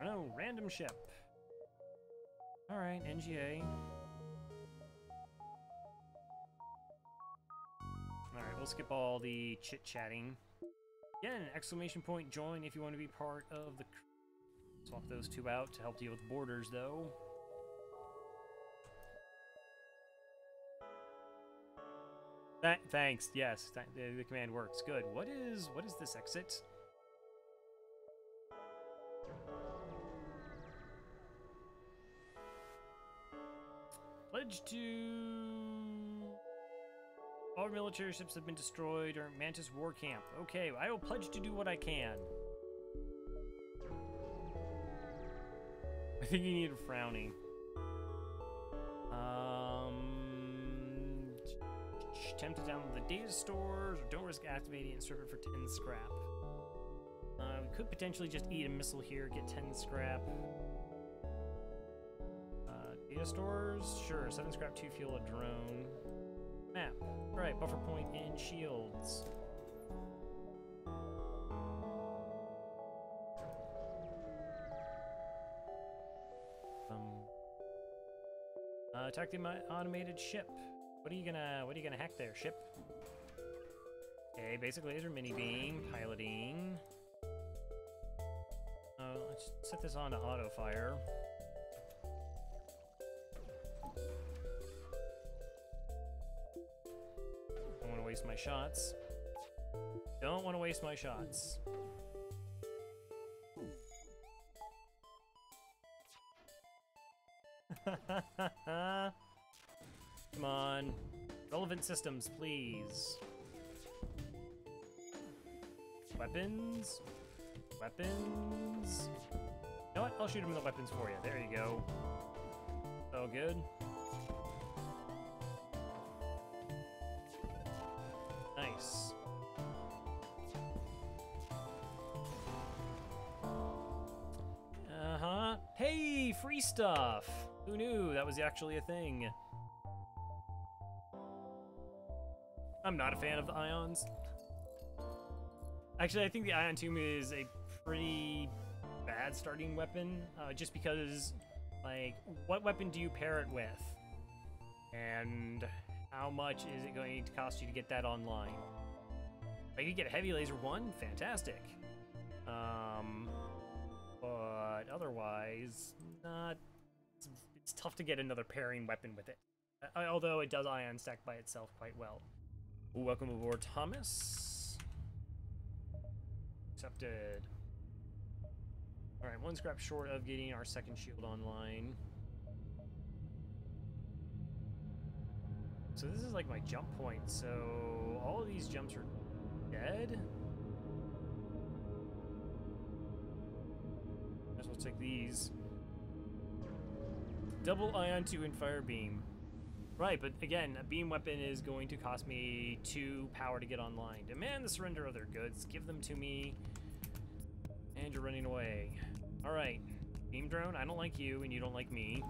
Oh no, random ship. Alright, NGA. Alright, we'll skip all the chit-chatting. Again, exclamation point join if you want to be part of the crew. Swap those two out to help deal with borders, though. Thanks, yes, the command works. Good. What is this exit? Pledge to... All military ships have been destroyed or Mantis war camp. Okay, I will pledge to do what I can. I think you need a frowning. Attempt to download the data stores, or don't risk activating and serve it for 10 scrap. We could potentially just eat a missile here, get 10 scrap. Data stores? Sure, 7 scrap, 2 fuel, a drone. Map. Alright, buffer point and shields. Attack the automated ship. What are you gonna hack there, ship? Okay, basic laser mini beam, piloting. Let's set this on to auto fire. Don't want to waste my shots. Don't want to waste my shots. Come on. Relevant systems, please. Weapons. Weapons. You know what? I'll shoot him with the weapons for you. There you go. So good. Nice. Uh-huh. Hey, free stuff! Who knew that was actually a thing? I'm not a fan of the ions. Actually, I think the ion tomb is a pretty bad starting weapon, just because, like, what weapon do you pair it with? And how much is it going to cost you to get that online? If I could get a heavy laser one, fantastic. But otherwise, not. It's tough to get another pairing weapon with it. Although it does ion stack by itself quite well. Welcome aboard, Thomas. Accepted. Alright, 1 scrap short of getting our second shield online. So this is like my jump point, so all of these jumps are dead? Might as well take these. Double ion 2 and fire beam. Right, but again, a beam weapon is going to cost me 2 power to get online. Demand the surrender of their goods. Give them to me. And you're running away. Alright. Beam drone, I don't like you, and you don't like me.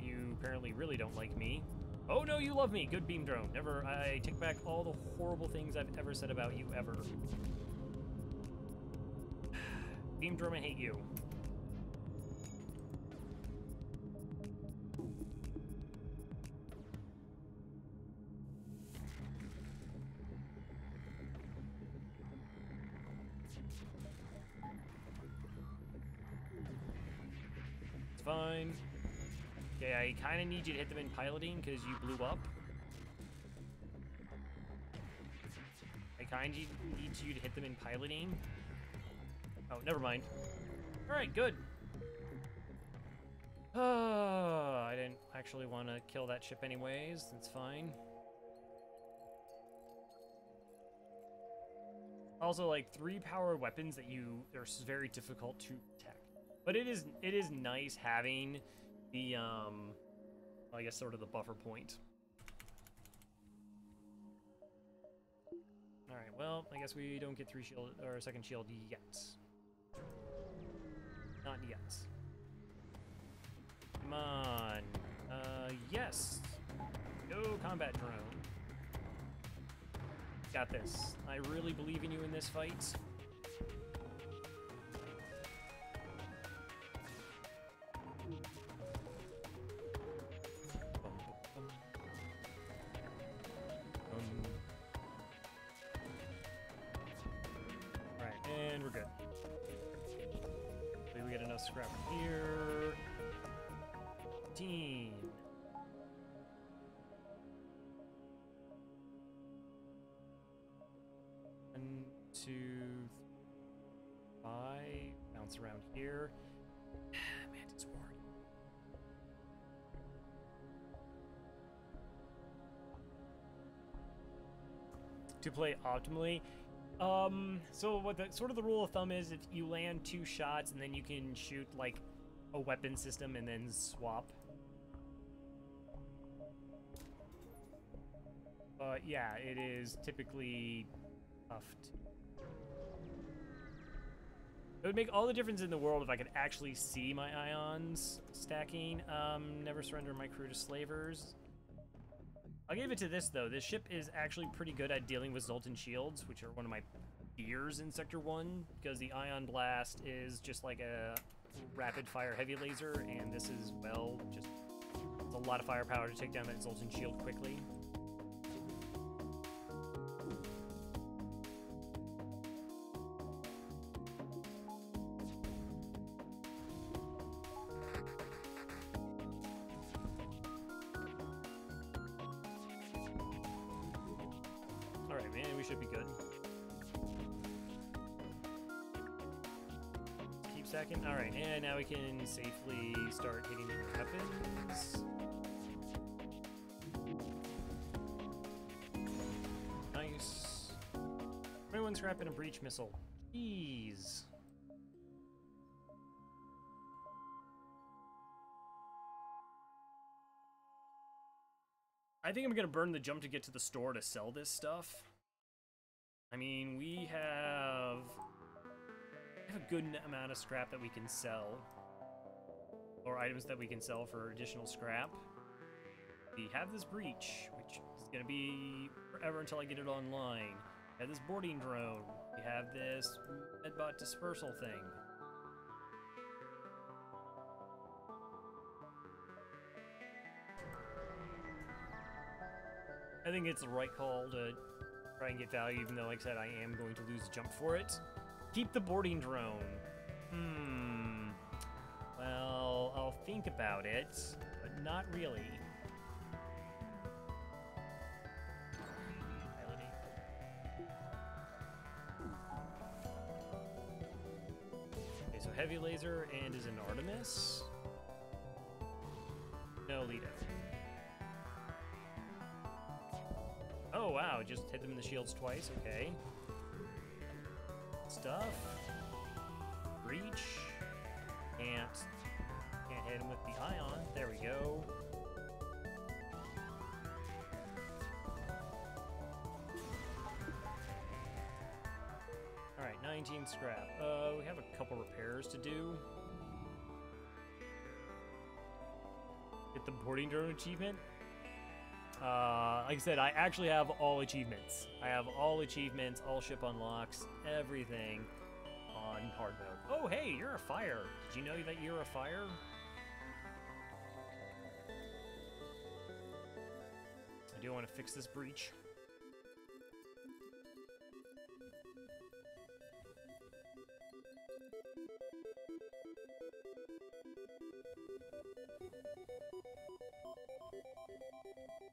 You apparently really don't like me. Oh no, you love me! Good beam drone. Never, I take back all the horrible things I've ever said about you, ever. Beam drone, I hate you. Fine. Okay, I kind of need you to hit them in piloting because you blew up. I kind of need you to hit them in piloting. Oh, never mind. Alright, good. I didn't actually want to kill that ship anyways. That's fine. Also, like, 3 power weapons that are very difficult to protect. But it is nice having the, I guess sort of the buffer point. Alright, well, I guess we don't get 3 shield, or a second shield yet. Not yet. Come on. Yes. Go combat drone. Got this. I really believe in you in this fight. scrap here. 15. One, two, five. Bounce around here. Mantis Ward. To play optimally. So what the sort of the rule of thumb is, if you land 2 shots and then you can shoot like a weapon system and then swap. But yeah, it is typically tough. It would make all the difference in the world if I could actually see my ions stacking. Never surrender my crew to slavers. I'll give it to this, though. This ship is actually pretty good at dealing with Zoltan shields, which are one of my fears in Sector 1, because the Ion Blast is just like a rapid-fire heavy laser, and this is, well, just it's a lot of firepower to take down that Zoltan shield quickly. Alright, man, we should be good. Keep stacking. Alright, and now we can safely start hitting the weapons. Nice. 21 scrap and a breach missile. Jeez. I think I'm gonna burn the jump to get to the store to sell this stuff. I mean, we have a good amount of scrap that we can sell, or items that we can sell for additional scrap. We have this breach, which is gonna be forever until I get it online. We have this boarding drone. We have this medbot dispersal thing. I think it's the right call to try and get value, even though, like I said, I am going to lose a jump for it. Keep the boarding drone. Well, I'll think about it, but not really. Okay, so heavy laser and is an Artemis. No, Lita. Oh wow, just hit them in the shields twice, okay. Stuff. Breach. Can't hit him with the ion. There we go. Alright, 19 scrap. We have a couple repairs to do. Get the boarding drone achievement. Like I said, I actually have all achievements. I have all achievements, all ship unlocks, everything on hard mode. Oh, hey, you're a fire. Did you know that you're a fire? I do want to fix this breach.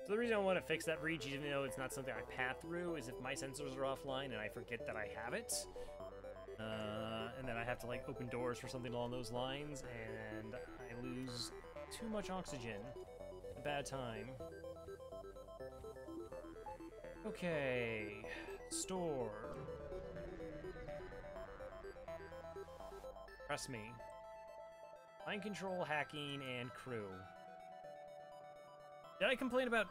So the reason I want to fix that breach, even though it's not something I path through, is if my sensors are offline and I forget that I have it, and then I have to like open doors for something along those lines, and I lose too much oxygen. A bad time. Okay, store. Trust me. Mind control, hacking, and crew. Did I complain about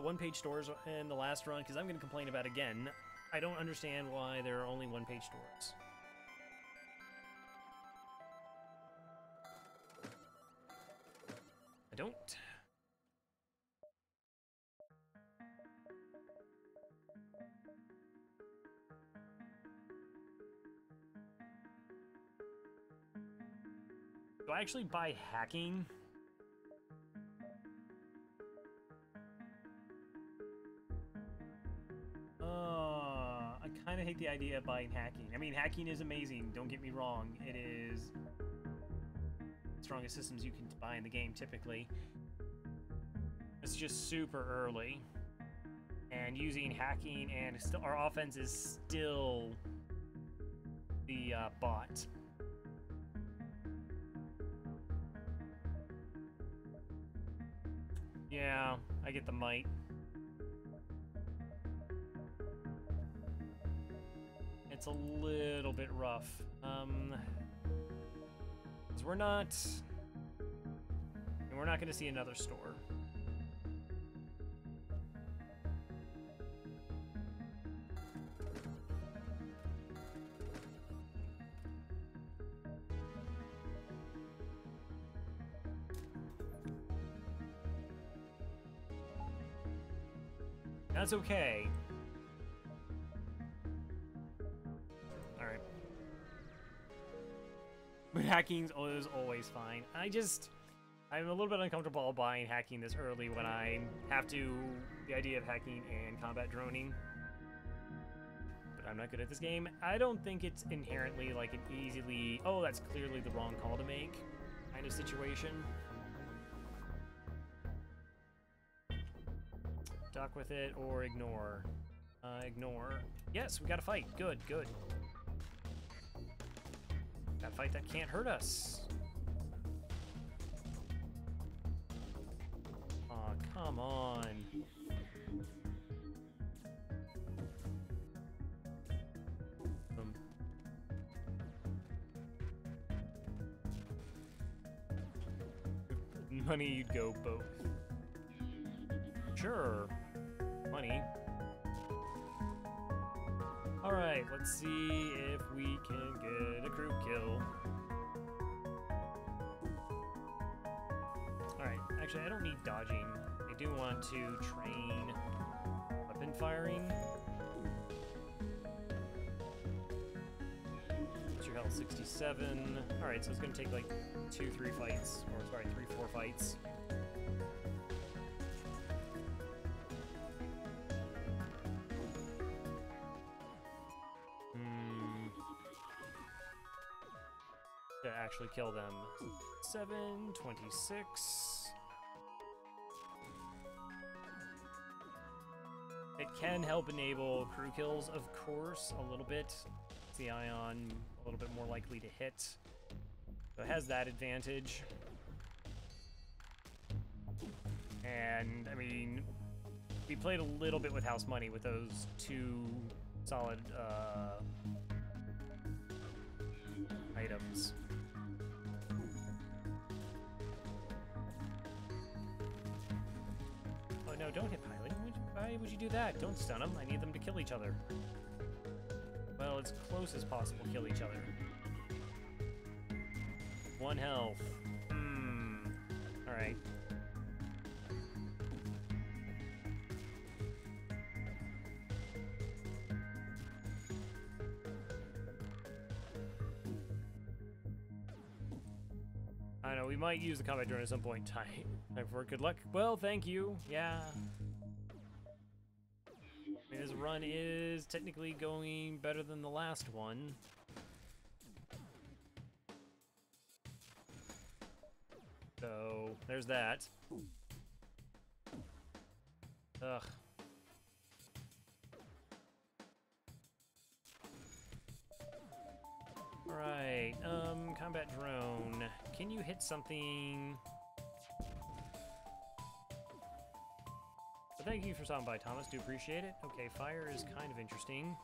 one-page stores in the last run? Because I'm going to complain about it again. I don't understand why there are only one-page stores. I don't. Do I actually buy hacking? I kind of hate the idea of buying hacking. I mean, hacking is amazing, don't get me wrong. It is strongest systems you can buy in the game, typically. It's just super early. And using hacking, and our offense is still the bot. Yeah, I get the might. It's a little bit rough. 'Cause we're not going to see another store. That's okay. Alright. But hacking is always fine. I'm a little bit uncomfortable buying hacking this early when I have to, the idea of hacking and combat droning. But I'm not good at this game. I don't think it's inherently like an easily, oh, that's clearly the wrong call to make kind of situation. Duck with it or ignore. Ignore. Yes, we gotta fight. Good, good. Gotta fight that can't hurt us. Aw, come on. Money, you'd go both. Sure. Money. Alright, let's see if we can get a crew kill. Alright, actually I don't need dodging. I do want to train weapon firing. What's your health? 67. Alright, so it's gonna take like 2-3 fights. Or sorry, 3-4 fights. To actually kill them. 726. It can help enable crew kills, of course, a little bit. It's the Ion a little bit more likely to hit. So it has that advantage. And, I mean, we played a little bit with house money with those two solid items. Oh no, don't hit Pilot. Why would you do that? Don't stun them. I need them to kill each other. Well, as close as possible, kill each other. 1 health. Alright. I know, we might use the combat drone at some point in time. Time for good luck. Well, thank you. Yeah. I mean, this run is technically going better than the last one. So, there's that. Ugh. Alright, combat drone. Can you hit something? But thank you for stopping by, Thomas. Do appreciate it. Okay, fire is kind of interesting.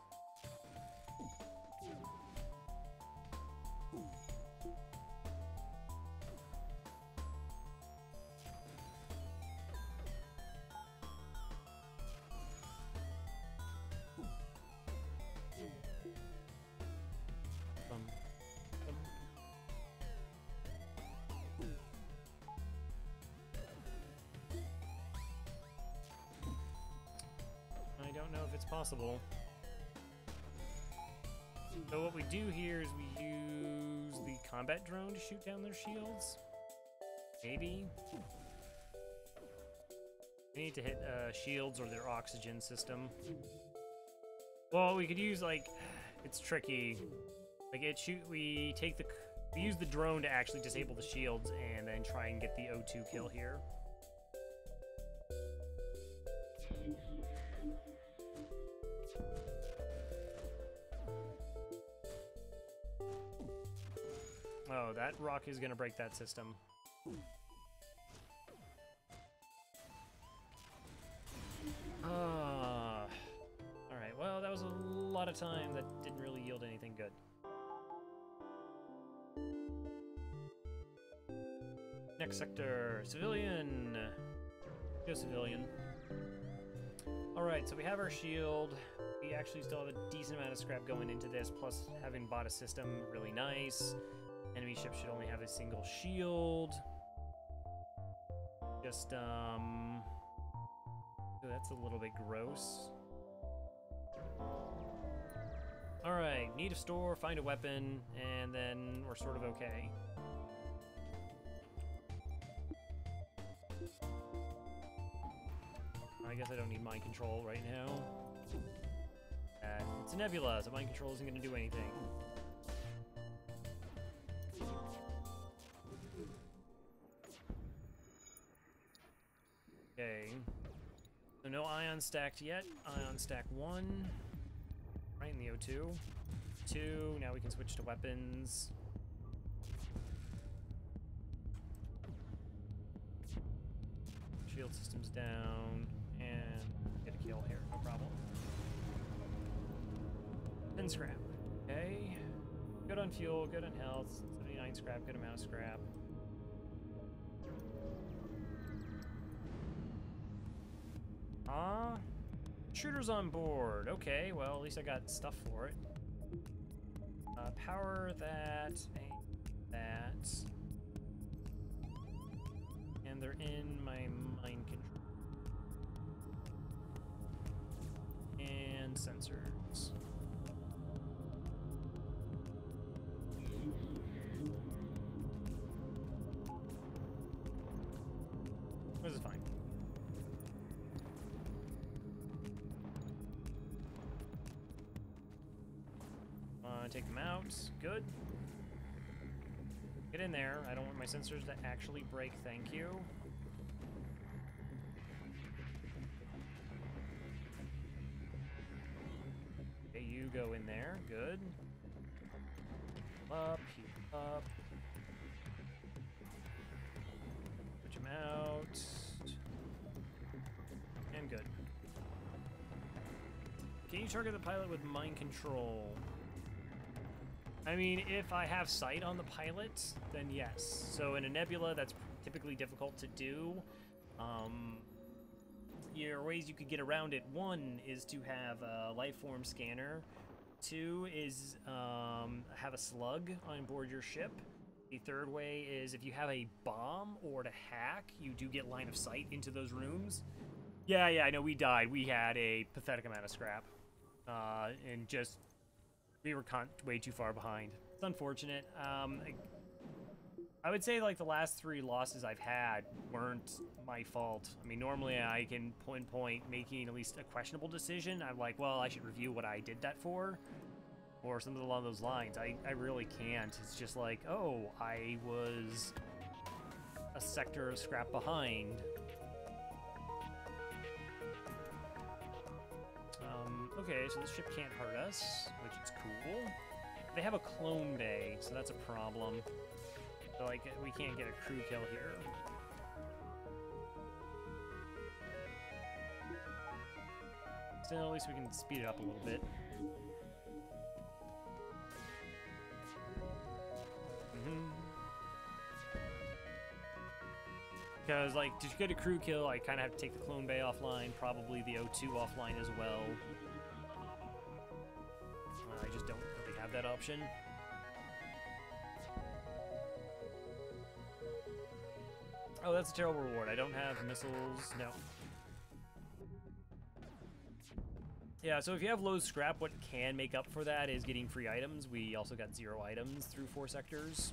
I don't know if it's possible. So what we do here is we use the combat drone to shoot down their shields. Maybe. We need to hit shields or their oxygen system. Well, we could use like, it's tricky. Like we take the We use the drone to actually disable the shields and then try and get the O2 kill here. Oh, that rock is gonna break that system. Alright, well, that was a lot of time that didn't really yield anything good. Next sector, civilian. Go civilian. Alright, so we have our shield. We actually still have a decent amount of scrap going into this, plus having bought a system, really nice. Enemy ship should only have a single shield. Just, oh, that's a little bit gross. Alright, need a store, find a weapon, and then we're sort of okay. I guess I don't need mind control right now. It's a nebula, so mind control isn't going to do anything. Okay. So no ion stacked yet. Ion stack 1. Right in the O2. 2. Now we can switch to weapons. Shield system's down. And get a kill here. No problem. Then scrap. Okay. Good on fuel, good on health. 79 scrap, good amount of scrap. Shooters on board. Okay, well, at least I got stuff for it. Power that, and that. And they're in my mind control. And sensors. This is fine. Take them out. Good. Get in there. I don't want my sensors to actually break. Thank you. Okay, you go in there. Good. Up, heat up. Switch them out. And good. Can you target the pilot with mind control? I mean, if I have sight on the pilot, then yes. So in a nebula, that's typically difficult to do. There are ways you could get around it. One is to have a life form scanner. Two is have a slug on board your ship. The third way is if you have a bomb or to hack, you do get line of sight into those rooms. Yeah, I know we died. We had a pathetic amount of scrap. And just... we were way too far behind. It's unfortunate. I would say like the last 3 losses I've had weren't my fault. I mean, normally I can pinpoint making at least a questionable decision. I'm like, well, I should review what I did that for, or something along those lines. I really can't. It's just like, oh, I was a sector of scrap behind. Okay, so this ship can't hurt us, which is cool. They have a clone bay, so that's a problem. So, like, we can't get a crew kill here. Still, at least we can speed it up a little bit. Because, like, to get a crew kill, I kind of have to take the clone bay offline, probably the O2 offline as well. I just don't really have that option. Oh, that's a terrible reward. I don't have missiles. No. Yeah, so if you have low scrap, what can make up for that is getting free items. We also got 0 items through 4 sectors.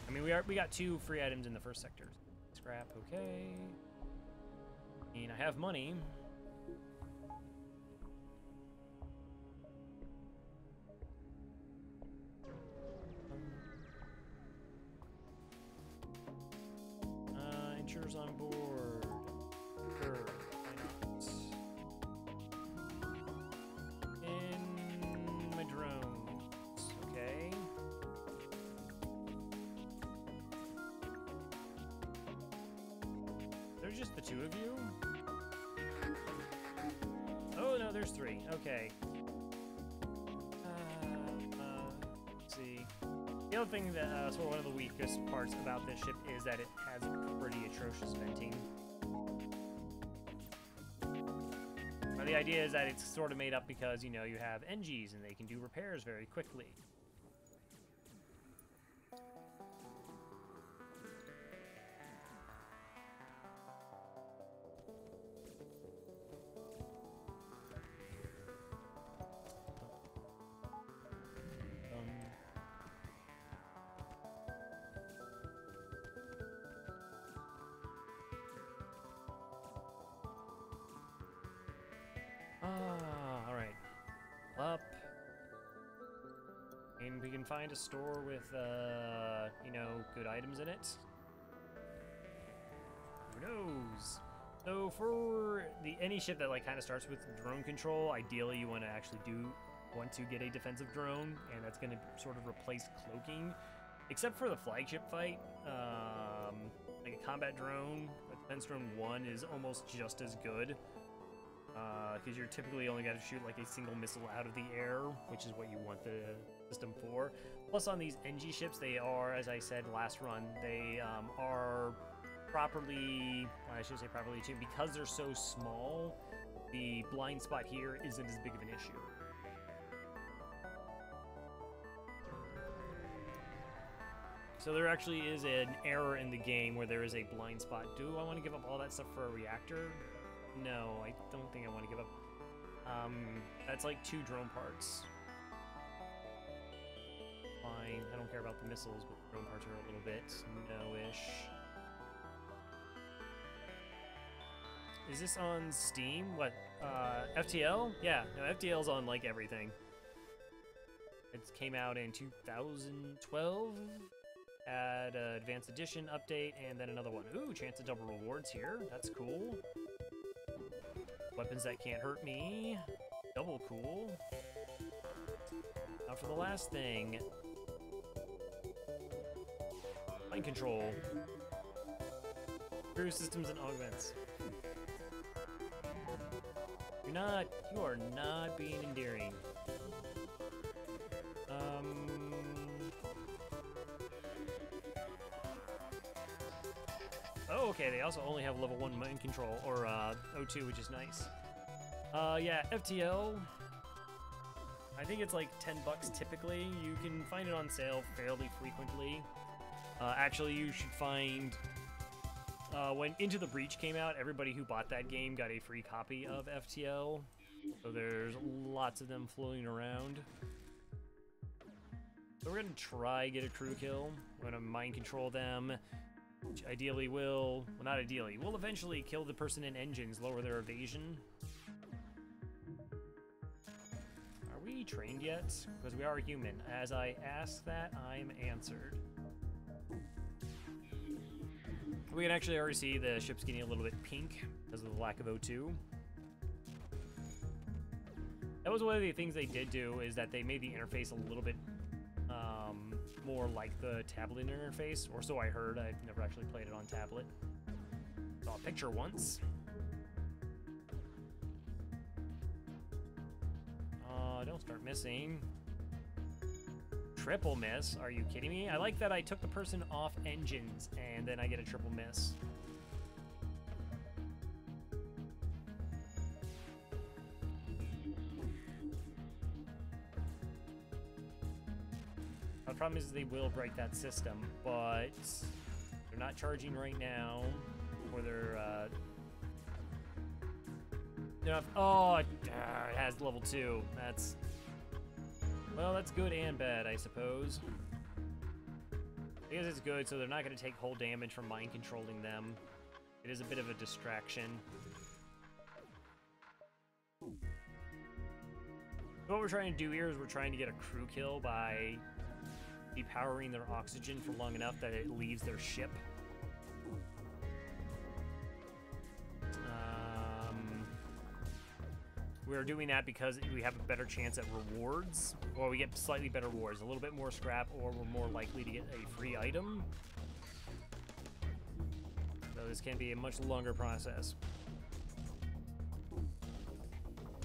I mean, we got 2 free items in the first sector. Scrap, okay. I mean, I have money. just the two of you? Oh, no, there's three. Okay. Let's see. The other thing that, so one of the weakest parts about this ship is that it has pretty atrocious venting. The idea is that it's sort of made up because, you know, you have NGs and they can do repairs very quickly. Alright. Up. And we can find a store with, you know, good items in it. Who knows? So for any ship that, like, kind of starts with drone control, ideally you want to actually want to get a defensive drone, and that's going to sort of replace cloaking. Except for the flagship fight, like a combat drone, a defense drone 1 is almost just as good. Because you're typically only got to shoot like a single missile out of the air, which is what you want the system for. Plus on these NG ships, they are, as I said last run, they are properly, well, I should say properly too, because they're so small, the blind spot here isn't as big of an issue. So there actually is an error in the game where there is a blind spot. Do I want to give up all that stuff for a reactor? No, I don't think I want to give up. That's like 2 drone parts. Fine, I don't care about the missiles, but the drone parts are a little bit no-ish. Is this on Steam? What, FTL? Yeah, no, FTL's on like everything. It came out in 2012. Had an Advanced Edition update, and then another one. Ooh, chance of double rewards here. That's cool. Weapons that can't hurt me. Double cool. Now for the last thing. Mind control. Crew systems and augments. You are not being endearing. Oh, okay, they also only have level 1 mind control, or O2, which is nice. Yeah, FTL, I think it's like 10 bucks typically. You can find it on sale fairly frequently. Actually, you should find, when Into the Breach came out, everybody who bought that game got a free copy of FTL. So there's lots of them floating around. So we're gonna try get a crew kill. We're gonna mind control them. Which ideally will, well, not ideally, will eventually kill the person in engines, lower their evasion. Are we trained yet? Because we are human. As I ask that, I'm answered. We can actually already see the ship's getting a little bit pink because of the lack of O2. That was one of the things they did do, is that they made the interface a little bit more like the tablet interface, or so I heard. I've never actually played it on tablet. Saw a picture once. Don't start missing. Triple miss? Are you kidding me? I like that I took the person off engines and then I get a triple miss. The problem is they will break that system, but they're not charging right now, or they're not, oh, it has level 2. That's, well, that's good and bad, I suppose. I guess it's good, so they're not going to take whole damage from mind controlling them. It is a bit of a distraction. So what we're trying to do here is we're trying to get a crew kill by depowering their oxygen for long enough that it leaves their ship. We're doing that because we have a better chance at rewards, or we get slightly better rewards, a little bit more scrap, or we're more likely to get a free item. So this can be a much longer process.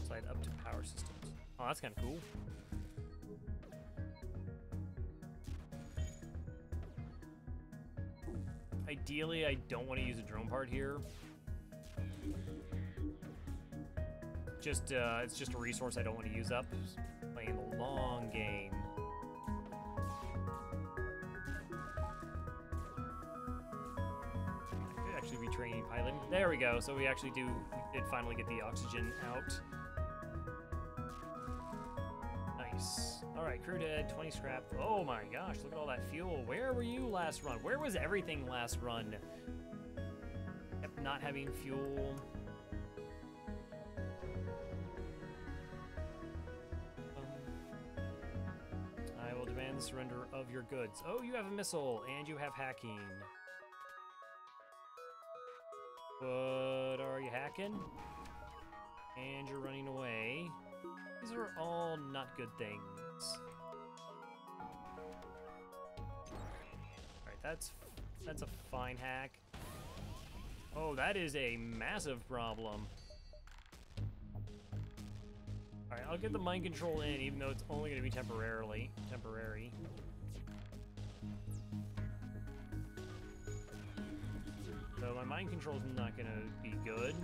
Slide up to power systems. Oh, that's kind of cool. Ideally, I don't want to use a drone part here. It's just a resource I don't want to use up. Just playing the long game. I could actually be training piloting. There we go. So we did finally get the oxygen out. Nice. All right, crew dead, 20 scrap. Oh my gosh, look at all that fuel. Where were you last run? Where was everything last run? Kept not having fuel. I will demand the surrender of your goods. Oh, you have a missile, and you have hacking. What are you hacking? And you're running away. These are all not good things. Alright, that's a fine hack. Oh, that is a massive problem. Alright, I'll get the mind control in, even though it's only going to be temporary. So my mind control is not going to be good.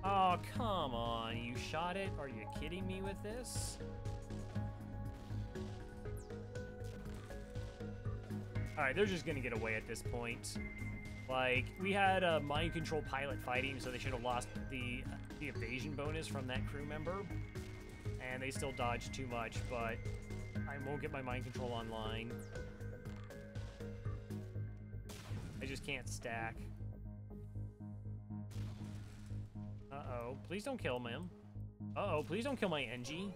Oh, come on. You shot it? Are you kidding me with this? Alright, they're just gonna get away at this point. Like, we had a mind control pilot fighting, so they should have lost the evasion bonus from that crew member. And they still dodged too much, but I won't get my mind control online. I just can't stack. Uh-oh. Please don't kill him. Uh-oh. Please don't kill my NG.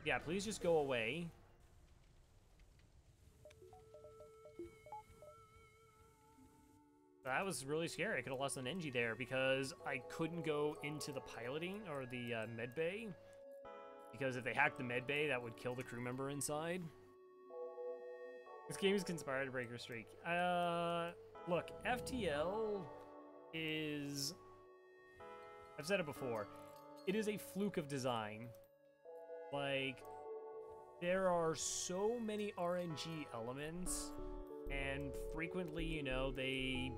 Yeah, please just go away. That was really scary. I could have lost an NG there because I couldn't go into the piloting or the med bay. Because if they hacked the med bay, that would kill the crew member inside. This game is conspired to break your streak. Look, FTL is... I've said it before. It is a fluke of design. Like, there are so many RNG elements, and frequently, you know, they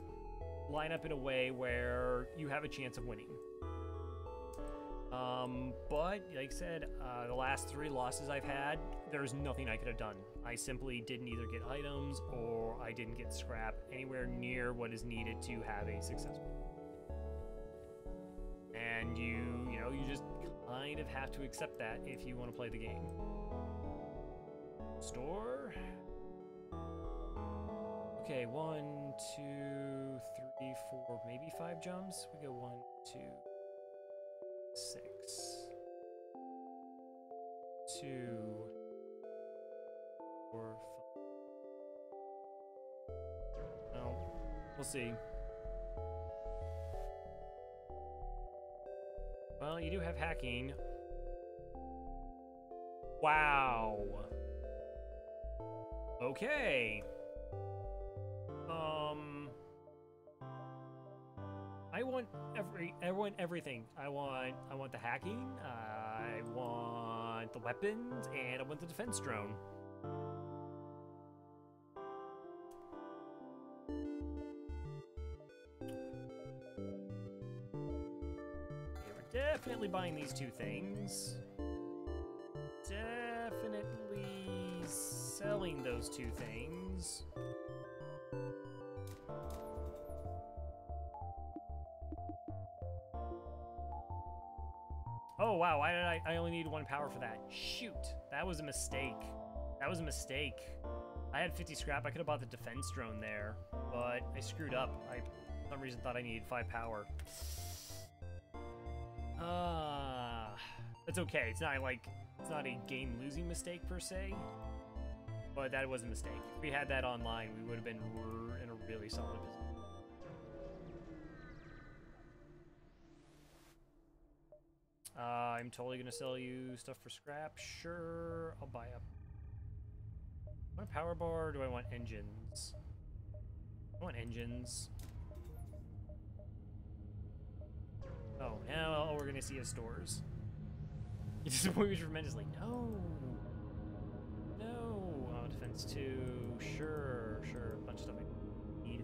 line up in a way where you have a chance of winning. But, like I said, the last 3 losses I've had, there's nothing I could have done. I simply didn't either get items, or I didn't get scrap anywhere near what is needed to have a successful. And you just kind of have to accept that if you want to play the game. Store. Okay, 1, 2, 3, 4, maybe 5 jumps. We go 1, 2, 6, 2, 4, 5. No, we'll see. Well, you do have hacking. Wow. Okay. I want everything. I want the hacking, I want the weapons, and I want the defense drone. Okay, we're definitely buying these 2 things. Definitely selling those 2 things. Oh, wow, why did I only need 1 power for that? Shoot, that was a mistake. That was a mistake. I had 50 scrap, I could have bought the defense drone there, but I screwed up. I, for some reason, thought I needed 5 power. It's okay, it's not a game-losing mistake per se, but that was a mistake. If we had that online, we would have been in a really solid position. I'm totally gonna sell you stuff for scrap. Sure, I'll buy up. I want a power bar, or do I want engines? I want engines. Oh, now all we're gonna see is stores. You disappoint me tremendously. No. No. Oh, defense 2. Sure, sure. A bunch of stuff I need.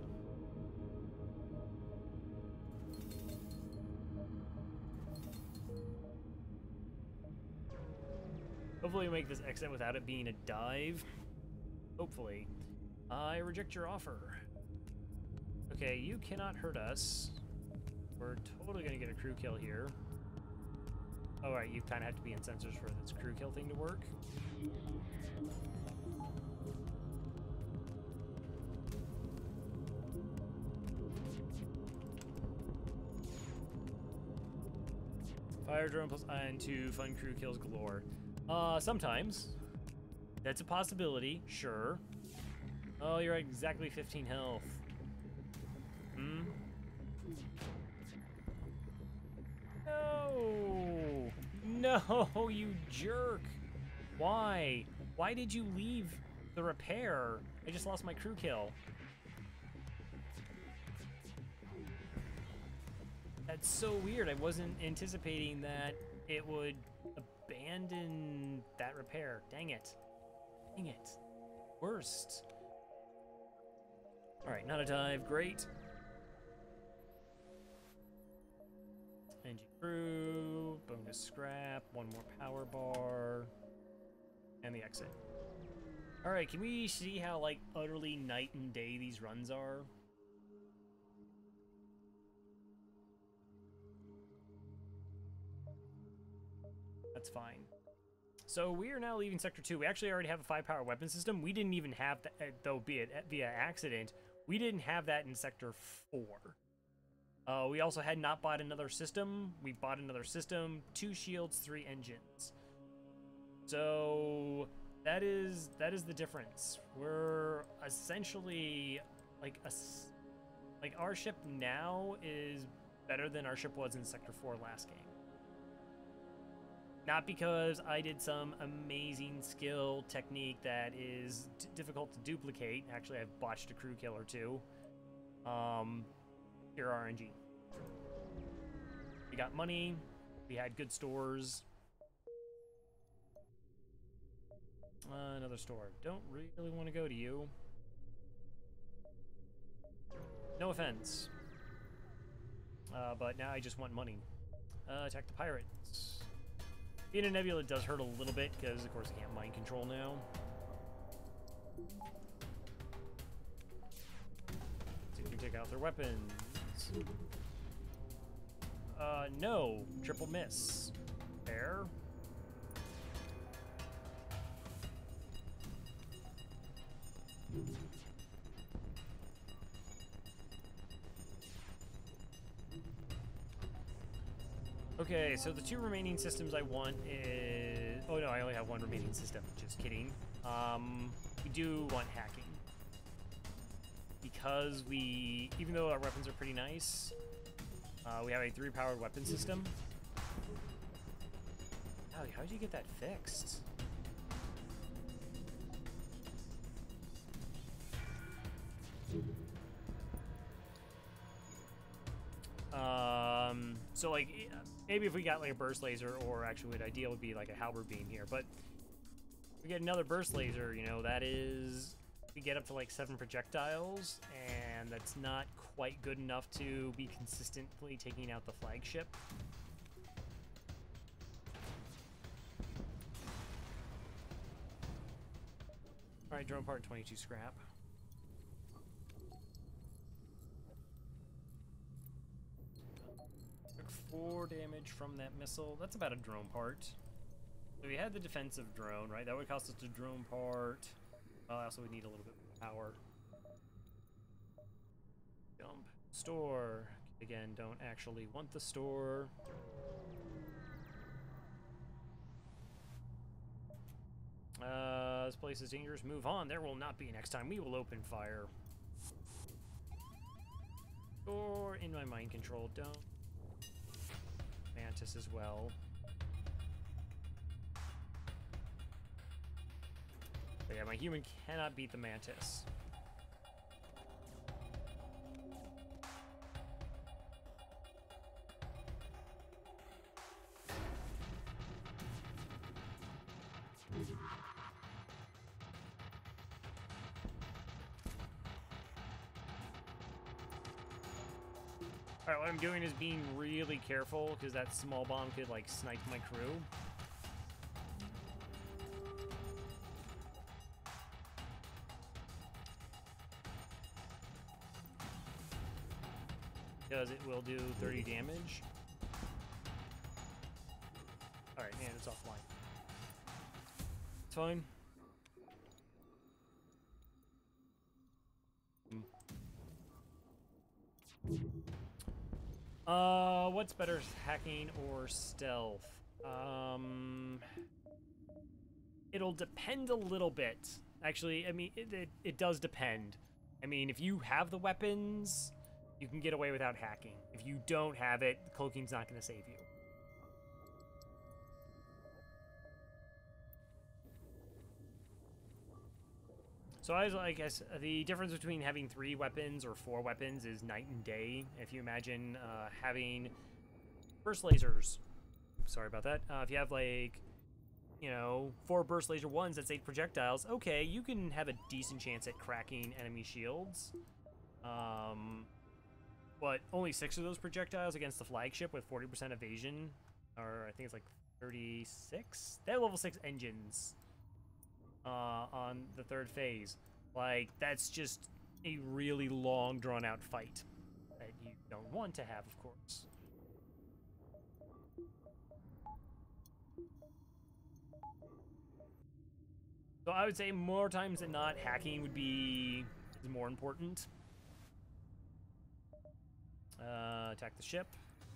Hopefully we make this exit without it being a dive. Hopefully. I reject your offer. Okay, you cannot hurt us. We're totally gonna get a crew kill here. Oh, right, you kind of have to be in sensors for this crew kill thing to work. Fire drone plus iron to fun crew kills galore. Sometimes. That's a possibility, sure. Oh, you're at exactly 15 health. Hmm? No! No, you jerk! Why? Why did you leave the repair? I just lost my crew kill. That's so weird. I wasn't anticipating that it would abandon that repair. Dang it. Dang it. Worst. Alright, not a dive. Great. Engine crew, bonus scrap, one more power bar, and the exit. Alright, can we see how, like, utterly night and day these runs are? That's fine. So we are now leaving Sector 2. We actually already have a 5-power weapon system. We didn't even have that, though be it via accident, we didn't have that in Sector 4. We also had not bought another system. We bought another system, 2 shields, 3 engines. So that is the difference. We're essentially like our ship now is better than our ship was in Sector 4 last game. Not because I did some amazing skill technique that is difficult to duplicate. Actually, I've botched a crew kill or 2. Pure RNG. We got money. We had good stores. Another store. Don't really want to go to you. No offense. But now I just want money. Attack the pirates. Being a nebula does hurt a little bit because, of course, I can't mind control now. So you can take out their weapons. No. Triple miss. Fair. Okay, so the 2 remaining systems I want is... Oh no, I only have 1 remaining system. Just kidding. We do want hacking. Because even though our weapons are pretty nice, we have a 3-powered weapon system. How did you get that fixed? So like, maybe if we got like a burst laser, or actually what ideal would be like a halberd beam here, but if we get another burst laser, you know, that is, we get up to like 7 projectiles, and that's not quite good enough to be consistently taking out the flagship. Alright, drone part 22 scrap. Took 4 damage from that missile. That's about a drone part. So we had the defensive drone, right? That would cost us a drone part. Also would need a little bit more power. Jump. Store. Again, don't actually want the store. This place is dangerous. Move on. There will not be next time. We will open fire. Or in my mind control. Don't. Mantis as well. But yeah, my human cannot beat the Mantis. Alright, what I'm doing is being really careful, because that small bomb could, like, snipe my crew. Because it will do 30 damage. Alright, and it's offline. It's fine. What's better, hacking or stealth? It'll depend a little bit. Actually, I mean, it does depend. I mean, if you have the weapons, you can get away without hacking. If you don't have it, cloaking's not going to save you. So I guess the difference between having 3 weapons or 4 weapons is night and day. If you imagine having burst lasers, sorry about that. If you have, like, you know, 4 burst laser 1s, that's 8 projectiles. Okay, you can have a decent chance at cracking enemy shields. But only 6 of those projectiles against the flagship with 40% evasion, or I think it's like 36. They have level 6 engines. On the 3rd phase. Like, that's just a really long, drawn-out fight that you don't want to have, of course. So I would say more times than not, hacking would be more important. Attack the ship.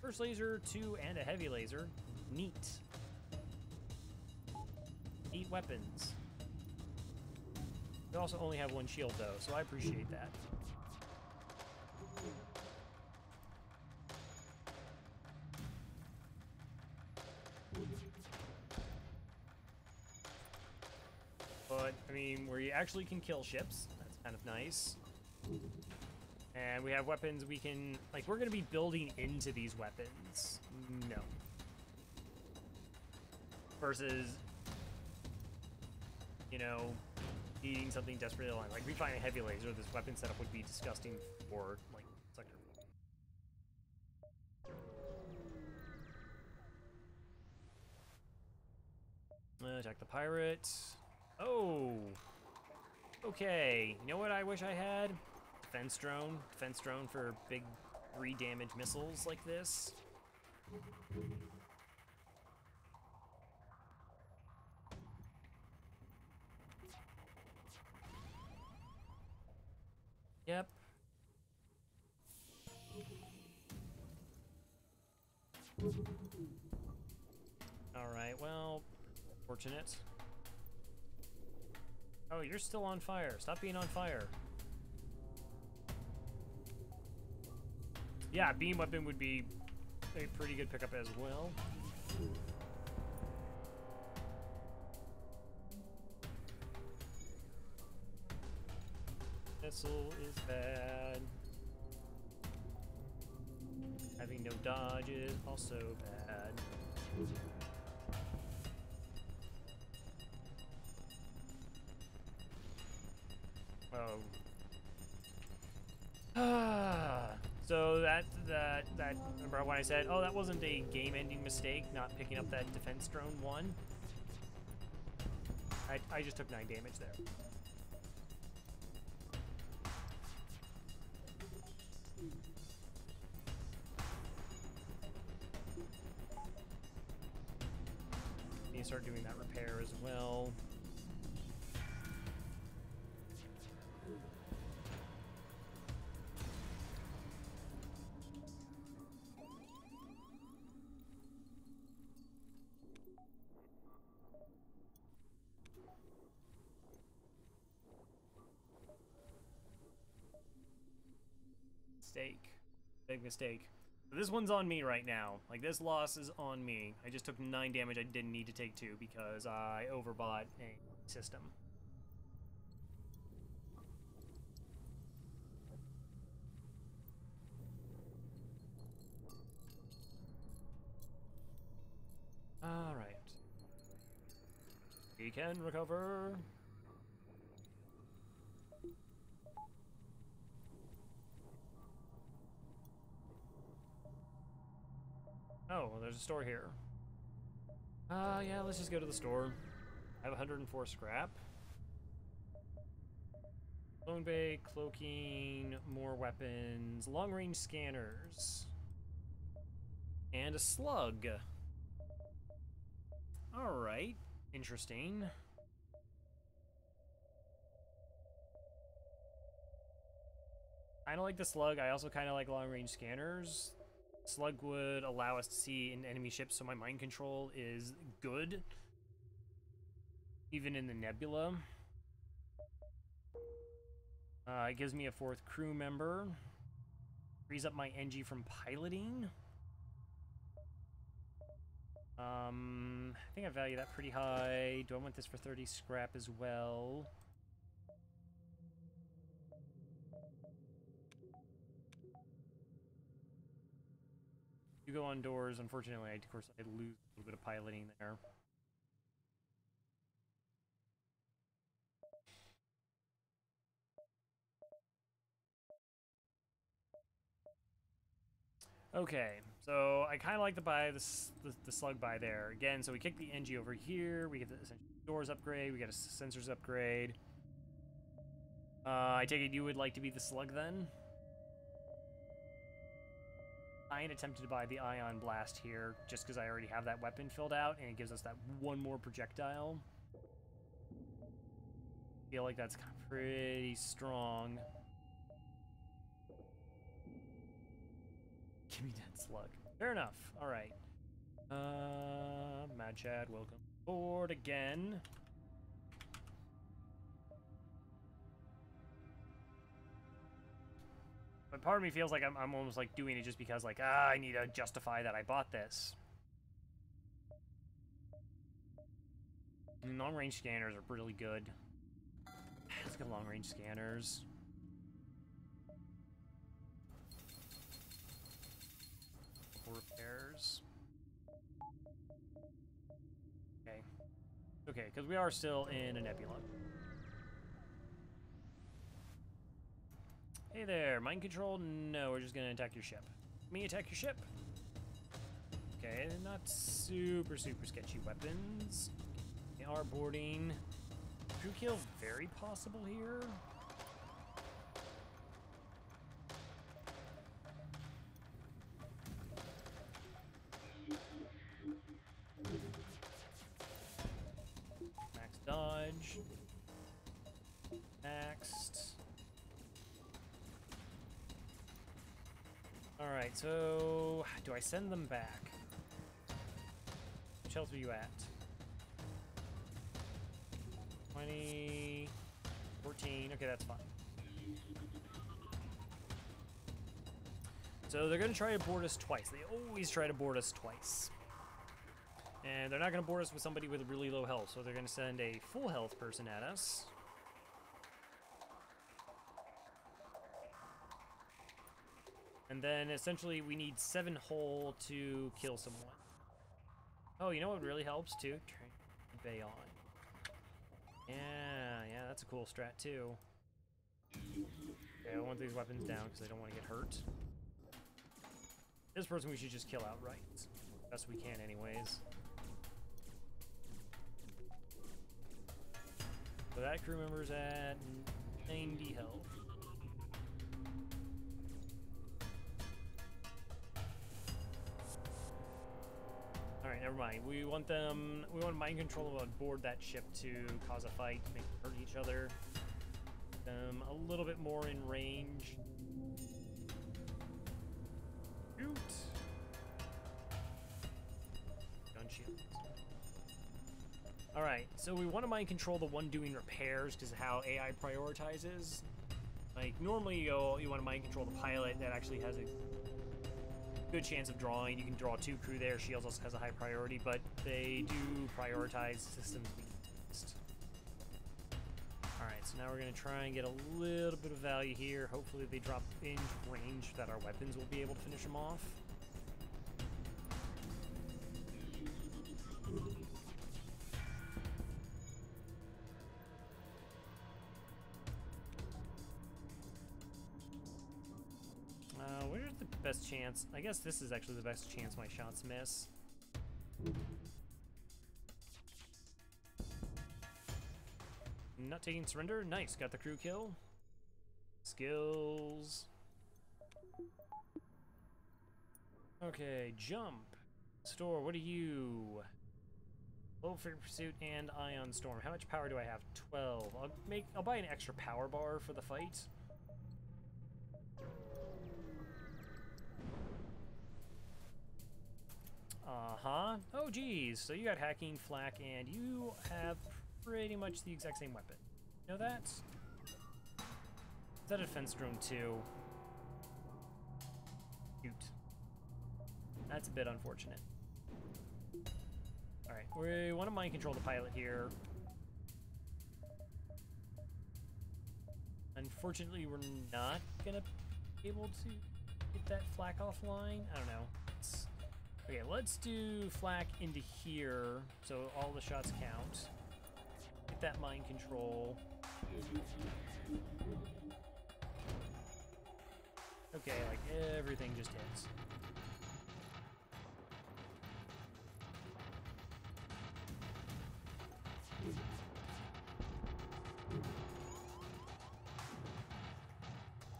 First laser, 2, and a heavy laser. Neat. 8 weapons. We also only have 1 shield, though, so I appreciate that. But, I mean, where you actually can kill ships, that's kind of nice. And we have weapons we can... Like, we're going to be building into these weapons. No. Versus, you know... needing something desperately aligned. Like, we find a heavy laser, this weapon setup would be disgusting for, like, sector. Attack the pirate. Oh! Okay, you know what I wish I had? Defense drone. Defense drone for big 3 damage missiles like this. Yep. Alright, well, fortunate. Oh, you're still on fire. Stop being on fire. Yeah, beam weapon would be a pretty good pickup as well. Missile is bad. Having no dodge is also bad. Oh. So that remember when I said, oh, that wasn't a game-ending mistake, not picking up that defense drone 1? I just took 9 damage there. Need to start doing that repair as well. Mistake. Big mistake. This one's on me right now. Like, this loss is on me. I just took 9 damage. I didn't need to take 2 because I overbought a system. Alright. We can recover. Oh, well, there's a store here. Yeah, let's just go to the store. I have 104 scrap. Clone bay, cloaking, more weapons, long-range scanners, and a slug. All right, interesting. Kind of like the slug. I also kind of like long-range scanners. Slug would allow us to see an enemy ship, so my mind control is good, even in the nebula. It gives me a 4th crew member. Frees up my NG from piloting. I think I value that pretty high. Do I want this for 30 scrap as well? You go on doors. Unfortunately, of course, I lose a little bit of piloting there. Okay, so I kind of like to buy the slug buy there. Again, so we kick the NG over here. We get the doors upgrade. We get a sensors upgrade. I take it you would like to be the slug then? I ain't attempted to buy the ion blast here just because I already have that weapon filled out and it gives us that one more projectile. Feel like that's pretty strong. Give me that slug. Fair enough. All right. Mad Chad, welcome aboard again. But part of me feels like I'm almost like doing it just because like, I need to justify that I bought this. Long-range scanners are really good. Let's get long-range scanners. Repairs. Okay. Okay, because we are still in a nebula. Hey there, mind control? No, we're just gonna attack your ship. Me attack your ship? Okay, not super sketchy weapons. They are boarding. Crew kill very possible here. Max dodge. Next. Alright, so do I send them back? Which health are you at? 20, 14, okay, that's fine. So they're gonna try to board us twice. They always try to board us twice. And they're not gonna board us with somebody with really low health, so they're gonna send a full health person at us. And then essentially we need 7 hull to kill someone. Oh, you know what really helps too? Turn the bay on. Yeah, that's a cool strat too. Okay, I want these weapons down because I don't want to get hurt. This person we should just kill outright. Best we can anyways. So that crew member's at 90 health. Alright, never mind. We want mind control on board that ship to cause a fight, make them hurt each other. A little bit more in range. Shoot! Gun shields. Alright, so we want to mind control the one doing repairs because of how AI prioritizes. Like, normally you want to mind control the pilot that actually has a good chance of drawing. You can draw 2 crew there. Shields also has a high priority, but they do prioritize systems weakest. Alright, so now we're going to try and get a little bit of value here. Hopefully they drop in range that our weapons will be able to finish them off. Where's the best chance. I guess this is actually the best chance my shots miss. Not taking surrender. Nice, got the crew kill. Skills. Okay, jump. Store, what are you? Low for pursuit and ion storm. How much power do I have? 12. I'll buy an extra power bar for the fight. Uh-huh. Oh geez. So you got hacking, flak, and you have pretty much the exact same weapon. You know that? Is that a defense drone too? Shoot. That's a bit unfortunate. Alright, we want to mind control the pilot here. Unfortunately, we're not gonna be able to get that flak offline. I don't know. Okay, let's do flak into here so all the shots count. Get that mind control. Okay, like everything just hits.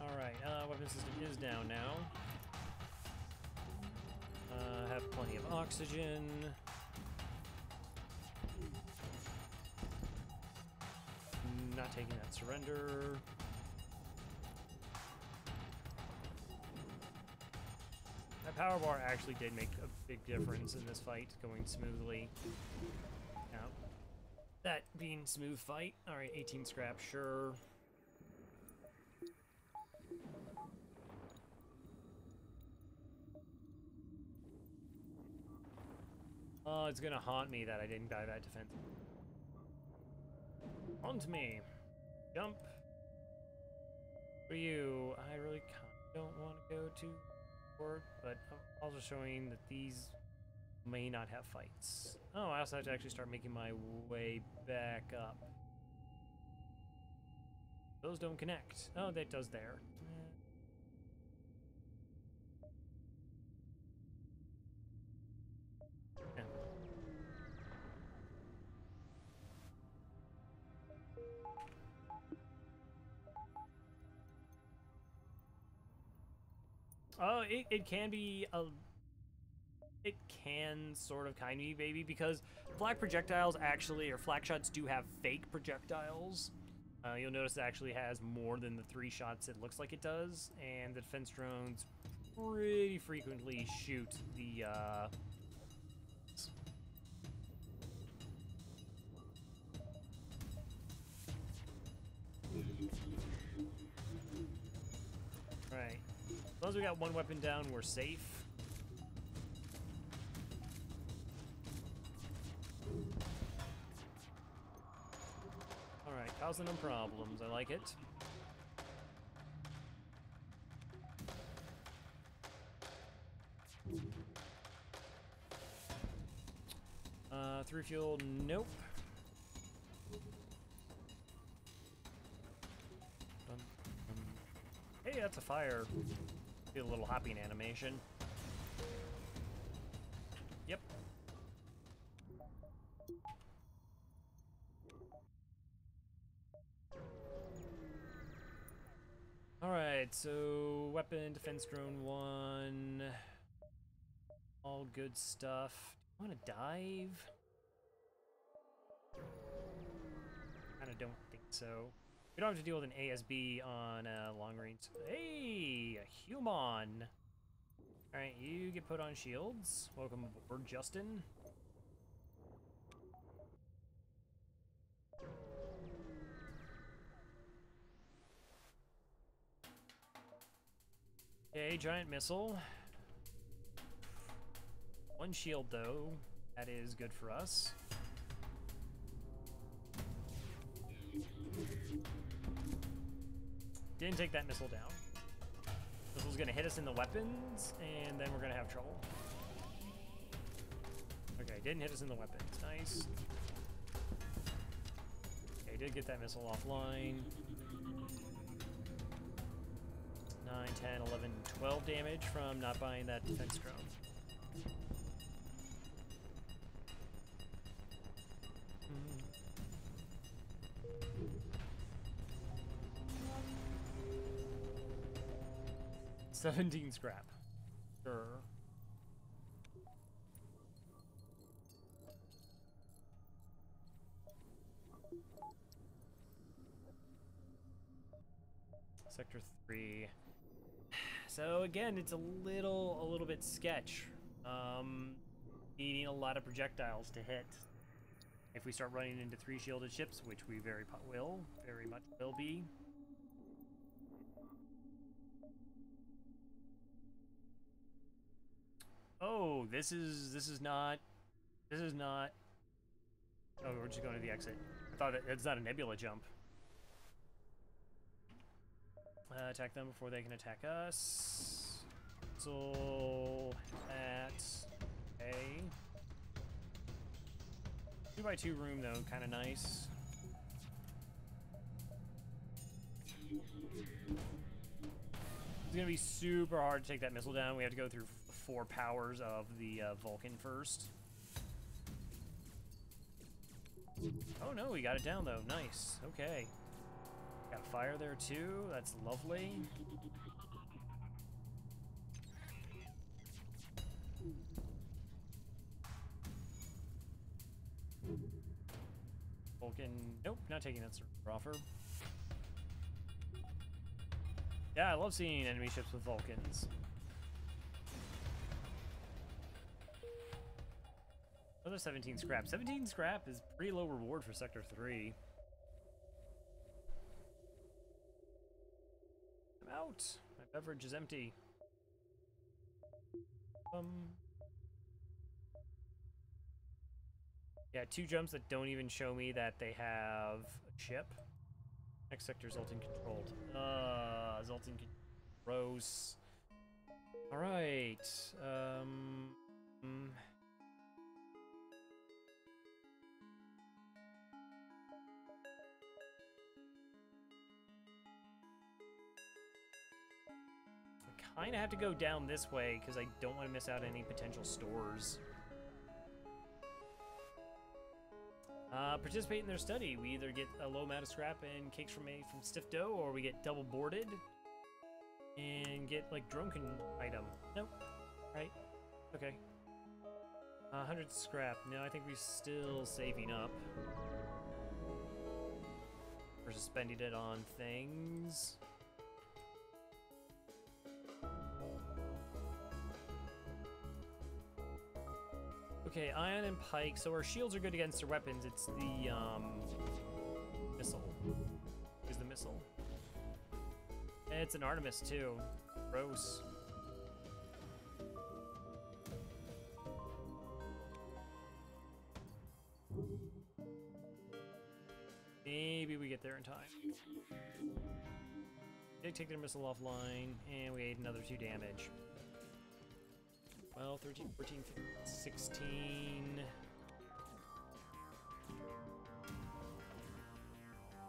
Alright, weapon system is down now. Have plenty of oxygen. Not taking that surrender. That power bar actually did make a big difference in this fight going smoothly. Now, that being smooth fight. Alright, 18 scrap, sure. Oh, it's gonna haunt me that I didn't buy that defense. Haunt me. Jump. For you, I really don't want to go to court, but I'm also showing that these may not have fights. Oh, I also have to actually start making my way back up. Those don't connect. Oh, that does there. Oh, it can be a... It can sort of kind of be, baby, because flak projectiles actually, or flak shots do have fake projectiles. You'll notice it actually has more than the 3 shots it looks like it does, and the defense drones pretty frequently shoot the, Right. As long as we got one weapon down, we're safe. Alright, causing them problems. I like it. Through fuel, nope. Hey, that's a fire. Get a little hopping animation. Yep. Alright, so weapon, defense drone 1. All good stuff. Do you want to dive? Kinda don't think so. We don't have to deal with an ASB on long range. Hey, a human. Alright, you get put on shields. Welcome aboard, Justin. Okay, giant missile. 1 shield, though. That is good for us. Didn't take that missile down. Missile's gonna hit us in the weapons, and then we're gonna have trouble. Okay, didn't hit us in the weapons. Nice. Okay, did get that missile offline. 9, 10, 11, 12 damage from not buying that defense drone. Mm. 17 scrap. Sure. Sector 3. So again, it's a little bit sketch. Needing a lot of projectiles to hit. If we start running into 3 shielded ships, which we very much will be. Oh, this is not. Oh, we're just going to the exit. I thought it's not a nebula jump. Attack them before they can attack us. So at A. 2x2 room though, kind of nice. It's gonna be super hard to take that missile down. We have to go through 4 powers of the Vulcan first. Oh no, we got it down though. Nice. Okay. Got a fire there too. That's lovely. Vulcan. Nope, not taking that offer. Yeah, I love seeing enemy ships with Vulcans. Another 17 scrap. 17 scrap is pretty low reward for Sector 3. I'm out. My beverage is empty. Yeah, 2 jumps that don't even show me that they have a ship. Next sector, Zoltan controlled. Zoltan gross. All right. I kind of have to go down this way because I don't want to miss out any potential stores. Participate in their study. We either get a low amount of scrap and cakes from stiff dough, or we get double boarded and get like drunken item. Nope. Right. Okay. 100 scrap. No, I think we're still saving up. We're spending it on things. Okay, ion and pike. So our shields are good against their weapons. It's the missile. Is the missile? And it's an Artemis too. Gross. Maybe we get there in time. They take their missile offline, and we ate another 2 damage. 12, 13, 14, 15, 16.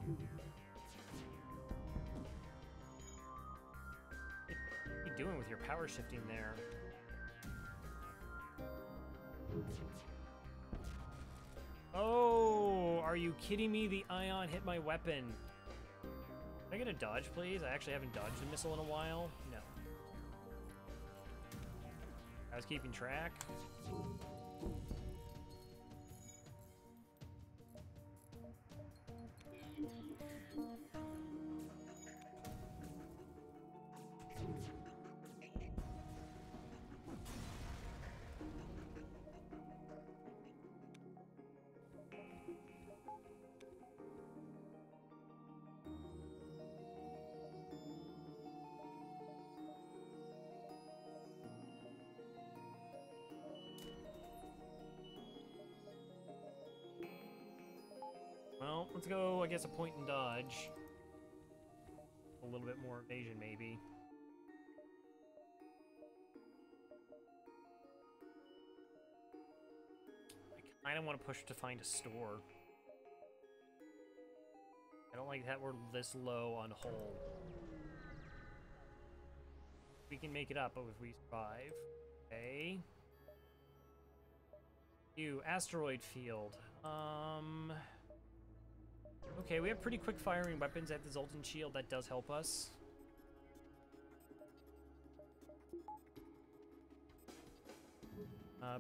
What are you doing with your power shifting there? Oh, are you kidding me? The ion hit my weapon. Can I get a dodge, please? I actually haven't dodged a missile in a while. No. I was keeping track. Well, let's go, I guess, a point and dodge. A little bit more evasion, maybe. I kind of want to push to find a store. I don't like that we're this low on hull. We can make it up, but if we survive. Okay. You, asteroid field. Okay, we have pretty quick firing weapons at the Zoltan shield. That does help us.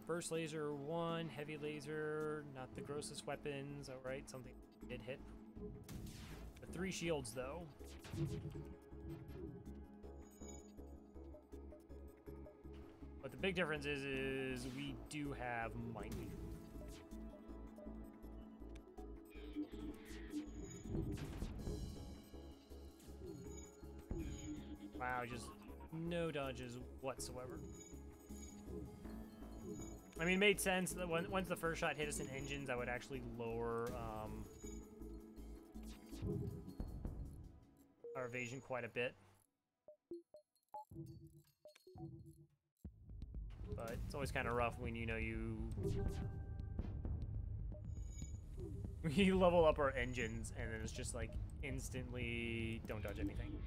Burst laser 1, heavy laser, not the grossest weapons. Alright, something did hit. The 3 shields, though. But the big difference is we do have mining. Wow, just no dodges whatsoever. I mean, it made sense that once the first shot hit us in engines, I would actually lower our evasion quite a bit. But it's always kind of rough when you know you level up our engines and then it's just like instantly don't dodge anything.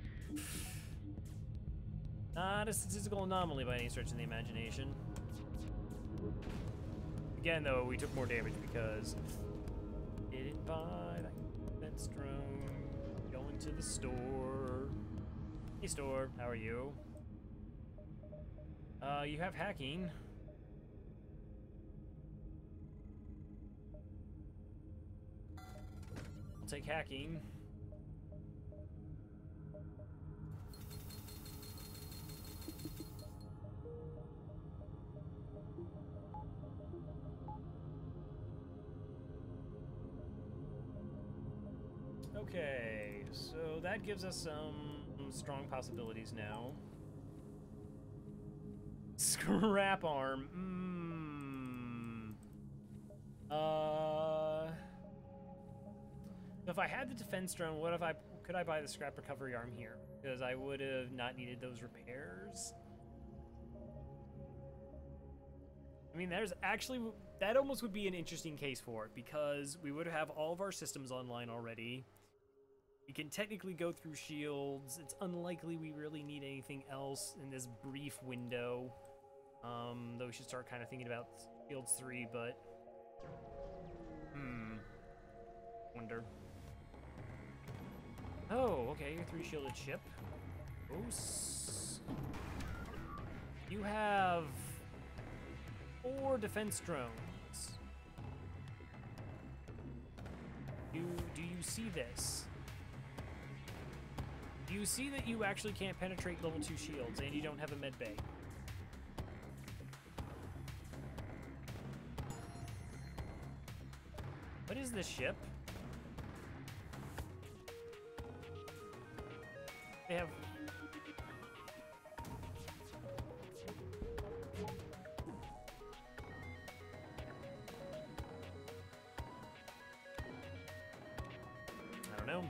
Not a statistical anomaly by any stretch of the imagination. Again, though, we took more damage because didn't buy that drone. Going to the store. Hey, store, how are you? You have hacking. I'll take hacking. Okay, so that gives us some strong possibilities now. Scrap arm. If I had the defense drone, could I buy the scrap recovery arm here? Because I would have not needed those repairs. I mean, that almost would be an interesting case for it, because we would have all of our systems online already. We can technically go through shields. It's unlikely we really need anything else in this brief window. Though we should start kind of thinking about shields 3, but... Wonder. Oh, okay, you're 3 shielded ship. You have 4 defense drones. Do you see this? Do you see that you actually can't penetrate level 2 shields and you don't have a med bay? What is this ship? They have... I don't know.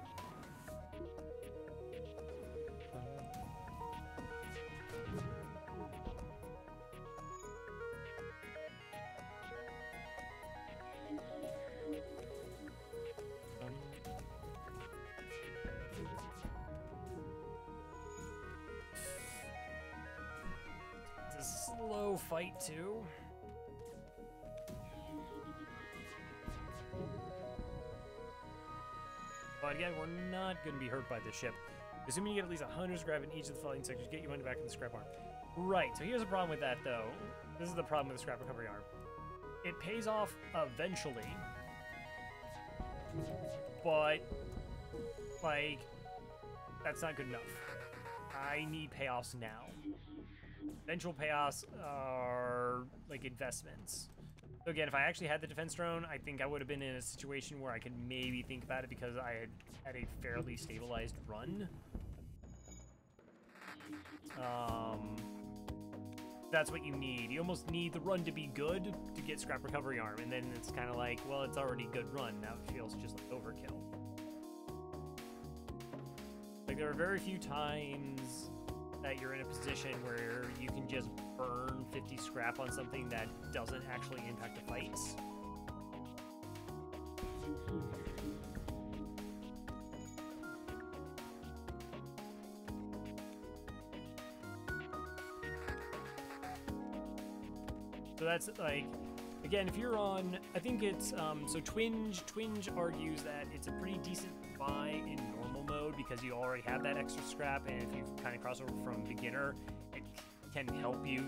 It's a slow fight, too. But again, we're not going to be hurt by this ship. Assuming you get at least 100 scrap in each of the fighting sectors, get your money back in the scrap arm. Right, so here's a problem with that, though. This is the problem with the scrap recovery arm. It pays off eventually. But, like, that's not good enough. I need payoffs now. Eventual payoffs are, like, investments. So again, if I actually had the defense drone, I think I would have been in a situation where I could maybe think about it because I had a fairly stabilized run. That's what you need. You almost need the run to be good to get scrap recovery arm, and then it's kind of like, well, it's already good run. Now it feels just like overkill. Like, there are very few times that you're in a position where you can just burn 50 scrap on something that doesn't actually impact the fights. So that's like, again, if you're on, I think it's, so Twinge argues that it's a pretty decent buy in normal mode because you already have that extra scrap, and if you kind of cross over from beginner, it can help you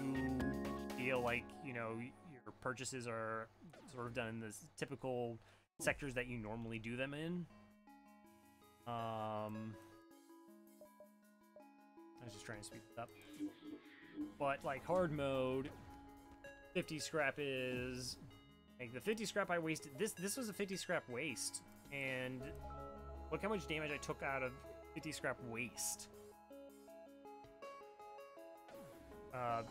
feel like, you know, your purchases are sort of done in the typical sectors that you normally do them in. I was just trying to speed this up. But like hard mode, 50 scrap is like the 50 scrap I wasted. This was a 50 scrap waste, and look how much damage I took out of 50 scrap waste.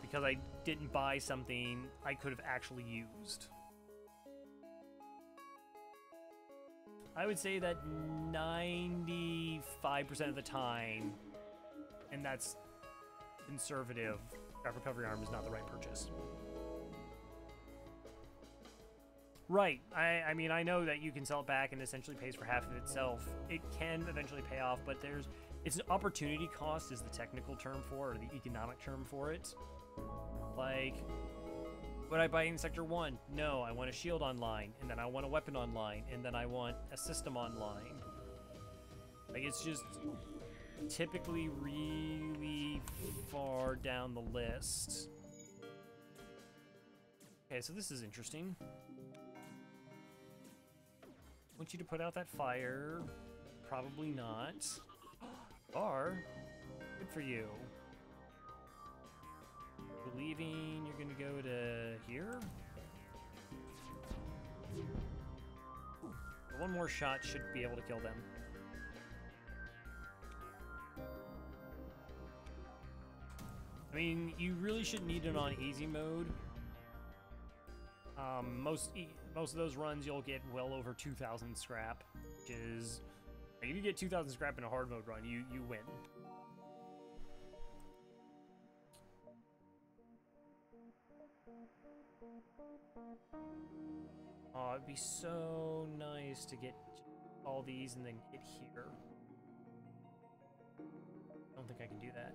Because I didn't buy something I could have actually used. I would say that 95% of the time, and that's conservative, scrap recovery arm is not the right purchase. Right, I mean, I know that you can sell it back and essentially pays for half of itself. It can eventually pay off, but it's an opportunity cost is the technical term for it, or the economic term for it. Like, would I buy in Sector 1? No, I want a shield online, and then I want a weapon online, and then I want a system online. Like, it's just typically really far down the list. Okay, so this is interesting. I want you to put out that fire. Probably not. Or, good for you. You're leaving, you're gonna go to here. One more shot should be able to kill them. I mean, you really shouldn't need it on easy mode. Most of those runs you'll get well over 2,000 scrap, which is, like, if you get 2,000 scrap in a hard mode run, you win. Oh, it'd be so nice to get all these and then get here. I don't think I can do that.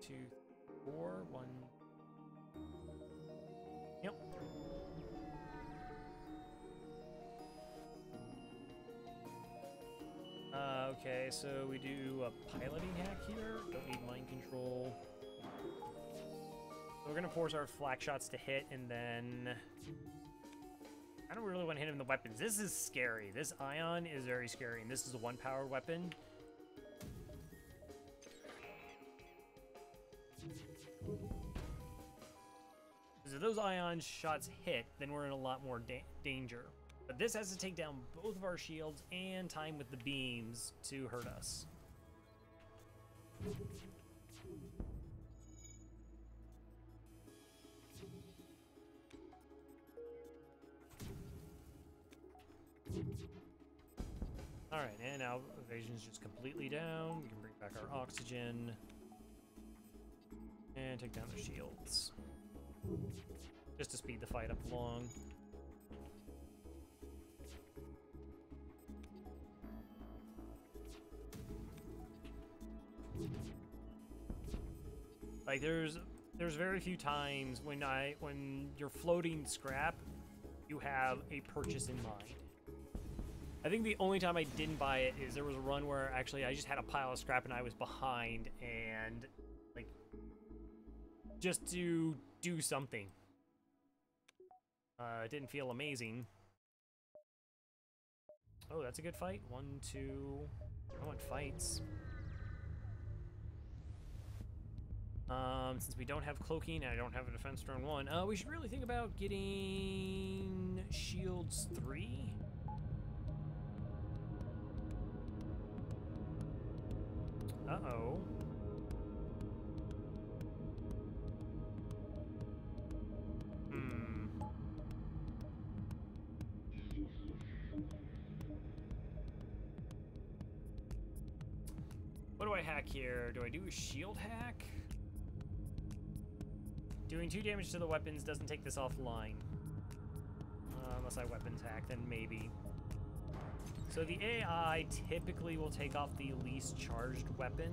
2, 4, 1. Yep. Okay, so we do a piloting hack here. Don't need mind control. So we're gonna force our flak shots to hit, and then I don't really want to hit him in the weapons. This is scary. This ion is very scary, and this is a 1-power weapon. If those ion shots hit, then we're in a lot more danger. But this has to take down both of our shields and time with the beams to hurt us. Alright, and now evasion's just completely down. We can bring back our oxygen. And take down their shields. Just to speed the fight up along. Like there's very few times when you're floating scrap, you have a purchase in mind. I think the only time I didn't buy it is there was a run where actually I just had a pile of scrap and I was behind, and like just to do something. It didn't feel amazing. Oh, that's a good fight. 1, 2. I want fights. Since we don't have cloaking and I don't have a defense turn 1, we should really think about getting shields 3. Uh-oh. What do I hack here? Do I do a shield hack? Doing 2 damage to the weapons doesn't take this offline. Unless I weapons hack, then maybe. So the AI typically will take off the least charged weapon.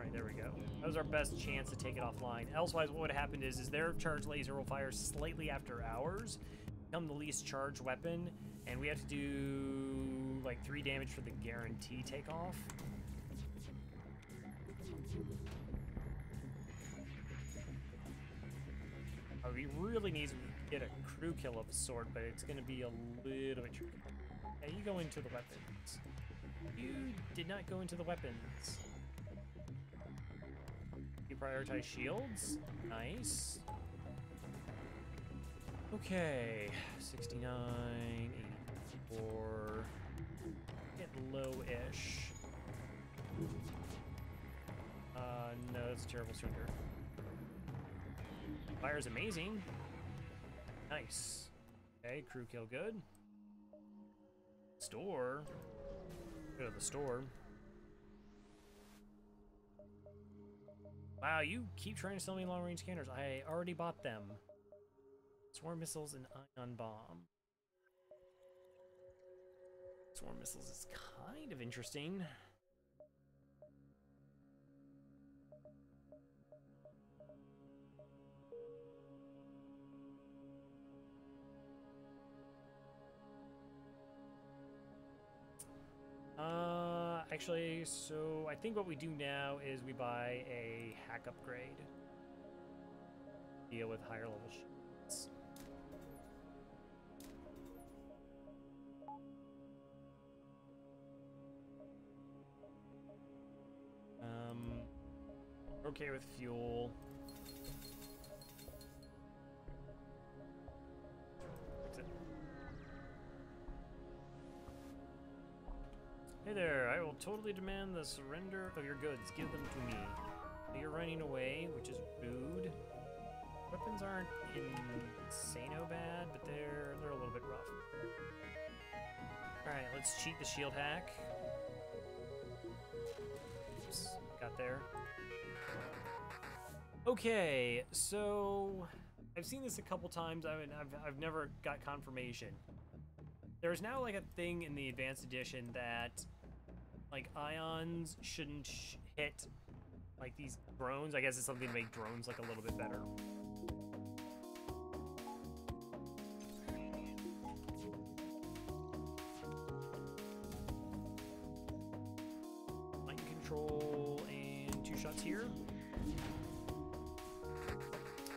Alright, there we go. That was our best chance to take it offline. Elsewise, what would have happened is their charged laser will fire slightly after ours, become the least charged weapon, and we have to do like 3 damage for the guarantee takeoff. We really need to get a crew kill of a sort, but it's going to be a little bit tricky. Yeah, you go into the weapons. You did not go into the weapons. You prioritize shields. Nice. Okay. 69, 84. Get low-ish. No, that's a terrible surrender. Fire's amazing. Nice. Okay, crew kill good. Store. Go to the store. Wow, you keep trying to sell me long-range scanners. I already bought them. Swarm missiles and ion bomb. Swarm missiles is kind of interesting. Actually, so I think what we do now is we buy a hack upgrade. Deal with higher level shields. Okay with fuel. Hey there, I will totally demand the surrender of your goods. Give them to me. You're running away, which is rude. Weapons aren't insano bad, but they're a little bit rough. Alright, let's cheat the shield hack. Oops, got there. Okay, so I've seen this a couple times. I've never got confirmation. There's now like a thing in the advanced edition that like ions shouldn't hit like these drones. I guess it's something to make drones like a little bit better. Mind control and 2 shots here.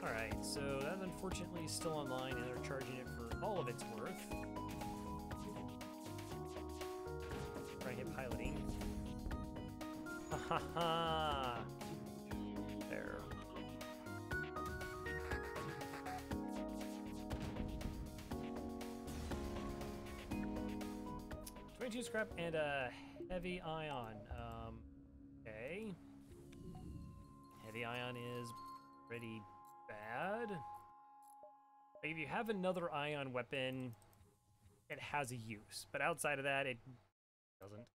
Alright, so that unfortunately is still online and they're charging it for all of its worth. Try hit piloting. Ha ha ha! There. $22 scrap and a heavy ion. Okay. Heavy ion is pretty bad. Like if you have another ion weapon, it has a use, but outside of that, it doesn't.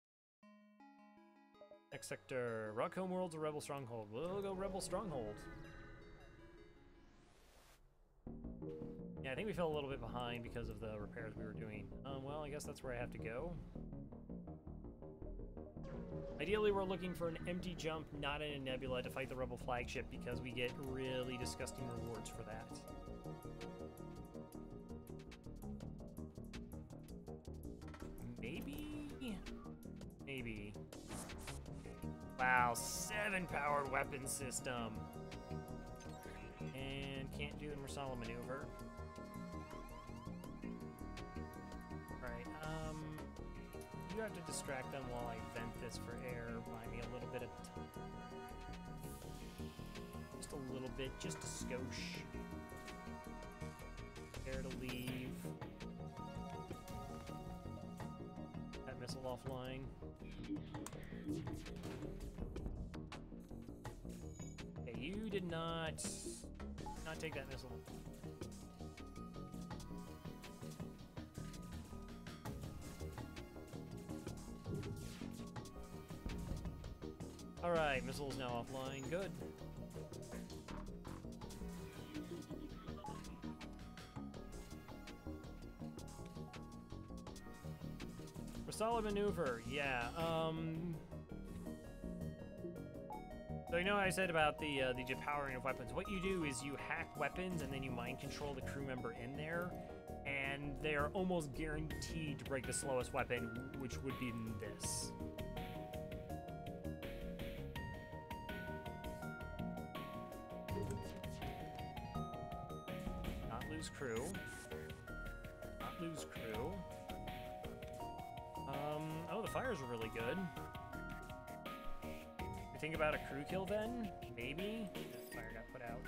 Next sector, Rock Homeworld's a rebel stronghold. We'll go rebel stronghold. Yeah, I think we fell a little bit behind because of the repairs we were doing. Well, I guess that's where I have to go. Ideally, we're looking for an empty jump, not in a nebula, to fight the rebel flagship because we get really disgusting rewards for that. Maybe. Wow, 7 powered weapon system. And can't do the Marsala maneuver. Right, you have to distract them while I vent this for air. Buy me a little bit of time. Just a little bit, just a skosh. Air to leave. That missile offline. Okay, you did not take that missile. Alright, missile's now offline. Good. Marsala maneuver, yeah, So you know what I said about the depowering of weapons? What you do is you hack weapons and then you mind control the crew member in there, and they are almost guaranteed to break the slowest weapon, which would be this. Not lose crew. Not lose crew. Oh, the fires were really good. You think about a crew kill then? Maybe? Fire got put out.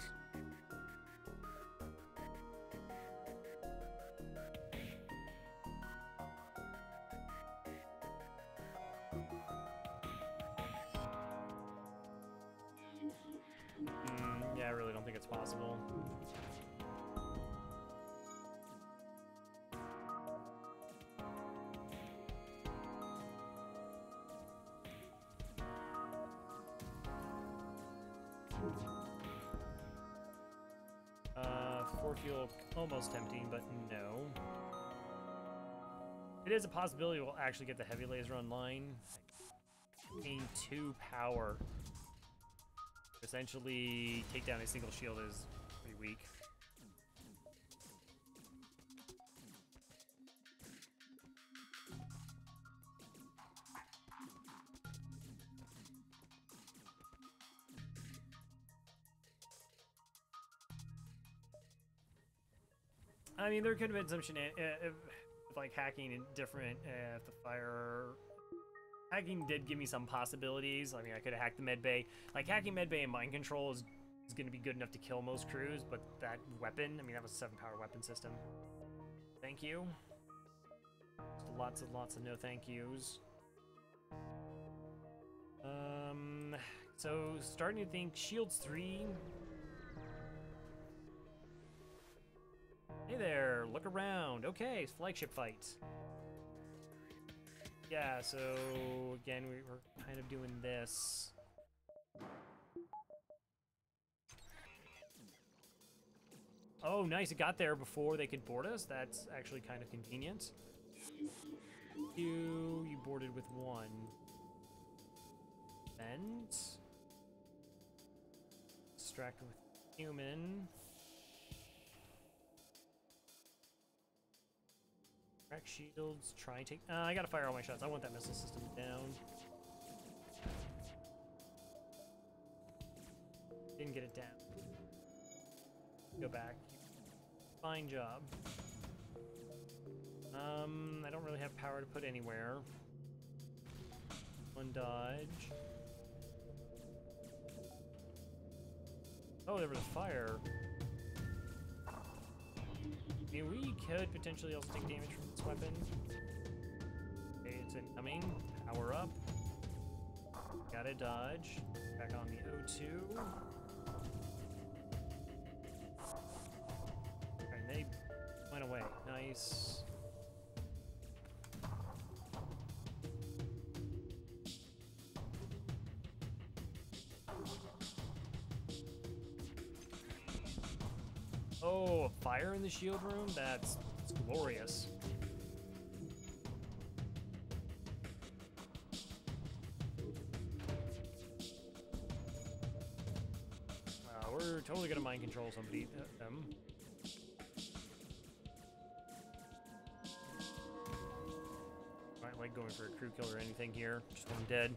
Yeah, I really don't think it's possible. Four fuel, almost tempting, but no. It is a possibility we'll actually get the heavy laser online. Gain 2 power. Essentially, take down a single shield is pretty weak. I mean, there could have been some like hacking and different, if the fire... Hacking did give me some possibilities. I mean, I could have hacked the medbay. Like, hacking medbay and mind control is going to be good enough to kill most crews, but that weapon, I mean, that was a 7-power weapon system. Thank you. Just lots of no thank yous. So, starting to think Shields 3... Hey there, look around. Okay, it's flagship fight. Yeah, so again, we're kind of doing this. Oh, nice, it got there before they could board us. That's actually kind of convenient. You boarded with 1. And distracted with human. Crack shields, try and take... I gotta fire all my shots. I want that missile system down. Didn't get it down. Go back. Fine job. I don't really have power to put anywhere. 1 dodge. Oh, there was a fire. I mean, we could potentially also take damage from this weapon. Okay, it's incoming. Power up. Gotta dodge. Back on the O2. And they went away. Nice. Oh, a fire in the shield room? That's glorious. We're totally gonna mind control somebody. Them. I don't like going for a crew kill or anything here. Just one dead.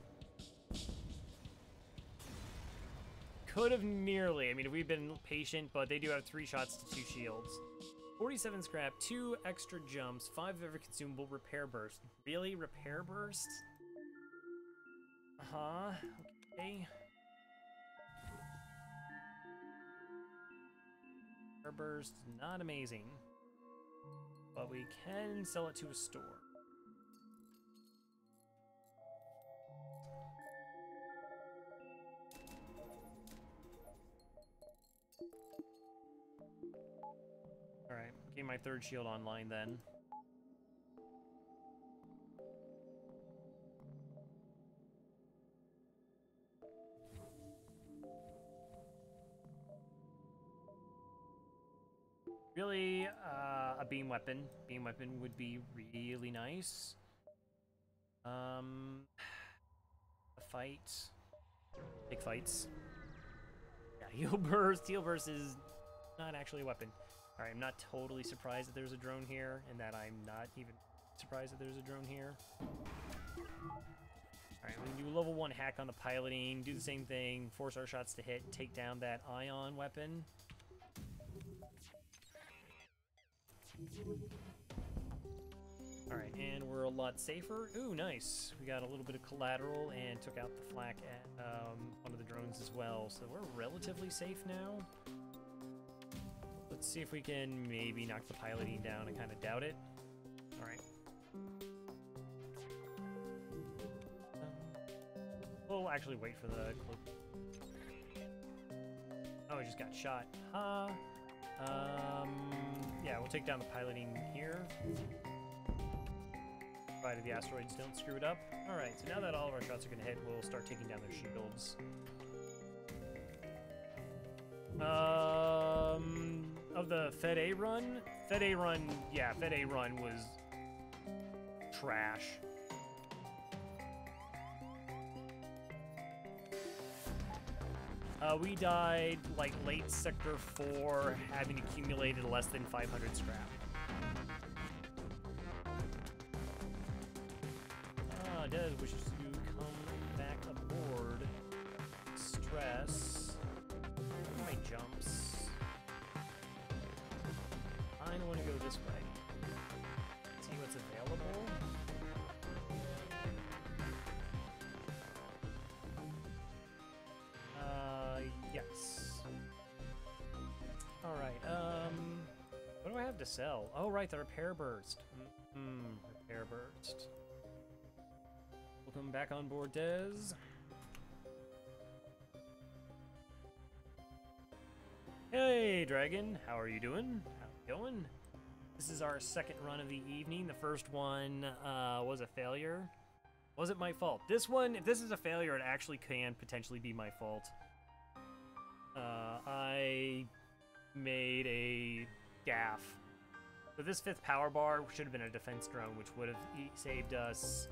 Could have nearly. I mean, if we've been patient, but they do have 3 shots to 2 shields. 47 scrap, 2 extra jumps, 5 of every consumable, repair burst. Really? Repair burst? Uh-huh. Okay. Repair burst, not amazing. But we can sell it to a store. Alright, get my 3rd shield online then. Really, a beam weapon. Beam weapon would be really nice. A fight. Big fights. Yeah, heal burst. Heal burst is not actually a weapon. All right, I'm not totally surprised that there's a drone here, and that I'm not even surprised that there's a drone here. All right, we're gonna do level 1 hack on the piloting. Do the same thing. Force our shots to hit. Take down that ion weapon. Alright, and we're a lot safer. Ooh, nice. We got a little bit of collateral and took out the flak at one of the drones as well. So we're relatively safe now. Let's see if we can maybe knock the piloting down. I kind of doubt it. Alright. We'll actually wait for the cloak. Oh, I just got shot. Huh. Yeah, we'll take down the piloting here. Provided the asteroids don't screw it up. Alright, so now that all of our shots are going to hit, we'll start taking down their shields. Of the Fed A run? Fed A run, yeah, Fed A run was trash. We died, like, late Sector 4, having accumulated less than 500 scrap. Des wishes to come back aboard. Stress. Where are my jumps? I want to go this way. See what's available. Yes. Alright, what do I have to sell? Oh, right, the repair burst. Repair burst. Welcome back on board, Des. Hey, Dragon. How are you doing? How you going? This is our second run of the evening. The first one was a failure. Wasn't my fault. This one, if this is a failure, it actually can potentially be my fault. I made a gaffe. So this 5th power bar should have been a defense drone, which would have saved us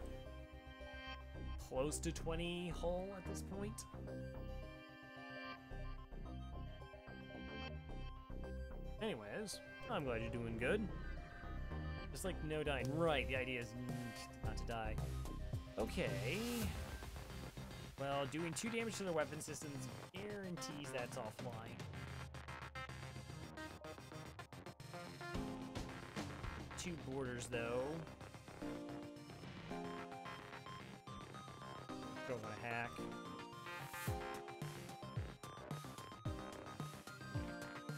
close to 20 hull at this point. Anyways, I'm glad you're doing good. Just like no dying. Right, the idea is not to die. Okay. Well, doing 2 damage to their weapon systems guarantees that's offline. 2 borders, though. Go on a hack.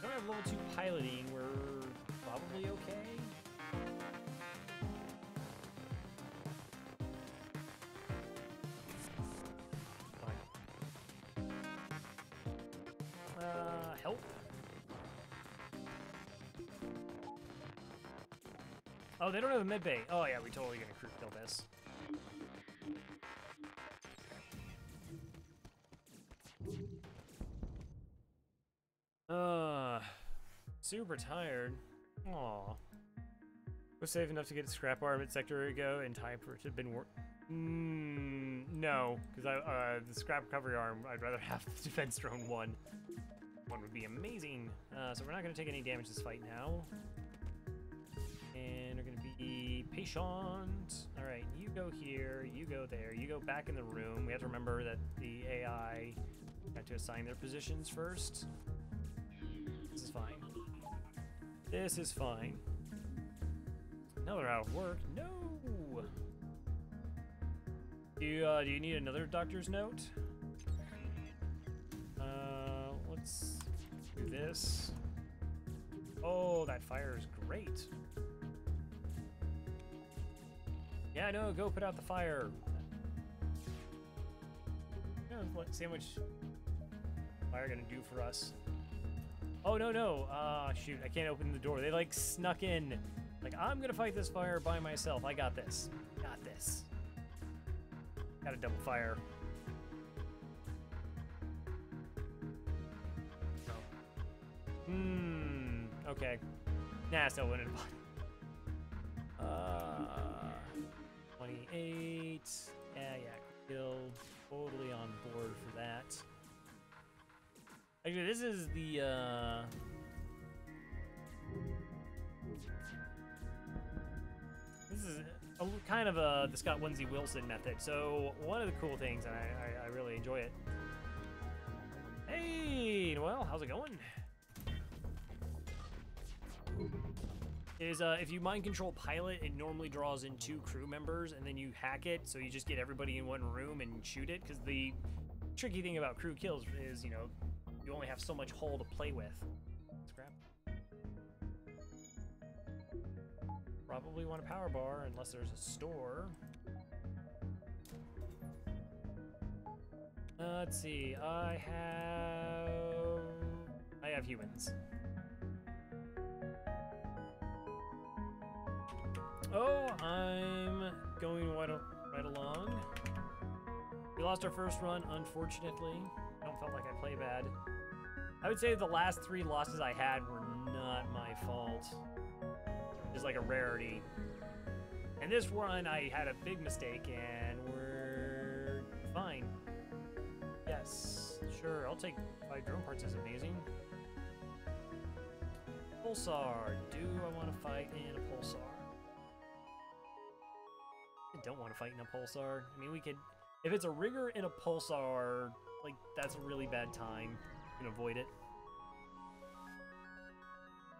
Don't have level 2 piloting. We're probably okay. Help. Oh, they don't have a med bay. Oh yeah, we totally gonna crew kill this. Super tired. Aw. Was safe enough to get a scrap arm at Sector ago in time for it to have been no, because the scrap recovery arm, I'd rather have the defense drone one. One would be amazing. So we're not going to take any damage this fight now. And we're going to be patient. All right, you go here, you go there, you go back in the room. We have to remember that the AI got to assign their positions first. This is fine. This is fine. Now they're out of work. No! Do you need another doctor's note? Let's do this. Oh, that fire is great. Yeah, no, go put out the fire. See how much fire gonna do for us. Oh, no, no. Shoot, I can't open the door. They, like, snuck in. Like, I'm gonna fight this fire by myself. I got this. Got this. Got a double fire. Okay. Nah, still winning. 28. Yeah. Guild, totally on board for that. Actually, this is the, this is kind of the Scott Winsey Wilson method. So one of the cool things, and I really enjoy it. Hey, Noel, how's it going? Is if you mind control pilot, it normally draws in 2 crew members, and then you hack it, so you just get everybody in one room and shoot it. Because the tricky thing about crew kills is, you know, you only have so much hull to play with. Scrap. Probably want a power bar unless there's a store. Let's see. I have humans. Oh, I'm going right along. We lost our first run, unfortunately. I don't feel like I play bad. I would say the last 3 losses I had were not my fault. It's like a rarity. And this run, I had a big mistake, and we're fine. Yes, sure, I'll take 5 drone parts is amazing. Pulsar. Do I want to fight in a Pulsar? I don't want to fight in a Pulsar. I mean, we could... If it's a rigger in a Pulsar, like, that's a really bad time. You can avoid it.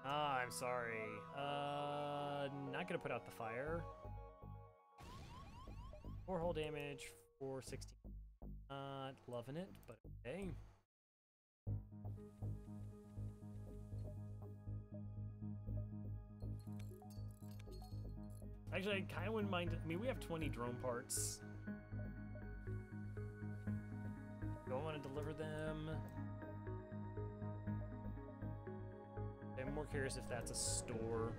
Ah, I'm sorry. Not gonna put out the fire. 4 hull damage, 416. Not loving it, but okay. Actually, I kind of wouldn't mind. I mean, we have 20 drone parts. Don't want to deliver them. I'm more curious if that's a store.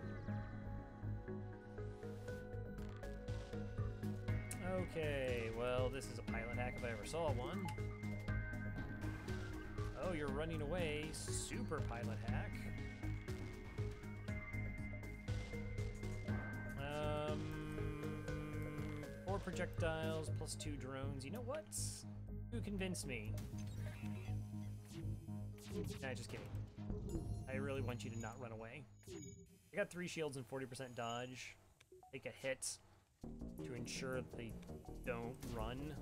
Okay, well, this is a pilot hack if I ever saw one. Oh, you're running away. Super pilot hack. 4 projectiles plus 2 drones. You know what? You convinced me. Nah, just kidding. I really want you to not run away. I got 3 shields and 40% dodge. Take a hit to ensure that they don't run.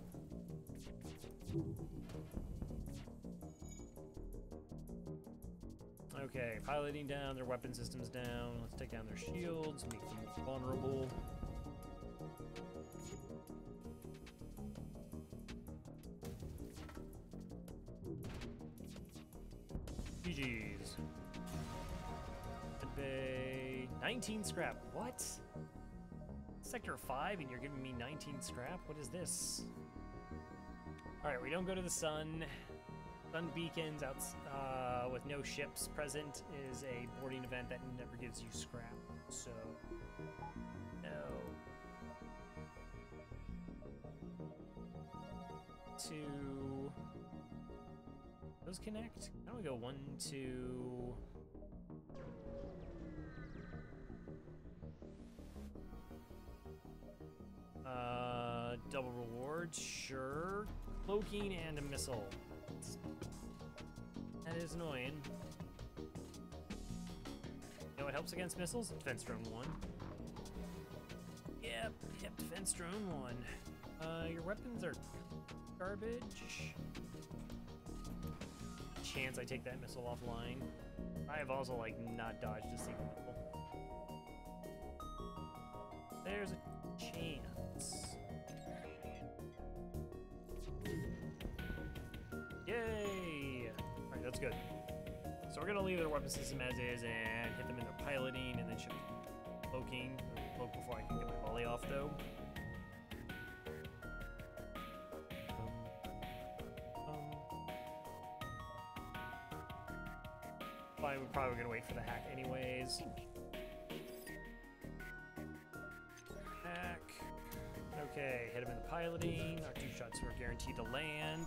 Okay, piloting down, their weapon systems down. Let's take down their shields, make them vulnerable. GG's. Bay 19 scrap. What? Sector 5 and you're giving me 19 scrap? What is this? Alright, we don't go to the sun. Sun beacons out with no ships present is a boarding event that never gives you scrap. So, no. 2. Those connect? How do we go 1, 2... double reward, sure. Cloaking and a missile. That is annoying. You know what helps against missiles? Defense drone 1. Yep, defense drone 1. Your weapons are garbage. Chance I take that missile offline. I have also, like, not dodged a single missile. There's a chance. Yay! Alright, that's good. So we're gonna leave their weapon system as is and hit them in their piloting and then shift cloaking. Cloak before I can get my volley off, though. Fine, we're probably gonna wait for the hack anyways. Hack. Okay, hit him in the piloting. Our 2 shots were guaranteed to land.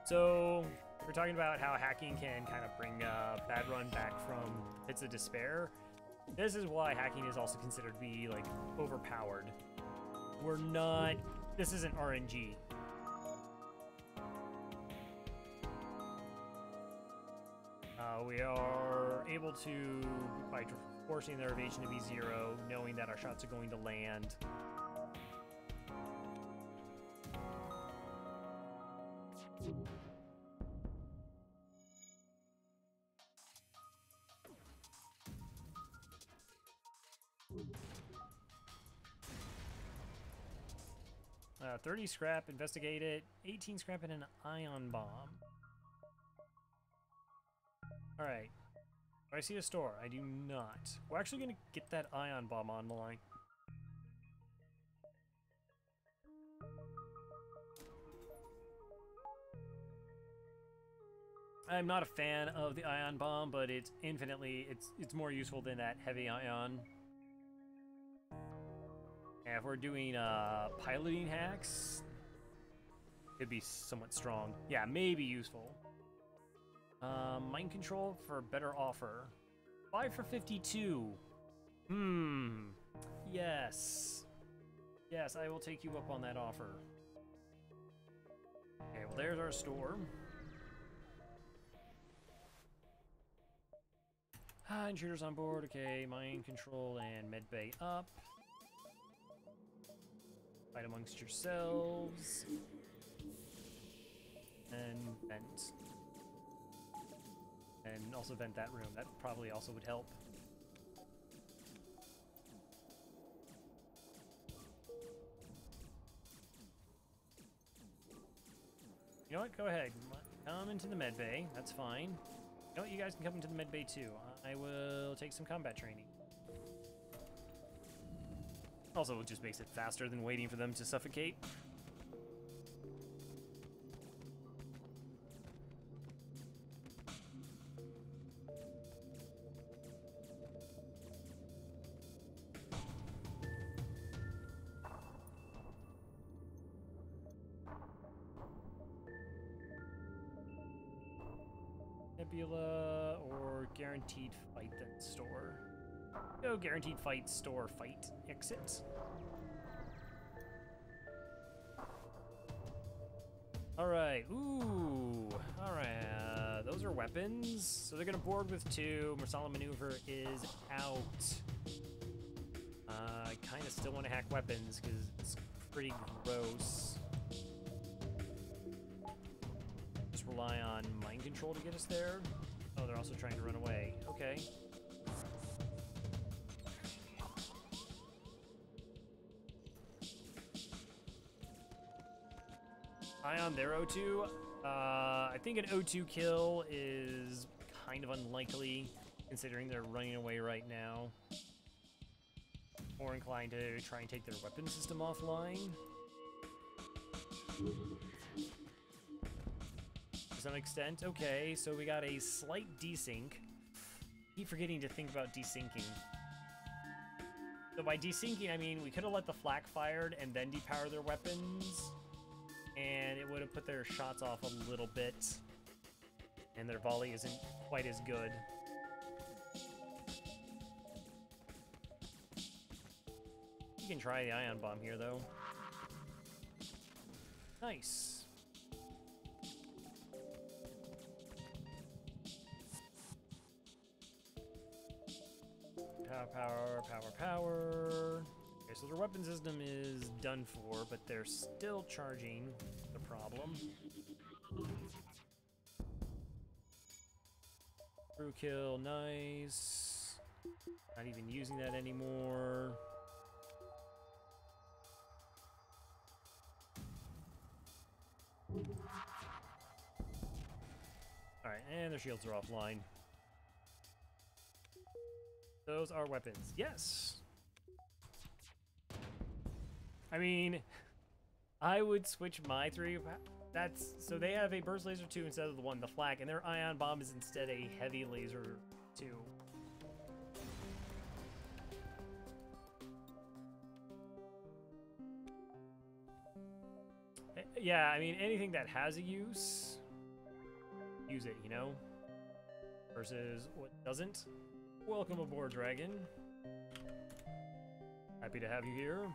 So we're talking about how hacking can kind of bring Bad Run back from pits of despair. This is why hacking is also considered to be like overpowered. We're not. This isn't RNG. We are able to, by forcing their evation to be 0, knowing that our shots are going to land. 30 scrap, investigate it. 18 scrap and an ion bomb. Alright. Do I see a store? I do not. We're actually going to get that ion bomb on the line. I'm not a fan of the ion bomb, but it's infinitely, it's more useful than that heavy ion. And if we're doing piloting hacks, it'd be somewhat strong. Yeah, maybe useful. Mind control for a better offer. 5 for 52. Yes. Yes, I will take you up on that offer. Okay, well there's our store. Intruders on board. Okay, mind control and medbay up. Fight amongst yourselves. And vent. And also vent that room. That probably also would help. You know what? Go ahead. Come into the medbay. That's fine. You know what? You guys can come into the medbay too. I will take some combat training. Also, it just makes it faster than waiting for them to suffocate. Nebula or guaranteed fight then store. Go guaranteed fight, store, fight, exit. Alright, ooh, alright, those are weapons. So they're gonna board with 2, Marsala maneuver is out. I kinda still wanna hack weapons, because it's pretty gross. Just rely on mind control to get us there. Oh, they're also trying to run away, okay. Ion their O2. I think an O2 kill is kind of unlikely, considering they're running away right now. More inclined to try and take their weapon system offline. To some extent. Okay, so we got a slight desync. Keep forgetting to think about desyncing. So by desyncing, I mean we could have let the flak fired and then depower their weapons. And it would have put their shots off a little bit. And their volley isn't quite as good. You can try the ion bomb here, though. Nice. Power, power, power. Okay, so their weapon system is done for, but they're still charging. The problem. Crew kill, nice. Not even using that anymore. Alright, and their shields are offline. Those are weapons. Yes! I mean, I would switch my 3. That's so they have a burst laser 2 instead of the 1, the flak, and their ion bomb is instead a heavy laser 2. Yeah, I mean, anything that has a use, use it, you know? Versus what doesn't. Welcome aboard, Dragon. Happy to have you here.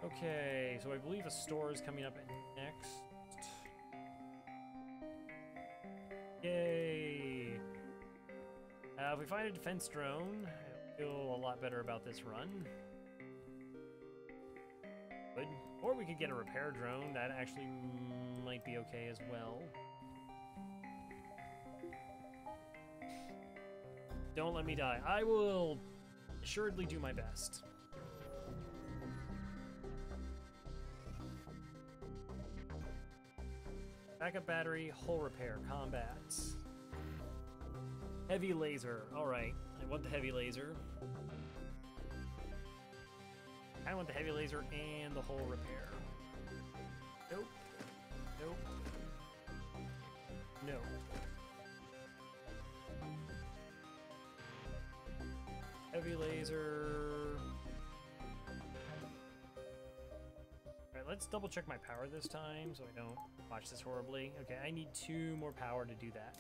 Okay, so I believe a store is coming up next. Yay! If we find a defense drone, I feel a lot better about this run. Good. Or we could get a repair drone. That actually might be okay as well. Don't let me die. I will assuredly do my best. Backup battery, hull repair, combat. Heavy laser. Alright, I want the heavy laser. I want the heavy laser and the hull repair. Nope. Nope. No. Heavy laser. Alright, let's double check my power this time so I don't watch this horribly. Okay, I need 2 more power to do that.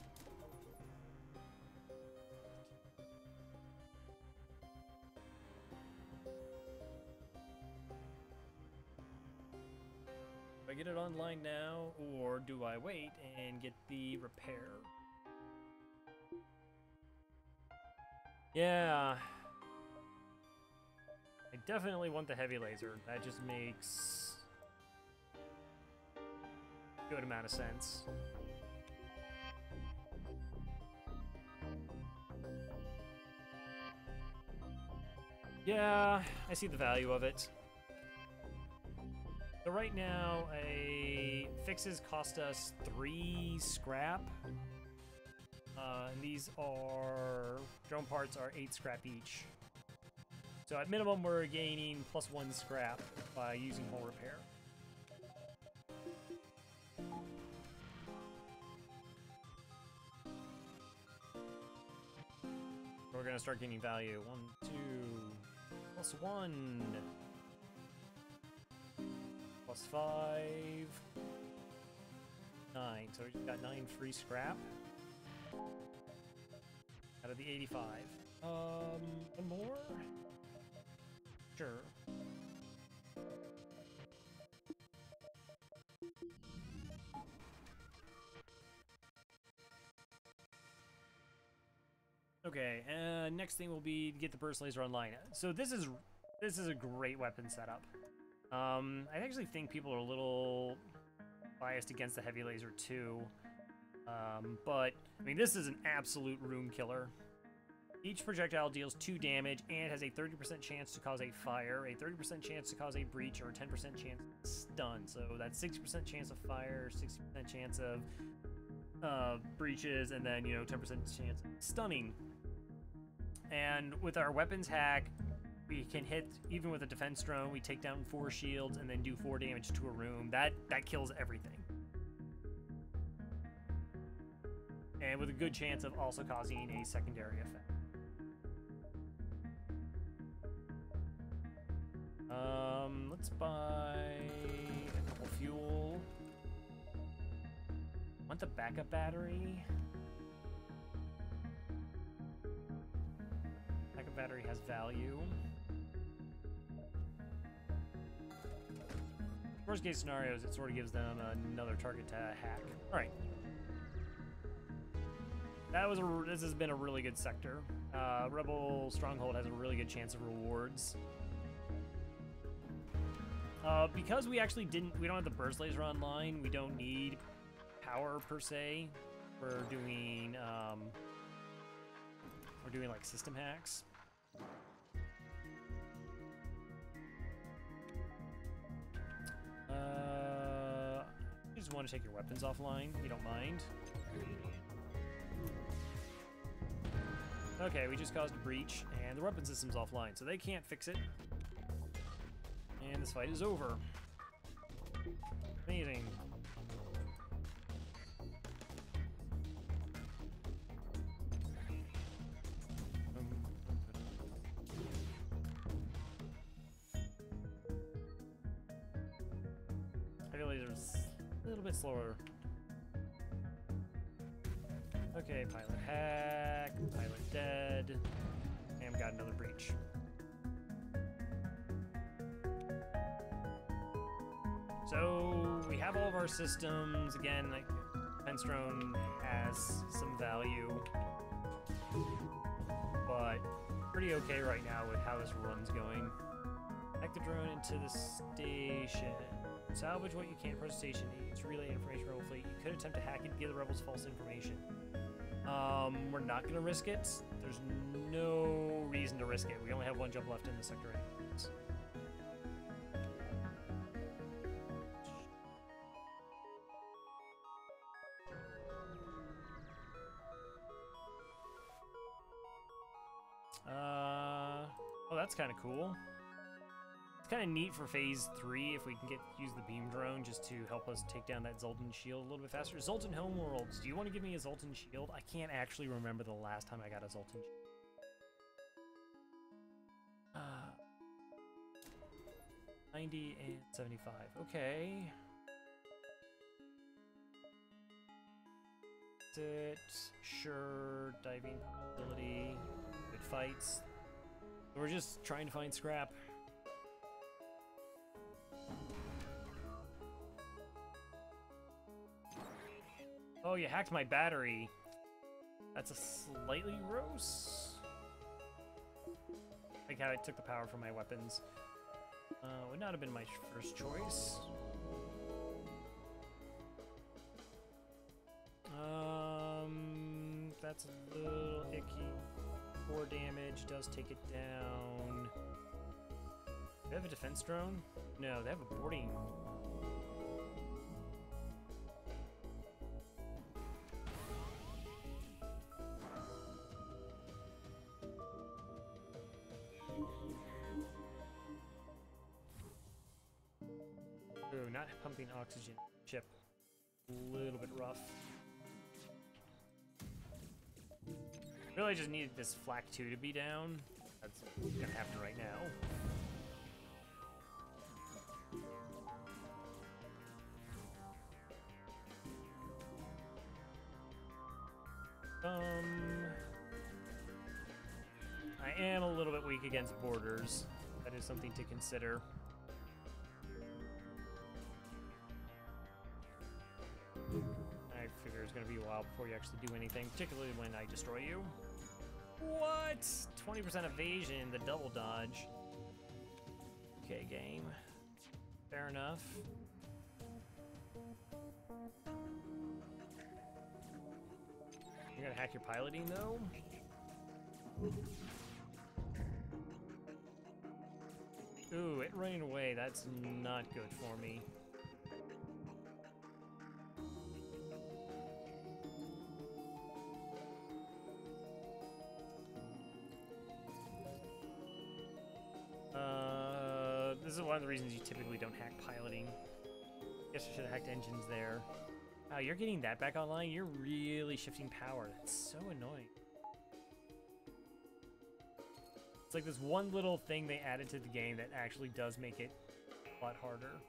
Do I get it online now, or do I wait and get the repair? Yeah. I definitely want the heavy laser. That just makes a good amount of sense. Yeah, I see the value of it. So right now, fixes cost us 3 scrap. And these are, drone parts are 8 scrap each. So at minimum, we're gaining +1 scrap by using hull repair. We're gonna start gaining value. 1, 2, +1. +5. 9. So we just got 9 free scrap out of the 85. One more? Sure. Okay, next thing will be to get the burst laser online. So this is a great weapon setup. I actually think people are a little biased against the heavy laser too. But I mean, this is an absolute room killer. Each projectile deals 2 damage and has a 30% chance to cause a fire, a 30% chance to cause a breach, or a 10% chance to stun. So that's 60% chance of fire, 60% chance of breaches, and then, you know, 10% chance of stunning. And with our weapons hack, we can hit, even with a defense drone, we take down 4 shields and then do 4 damage to a room. That kills everything. And with a good chance of also causing a secondary effect. Let's buy a couple fuel. Want the backup battery? Backup battery has value. Worst case scenarios, it sort of gives them another target to hack. All right. This has been a really good sector. Rebel Stronghold has a really good chance of rewards. Because we actually we don't have the burst laser online, we don't need power per se. We're doing like system hacks. You just want to take your weapons offline, you don't mind. Okay, we just caused a breach, and the weapon system's offline, so they can't fix it. And this fight is over. Amazing. Heavy laser's a little bit slower. Okay, pilot hack, pilot dead, and we got another breach. So we have all of our systems. Again, like, defense drone has some value. but pretty okay right now with how this run's going. Hack the drone into the station. Salvage what you can from the station. It's relay information rebel fleet. You could attempt to hack it and give the rebels false information. We're not gonna risk it. There's no reason to risk it. We only have one jump left in the sector anyways. Oh, that's kind of cool. It's kind of neat for Phase 3 if we can use the beam drone just to help us take down that Zoltan shield a little bit faster. Zoltan Homeworlds, do you want to give me a Zoltan shield? I can't actually remember the last time I got a Zoltan shield. 90 and 75. Okay. Sit. Sure. Diving ability. Good fights. We're just trying to find scrap. Oh, you hacked my battery. That's a slightly gross. Like how it took the power from my weapons. Would not have been my first choice. That's a little icky. 4 damage does take it down. Do they have a defense drone? No, they have a boarding. Ooh, not pumping oxygen. Chip. A little bit rough. Really just needed this flak 2 to be down. That's gonna happen right now. I am a little bit weak against borders. That is something to consider. I figure it's going to be a while before you actually do anything, particularly when I destroy you. What? 20% evasion, the double dodge. Okay, game. Fair enough. You're going to hack your piloting, though? Ooh, it running away. That's not good for me. This is one of the reasons you typically don't hack piloting. Guess I should have hacked engines there. Wow, you're getting that back online? You're really shifting power. That's so annoying. It's like this one little thing they added to the game that actually does make it a lot harder.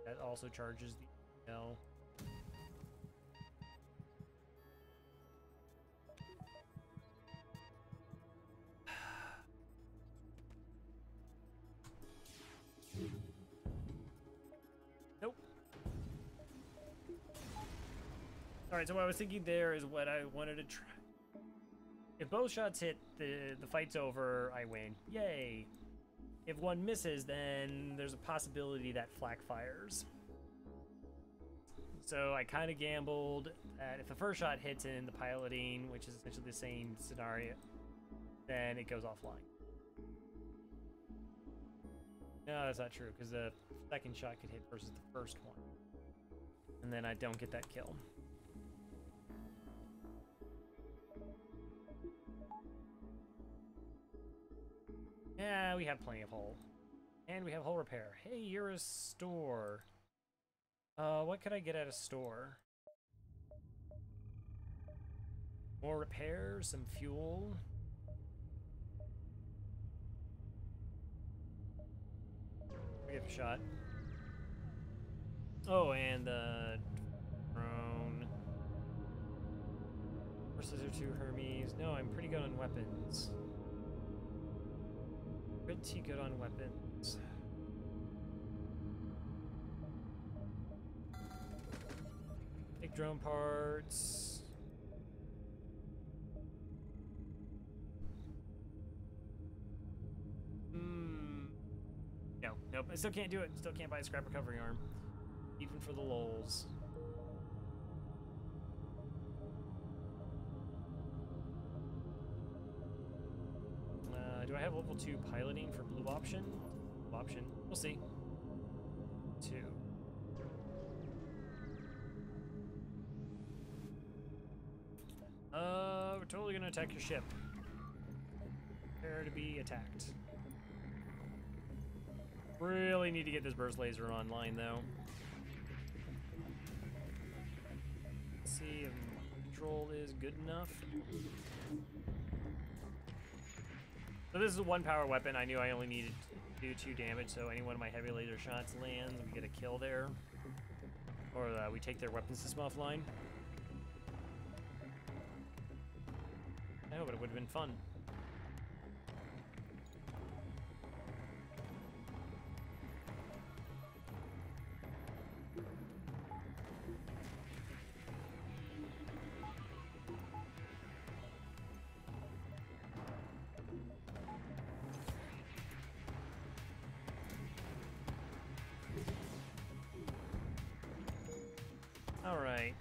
That also charges the email. Nope. Alright, so what I was thinking there is what I wanted to try. If both shots hit, the fight's over, I win. Yay! If one misses, then there's a possibility that flak fires. So I kind of gambled that if the first shot hits in the piloting, which is essentially the same scenario, then it goes offline. No, that's not true, because the second shot could hit versus the first one. And then I don't get that kill. Yeah, we have plenty of hull. And we have hull repair. Hey, you're a store. What could I get at a store? More repairs, some fuel. Give it a shot. Oh, and the drone. Versus or 2 Hermes. No, I'm pretty good on weapons. Pretty good on weapons. Take drone parts. No, nope. I still can't do it. Still can't buy a scrap recovery arm, even for the lulz. Do I have level 2 piloting for blue option? Blue option. We'll see. 2. We're totally gonna attack your ship. Prepare to be attacked. Really need to get this burst laser online though. Let's see if control is good enough. So this is a 1 power weapon. I knew I only needed to do 2 damage, so any one of my heavy laser shots lands, we get a kill there. Or we take their weapon system offline. I know, but it would have been fun. Alright,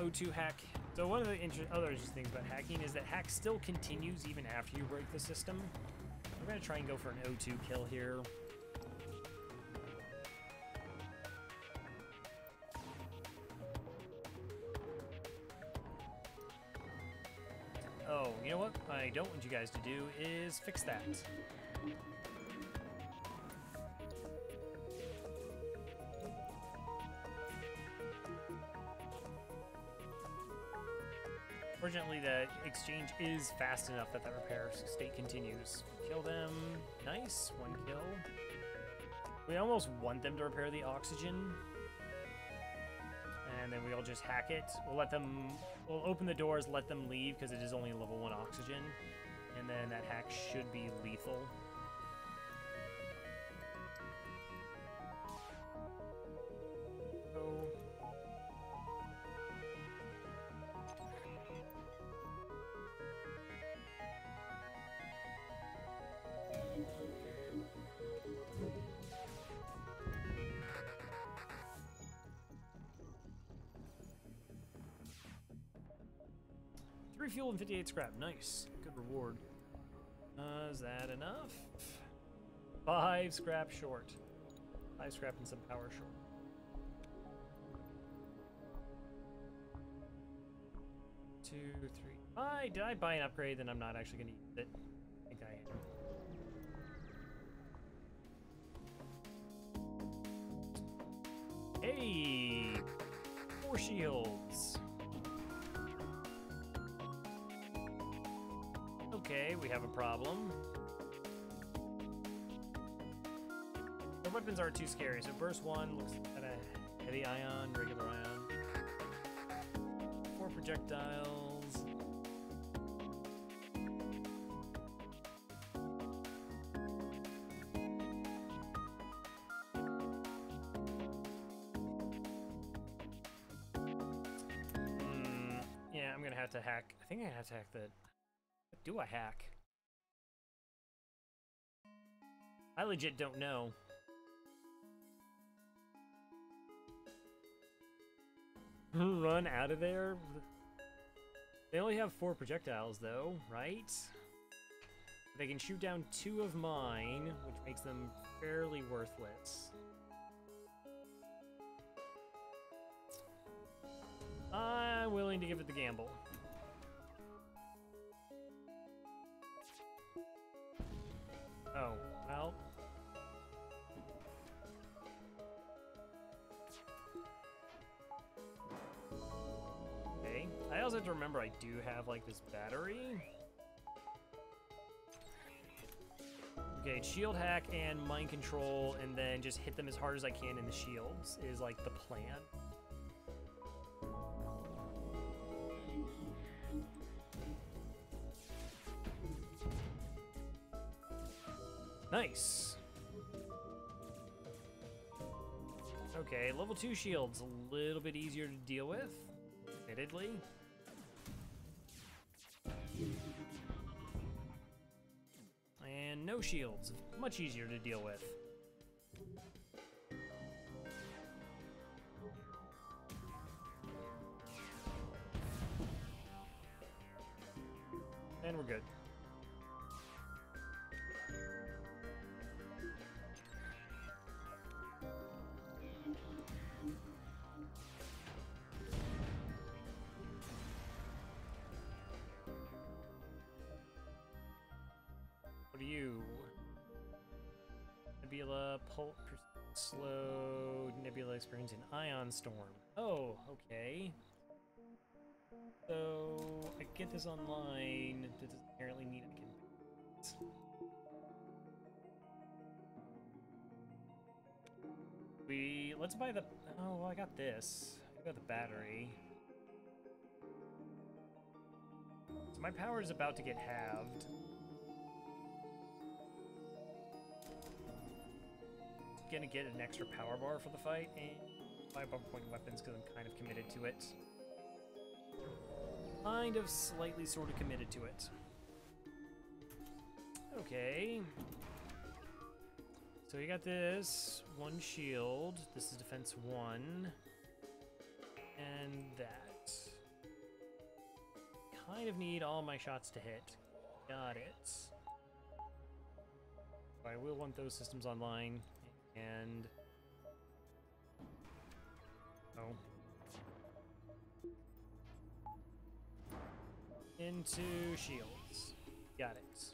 O2 hack. So one of the other interesting things about hacking is that hack still continues even after you break the system. I'm going to try and go for an O2 kill here. Oh, you know what I don't want you guys to do is fix that. Fortunately, the exchange is fast enough that repair state continues. Kill them. Nice. 1 kill. We almost want them to repair the oxygen. And then we'll just hack it. We'll let them... We'll open the doors, let them leave, because it is only level 1 oxygen. And then that hack should be lethal. Fuel and 58 scrap. Nice. Good reward. Is that enough? 5 scrap short. 5 scrap and some power short. 2, 3. Did I buy an upgrade? Then I'm not actually going to use it. I think I am. Hey! 4 shields. Okay, we have a problem. The weapons aren't too scary. So burst 1 looks at a heavy ion, regular ion. 4 projectiles. Yeah, I'm gonna have to hack. I think I have to hack that. What do I hack? I legit don't know. Run out of there? They only have 4 projectiles though, right? They can shoot down 2 of mine, which makes them fairly worthless. I'm willing to give it the gamble. Oh, well. Okay. I also have to remember I do have, like, this battery. Okay, shield hack and mind control, and then just hit them as hard as I can in the shields is, like, the plan. Nice. Okay, level 2 shields, a little bit easier to deal with. admittedly. And no shields, much easier to deal with. And we're good. What are you? Nebula, Pulp, Slow, Nebula experiencing Ion Storm. Oh, okay. So, I get this online. Does it apparently need let's buy the... Oh, well, I got this. I got the battery. So my power is about to get halved. Gonna get an extra power bar for the fight, and 5 bump point weapons because I'm kind of committed to it. Kind of, slightly, sort of committed to it. Okay. So you got this, 1 shield, this is defense 1, and that. Kind of need all my shots to hit. Got it. I will want those systems online, and... Oh. Into shields. Got it.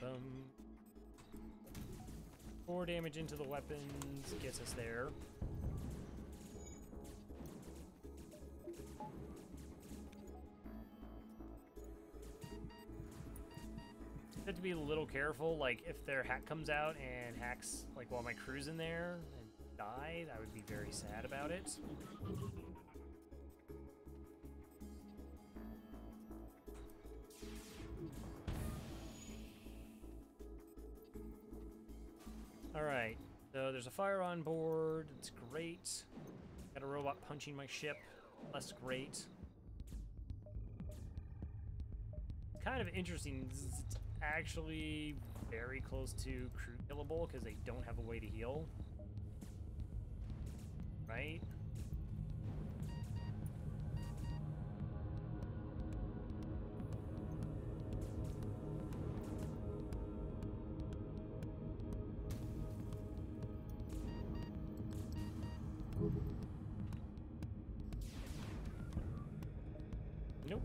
Bum. 4 damage into the weapons gets us there. Have to be a little careful, like if their hack comes out and hacks like while my crew's in there and die, I would be very sad about it. Alright, so there's a fire on board, it's great. Got a robot punching my ship, less great. Kind of interesting, it's actually very close to crew killable because they don't have a way to heal. Right? Nope.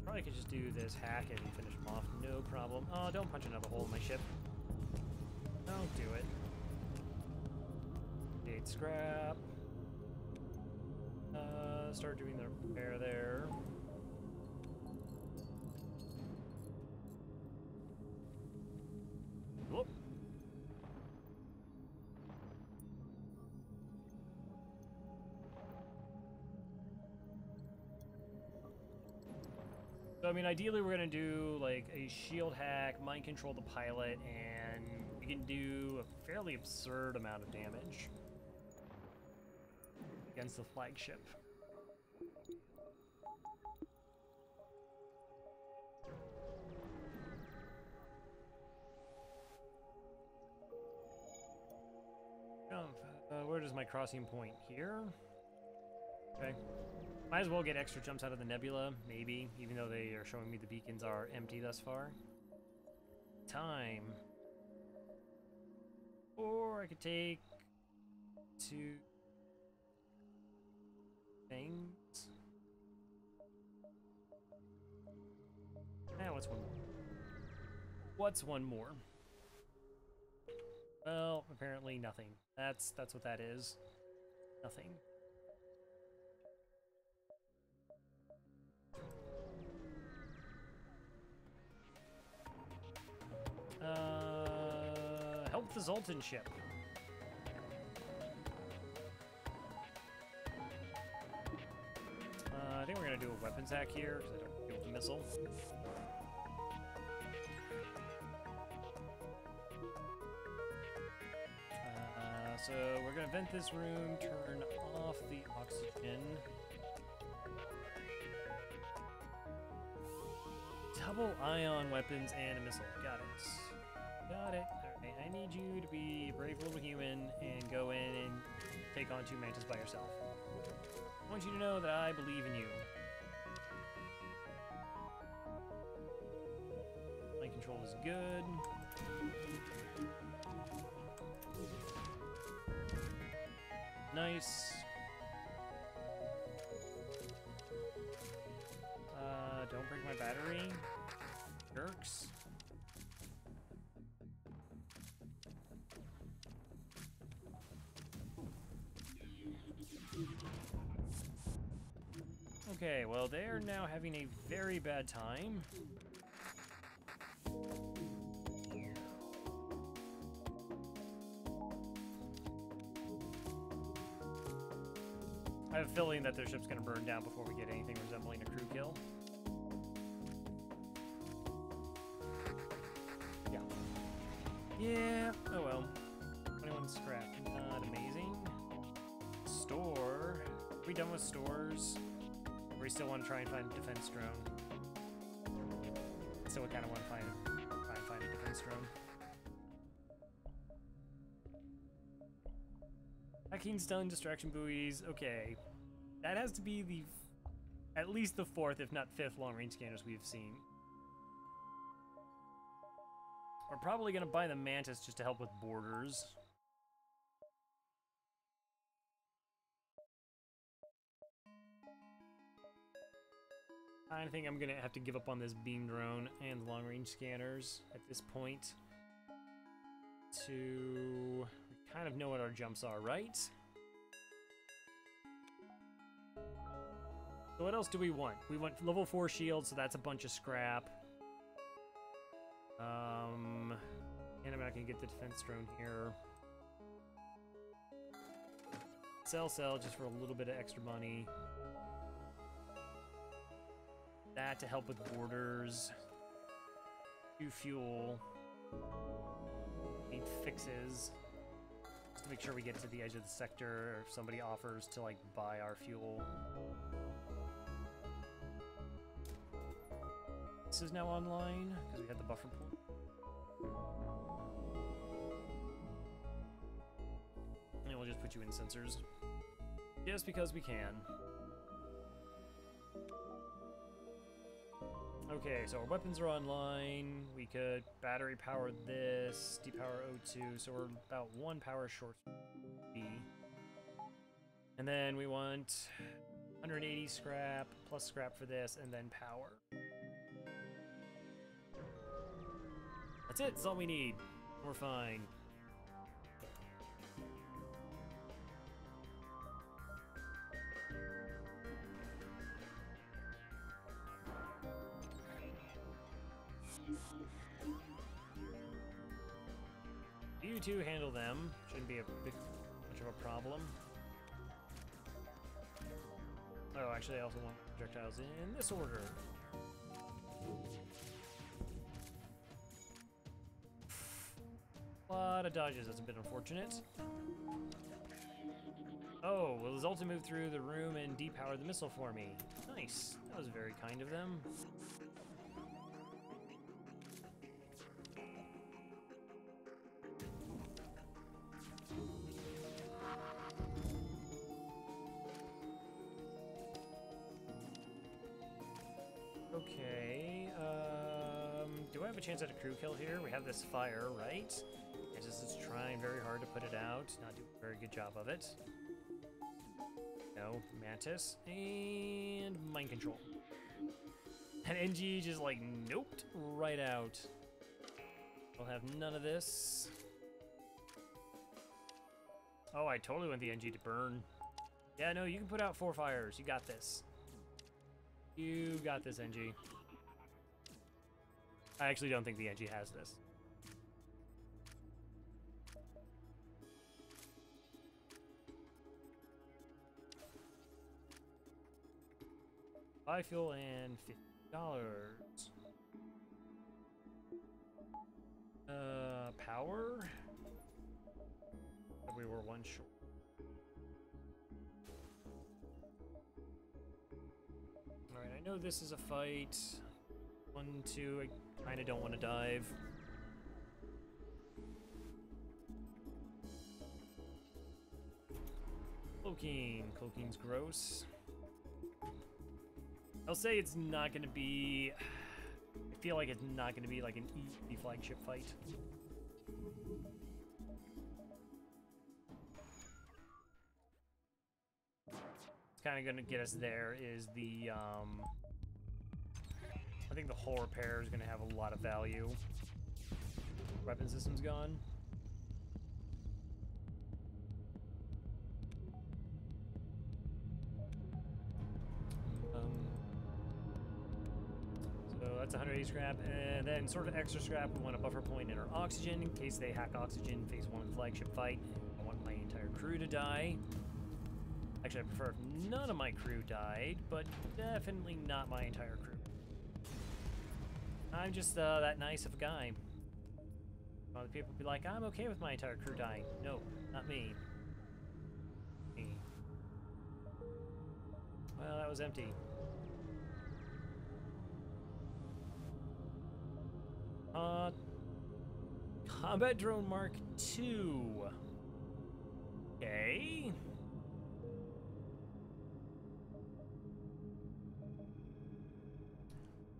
Probably could just do this hack and finish them off, no problem. Oh, don't punch another hole in my ship. Don't do it. Create scrap. Start doing the repair there. Whoop. So, I mean, ideally we're going to do, like, a shield hack, mind control the pilot, and we can do a fairly absurd amount of damage against the flagship. Where does my crossing point? Here? Okay. Might as well get extra jumps out of the nebula, maybe, even though they are showing me the beacons are empty thus far. Time. Or I could take 2 things. What's one more? What's one more? Well, apparently nothing. That's what that is. Nothing. Help the Zoltan ship. gonna do a weapons hack here because I don't deal with the missile. So we're gonna vent this room, turn off the oxygen. Double ion weapons and a missile. Got it. Got it. Alright, I need you to be a brave little human and go in and take on 2 Mantis by yourself. I want you to know that I believe in you. Mind control is good. Nice. Don't break my battery. Jerks. Okay, well, they are now having a very bad time. I have a feeling that their ship's gonna burn down before we get anything resembling a crew kill. Yeah. Yeah, oh well. 21 scrap, not amazing. Store. Are we done with stores? Or we still want to try and find a defense drone? I still kind of want to try and find a defense drone. Hacking, stun, distraction buoys. Okay, that has to be the at least the 4th, if not 5th, long-range scanners we've seen. We're probably gonna buy the Mantis just to help with borders. I think I'm gonna have to give up on this beam drone and the long-range scanners at this point. We kind of know what our jumps are, right? So what else do we want? We want level 4 shield, so that's a bunch of scrap. And I'm not gonna get the defense drone here. Sell just for a little bit of extra money. That to help with borders. 2 fuel. Need fixes. Just to make sure we get to the edge of the sector, or if somebody offers to, like, buy our fuel. This is now online, because we had the buffer pool. And we'll just put you in sensors. Just because we can. Okay, so our weapons are online. We could battery power this, depower O2, so we're about 1 power short. And then we want 180 scrap, plus scrap for this, and then power. That's it, that's all we need. We're fine. You two handle them. Shouldn't be much of a problem. Oh, actually, I also want projectiles in this order. A lot of dodges. That's a bit unfortunate. Oh, well, Zoltan moved through the room and depowered the missile for me. Nice. That was very kind of them. Okay, do I have a chance at a crew kill here? We have this fire, right? Mantis is trying very hard to put it out, not doing a very good job of it. No, Mantis, and mind control. And NG just like, nope, right out. We'll have none of this. Oh, I totally want the NG to burn. Yeah, no, you can put out 4 fires, you got this. You got this, NG. I actually don't think the NG has this. Buy fuel and $50. Power? We were one short. Alright, I know this is a fight. 1, 2, I kinda don't want to dive. Cloaking. Cloaking's gross. I'll say it's not gonna be... I feel like it's not gonna be like an easy flagship fight. It's kind of gonna get us there is the, I think the hull repair is gonna have a lot of value. Weapon system's gone. So that's 180 scrap, and then sort of extra scrap, we want a buffer point in our oxygen in case they hack oxygen phase 1 of the flagship fight. I want my entire crew to die. Actually, I prefer if none of my crew died, but definitely not my entire crew. I'm just that nice of a guy. Other people be like, I'm okay with my entire crew dying. No, not me. Me. Well, that was empty. Combat Drone Mark II. Okay.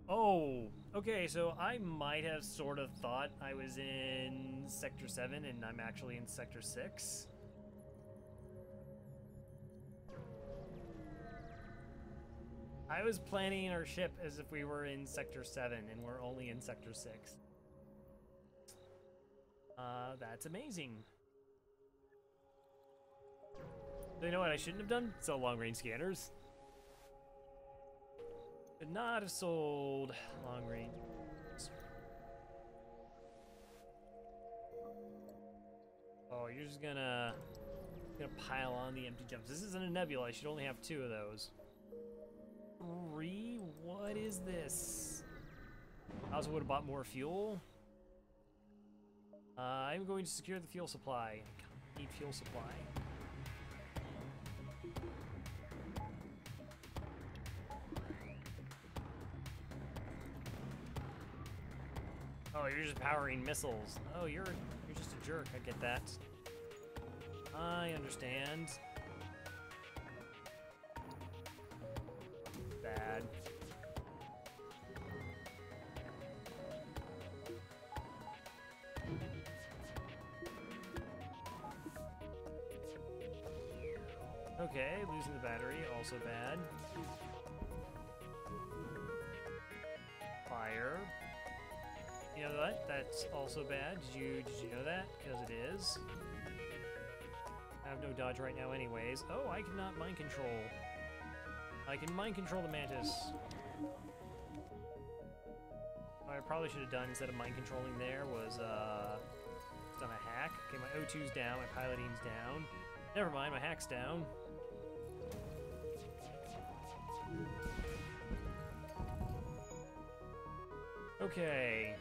Oh, okay, so I might have sort of thought I was in Sector 7 and I'm actually in Sector 6. I was planning our ship as if we were in Sector 7 and we're only in Sector 6. That's amazing. So you know what I shouldn't have done? Sell long-range scanners. Could not have sold long-range. Oh, you're just gonna pile on the empty jumps. This isn't a nebula. I should only have 2 of those. 3? What is this? I also would have bought more fuel. I'm going to secure the fuel supply. I need fuel supply. Oh, you're just powering missiles. Oh, you're just a jerk. I get that. I understand. Bad. Okay, losing the battery, also bad. Fire. You know what? That's also bad. Did you know that? Because it is. I have no dodge right now anyways. Oh, I cannot mind control. I can mind control the Mantis. What I probably should have done instead of mind controlling there was done a hack. Okay, my O2's down, my piloting's down. Never mind, my hack's down. Okay.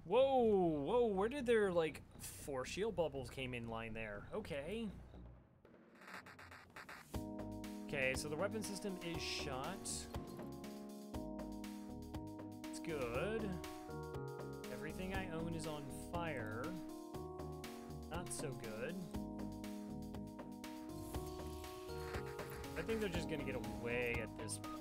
Whoa, whoa, where did their, like, 4 shield bubbles came in line there? Okay. Okay, so the weapon system is shot. It's good. Everything I own is on fire. Not so good. I think they're just gonna get away at this point.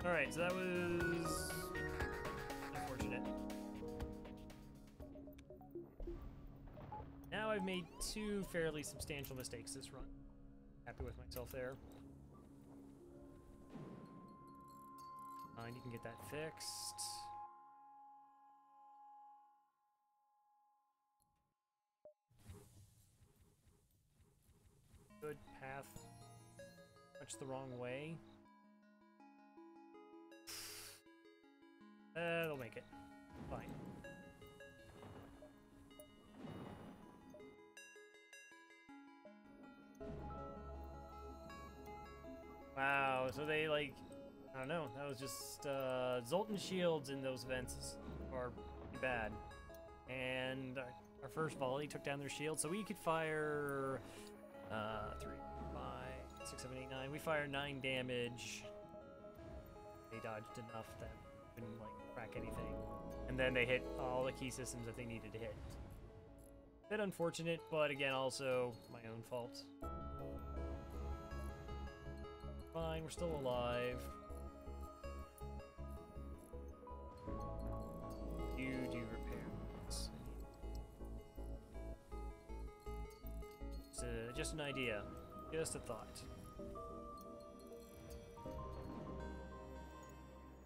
Alright, so that was unfortunate. Now I've made 2 fairly substantial mistakes this run. Happy with myself there. Fine, you can get that fixed. Much the wrong way. They'll make it. Fine. Wow, so they like, I don't know, that was just Zoltan shields in those events are pretty bad. And our first volley took down their shield, so we could fire 3, 5, 6, 7, 8, 9. We fired 9 damage. They dodged enough that we couldn't like crack anything. And then they hit all the key systems that they needed to hit. Bit unfortunate, but again, also my own fault. Fine, we're still alive. You do repairs. Just an idea. Just a thought.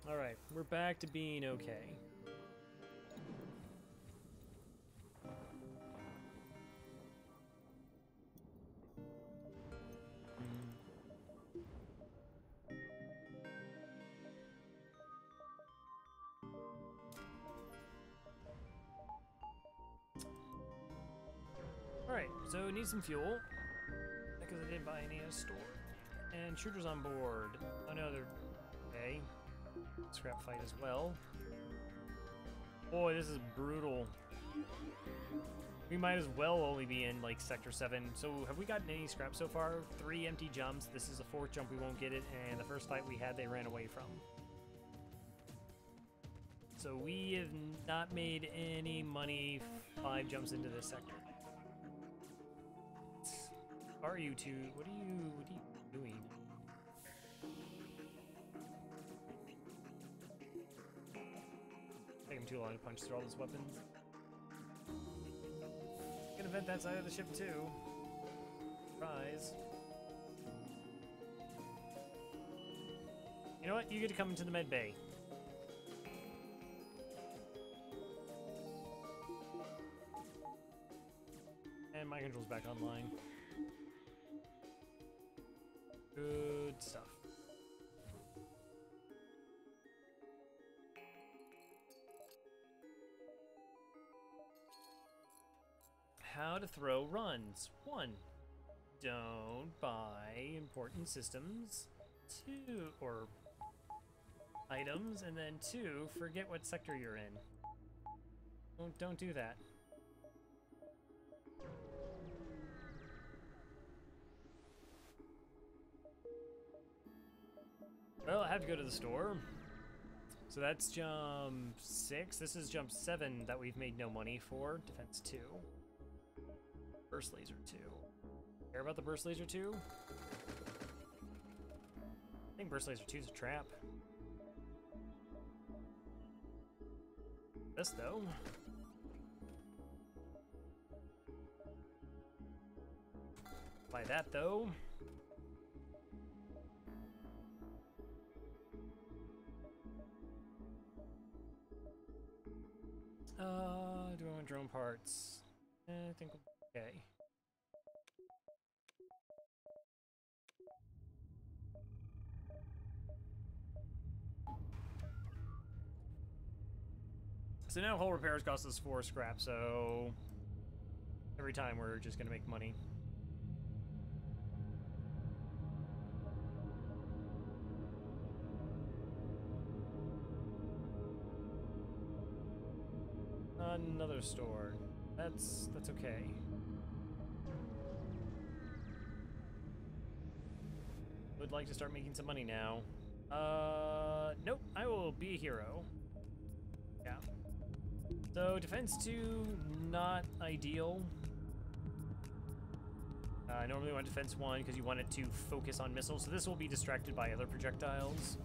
Alright, we're back to being okay. Alright, so need some fuel. Because I didn't buy any at a store. And shooters on board. Oh no, they're okay. Scrap fight as well. Boy, this is brutal. We might as well only be in like Sector 7. So have we gotten any scrap so far? 3 empty jumps. This is the 4th jump, we won't get it. And the first fight we had, they ran away from. So we have not made any money 5 jumps into this sector. Are you two? What are you doing? Taking too long to punch through all those weapons. Gonna vent that side of the ship too. Surprise. You know what? You get to come into the med bay. And my control's back online. Good stuff. How to throw runs. 1. Don't buy important systems. 2, or items, and then 2, forget what sector you're in. Don't do that. Well, I have to go to the store. So that's jump 6. This is jump 7 that we've made no money for. Defense 2. Burst laser 2. Care about the burst laser 2? I think burst laser 2 is a trap. This though. Buy that though. Do I want drone parts? I think okay. So now hull repairs cost us 4 scrap, so every time we're just gonna make money. Another store. That's okay. Would like to start making some money now. Nope, I will be a hero. Yeah. So defense 2, not ideal. I normally want defense 1 because you want it to focus on missiles, so this will be distracted by other projectiles.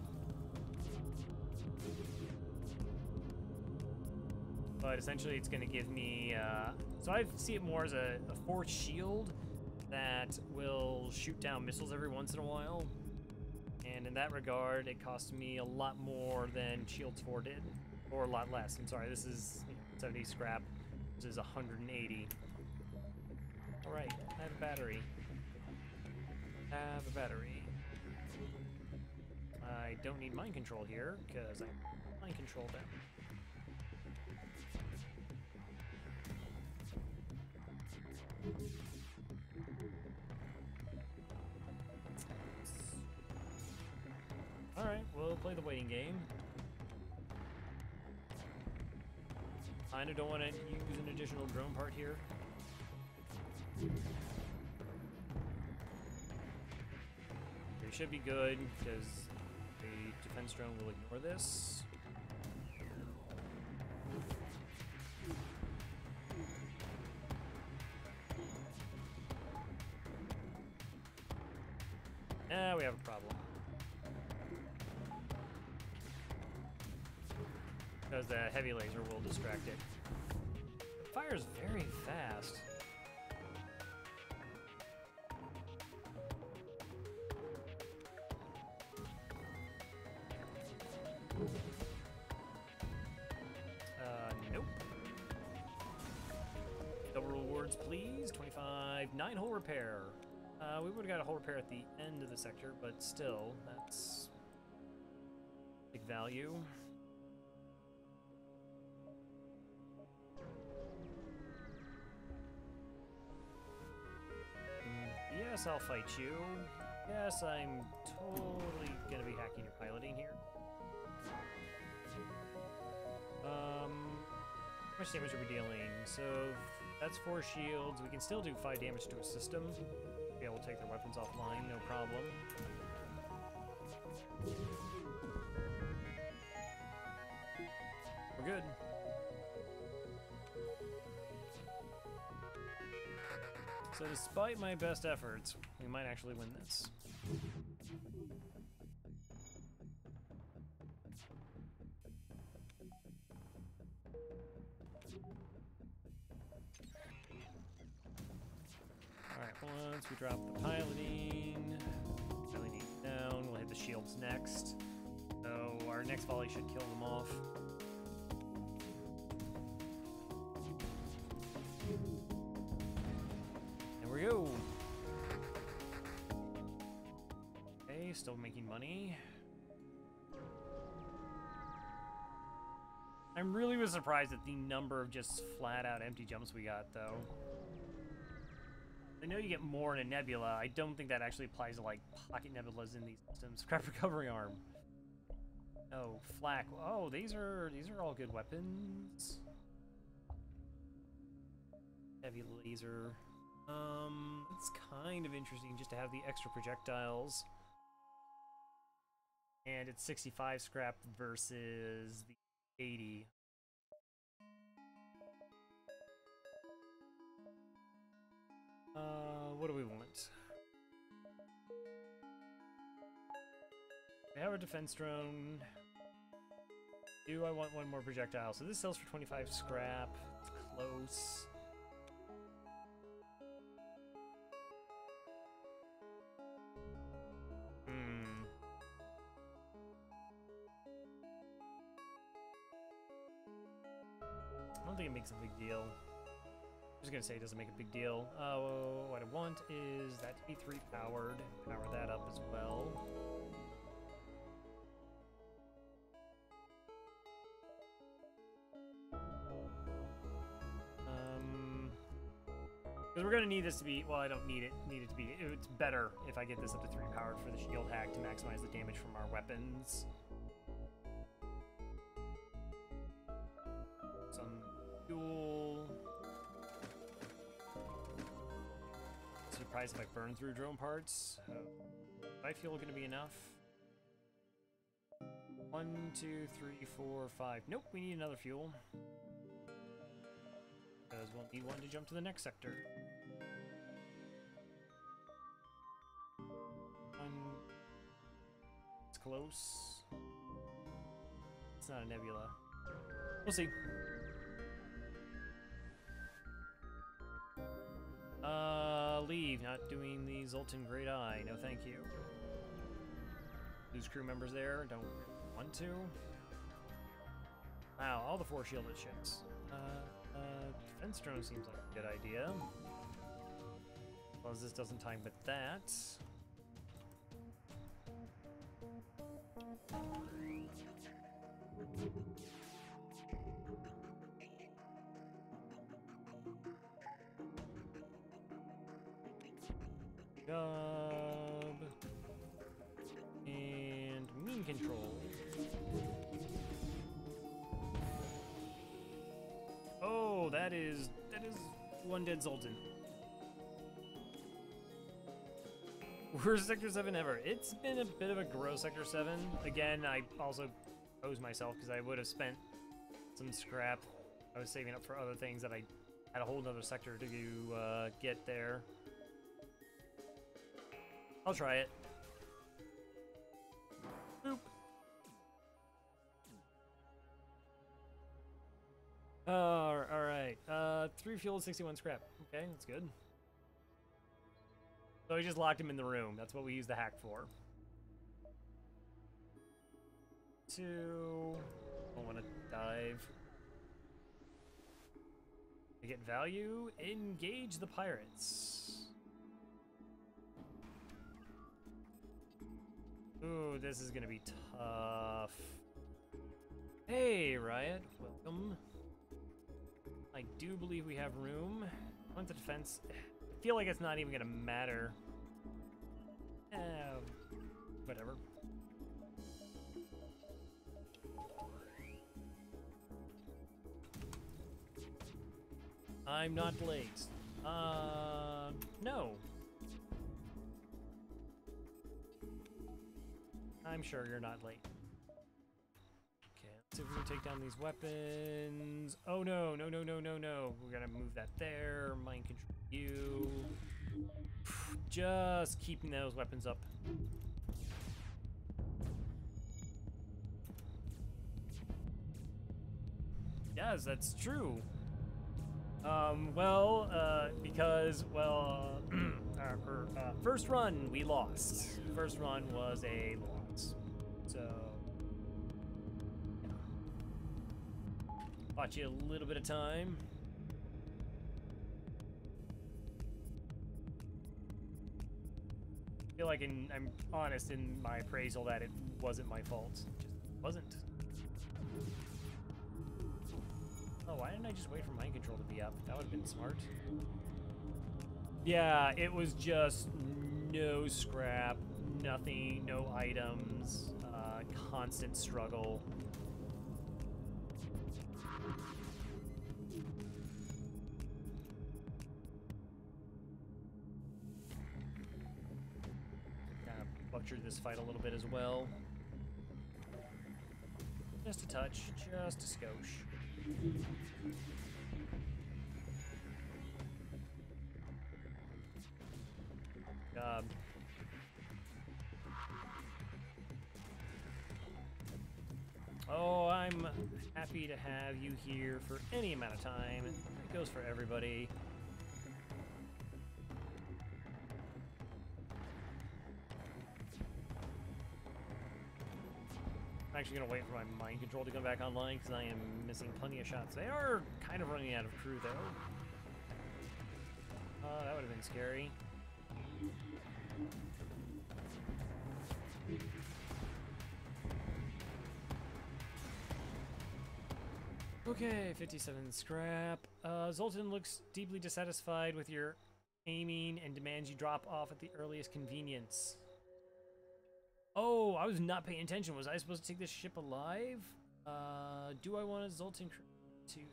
But essentially it's going to give me, so I see it more as a force shield that will shoot down missiles every once in a while. And in that regard, it costs me a lot more than Shields 4 did. Or a lot less, I'm sorry, this is 70 scrap, this is 180. Alright, I have a battery. I don't need mind control here, because I mind control them. Alright, we'll play the waiting game. Kinda don't want to use an additional drone part here. They should be good, because the defense drone will ignore this. We have a problem. Because the heavy laser will distract it. It fires very fast. Nope. Double rewards, please. 25, 9-hole repair. We would have got a hole repair at the end of the sector, but still, that's big value. Yes, I'll fight you. Yes, I'm totally gonna be hacking your piloting here. How much damage are we dealing? So that's 4 shields. We can still do 5 damage to a system. Be able to take their weapons offline, no problem. We're good. So despite my best efforts, we might actually win this. Alright, once we drop the piloting down, we'll hit the shields next. So our next volley should kill them off. There we go. Okay, still making money. I'm really was surprised at the number of just flat-out empty jumps we got, though. I know you get more in a nebula. I don't think that actually applies to, like, pocket nebulas in these systems. Scrap recovery arm. Oh, flak. Oh, these are all good weapons. Heavy laser. It's kind of interesting just to have the extra projectiles. And it's 65 scrap versus the 80. What do we want? We have a defense drone. Do I want one more projectile? So this sells for 25 scrap. It's close. I don't think it makes a big deal. I'm just gonna say it doesn't make a big deal. What I want is that to be 3 powered. Power that up as well. Because we're gonna need this to be, well, I don't need it to be, it's better if I get this up to 3 powered for the shield hack to maximize the damage from our weapons. Some fuel. Surprised if I burn through drone parts. Is my fuel gonna be enough? 1, 2, 3, 4, 5. Nope, we need another fuel. Because we'll need one to jump to the next sector. It's close. It's not a nebula. We'll see. Leave. Not doing the Zoltan Great Eye. No thank you. Lose crew members there. Don't want to. Wow, all the 4 shielded ships. Defense drone seems like a good idea. As long as this doesn't time with that. Job and mean control. Oh, that is one dead Zoltan. Worst Sector 7 ever. It's been a bit of a gross Sector 7. Again, I also posed myself because I would have spent some scrap. I was saving up for other things that I had a whole nother sector to get there. I'll try it. Boop. Alright. 3 fuel, 61 scrap. Okay, that's good. So we just locked him in the room. That's what we use the hack for. 2. Don't want to dive. To get value, engage the pirates. Ooh, this is gonna be tough. Hey, Riot, welcome. I do believe we have room. Went to defense. I feel like it's not even gonna matter. Whatever. I'm not late. No. I'm sure you're not late. Okay, let's see if we can take down these weapons. Oh no, no, no, no, no, no. We're gonna move that there. Mind control you. Just keeping those weapons up. Yes, that's true. Because, well, our first run, we lost. First run was a loss. So, yeah. Bought you a little bit of time. I feel like I'm honest in my appraisal that it wasn't my fault. It just wasn't. Oh, why didn't I just wait for mind control to be up? That would have been smart. Yeah, it was just no scrap, nothing, no items, constant struggle. Kind of butchered this fight a little bit as well. Just a touch, just a skosh. Oh, I'm happy to have you here for any amount of time. It goes for everybody. I'm actually going to wait for my mind control to come back online because I am missing plenty of shots. They are kind of running out of crew, though. That would have been scary. Okay, 57 scrap. Zoltan looks deeply dissatisfied with your aiming and demands you drop off at the earliest convenience. Oh, I was not paying attention. Was I supposed to take this ship alive? Do I want a Zoltan crew? 2, 3.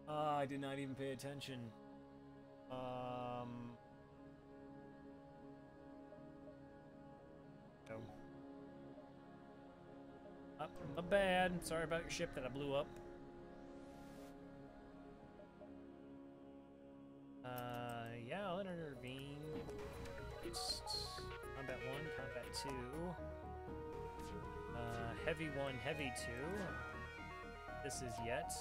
I did not even pay attention. No. My bad. Sorry about your ship that I blew up. Yeah, I'll intervene. Combat 1, Combat 2. Heavy 1, Heavy 2. This is yet.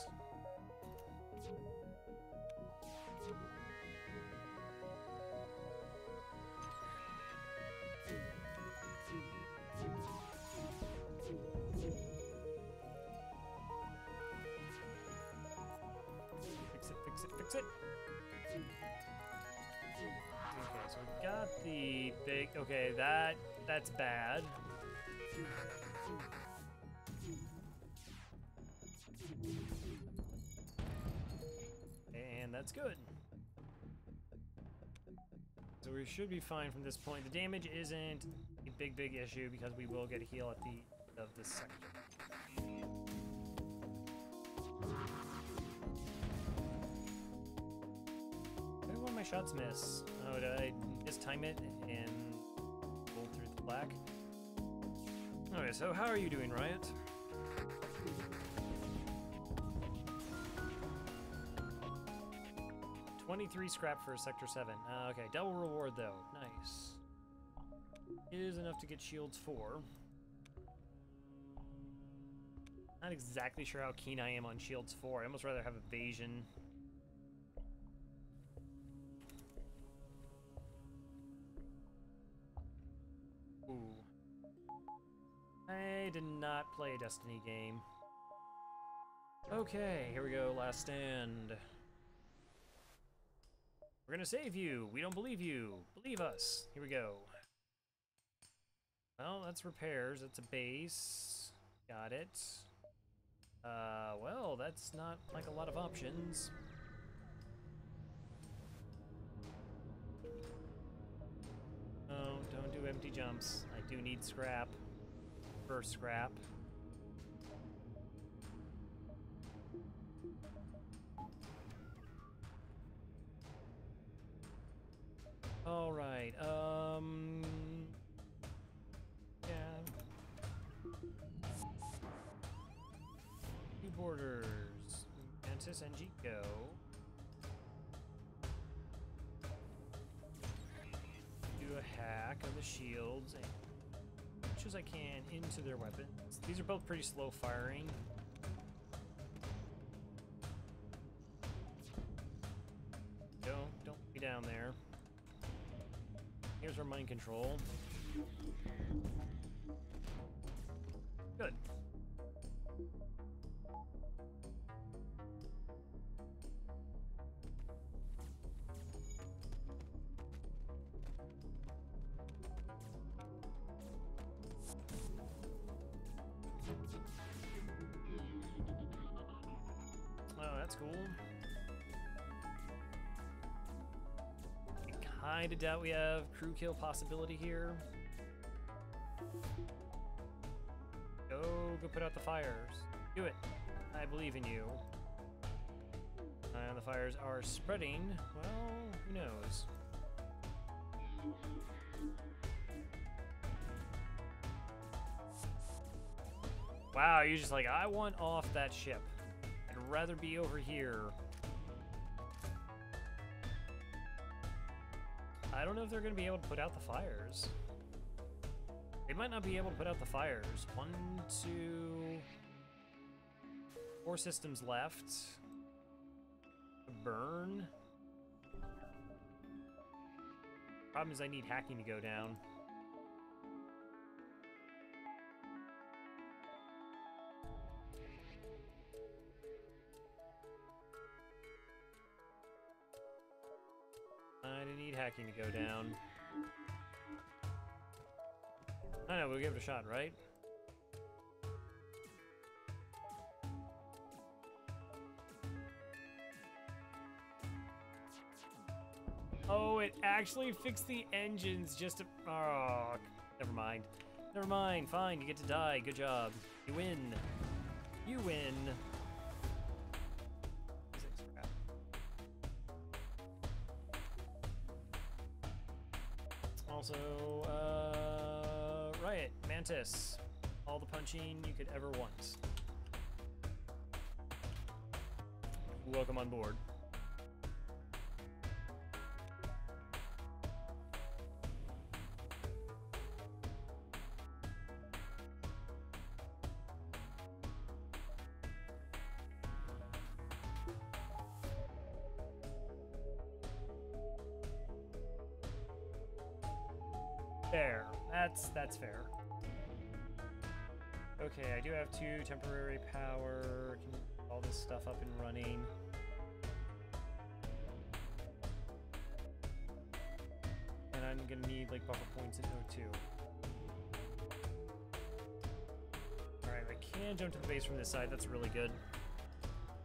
Fix it, fix it, fix it. Okay, So we got the big. Okay, that's bad. And that's good. So we should be fine from this point. The damage isn't a big issue because we will get a heal at the end of this sector. Why did one of my shots miss? Oh, did I mistime it and pull through the black? Okay, so how are you doing, Riot? $23 scrap for Sector 7. Okay, double reward though. Nice. Is enough to get shields 4. Not exactly sure how keen I am on shields 4. I almost rather have evasion. Ooh. I did not play a Destiny game. Okay, here we go, last stand. We're gonna save you. We don't believe you. Believe us. Here we go. Well, that's repairs. That's a base. Got it. Well, that's not like a lot of options. Oh, don't do empty jumps. I do need scrap. First scrap. All right, yeah. Two borders. Mantis and Jiko. Do a hack of the shields and as much as I can into their weapons. These are both pretty slow firing. Don't be down there. Here's our mind control. Good. Oh, that's cool. I kinda doubt we have crew kill possibility here. Go put out the fires. Do it. I believe in you. And the fires are spreading. Well, who knows? Wow, you're just like, I want off that ship. I'd rather be over here. I don't know if they're going to be able to put out the fires. They might not be able to put out the fires. 1, 2, 4 systems left. Burn. Problem is I need hacking to go down. I need hacking to go down. I know, we'll give it a shot, right? Oh, it actually fixed the engines just to... Oh, never mind. Never mind, fine, you get to die. Good job. You win. You win. Also, Riot, Mantis. All the punching you could ever want. Welcome on board. Fair. That's fair. Okay, I do have 2 temporary power. Can get all this stuff up and running. I'm gonna need like buffer points in O2. Alright, I can jump to the base from this side, that's really good.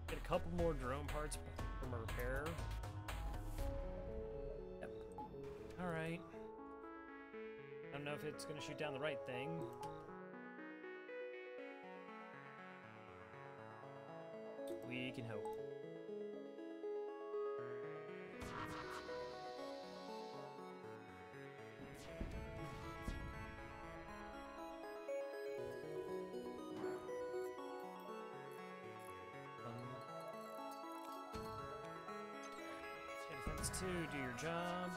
Get a couple more drone parts from a repair. Yep. Alright. I don't know if it's gonna shoot down the right thing. We can hope. Defense 2, do your job.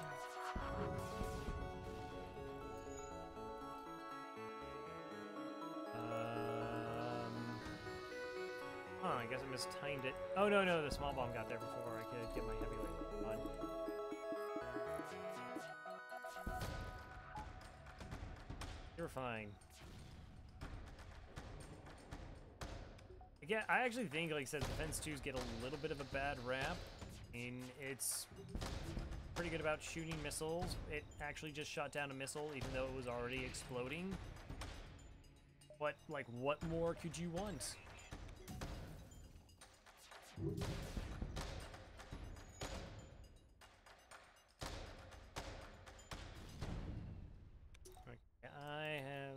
I guess I mistimed it. Oh, no, the small bomb got there before I could get my heavy light on. You're fine. Again, I actually think, like I said, Defense 2s get a little bit of a bad rap. I mean, it's pretty good about shooting missiles. It actually just shot down a missile, even though it was already exploding. What more could you want?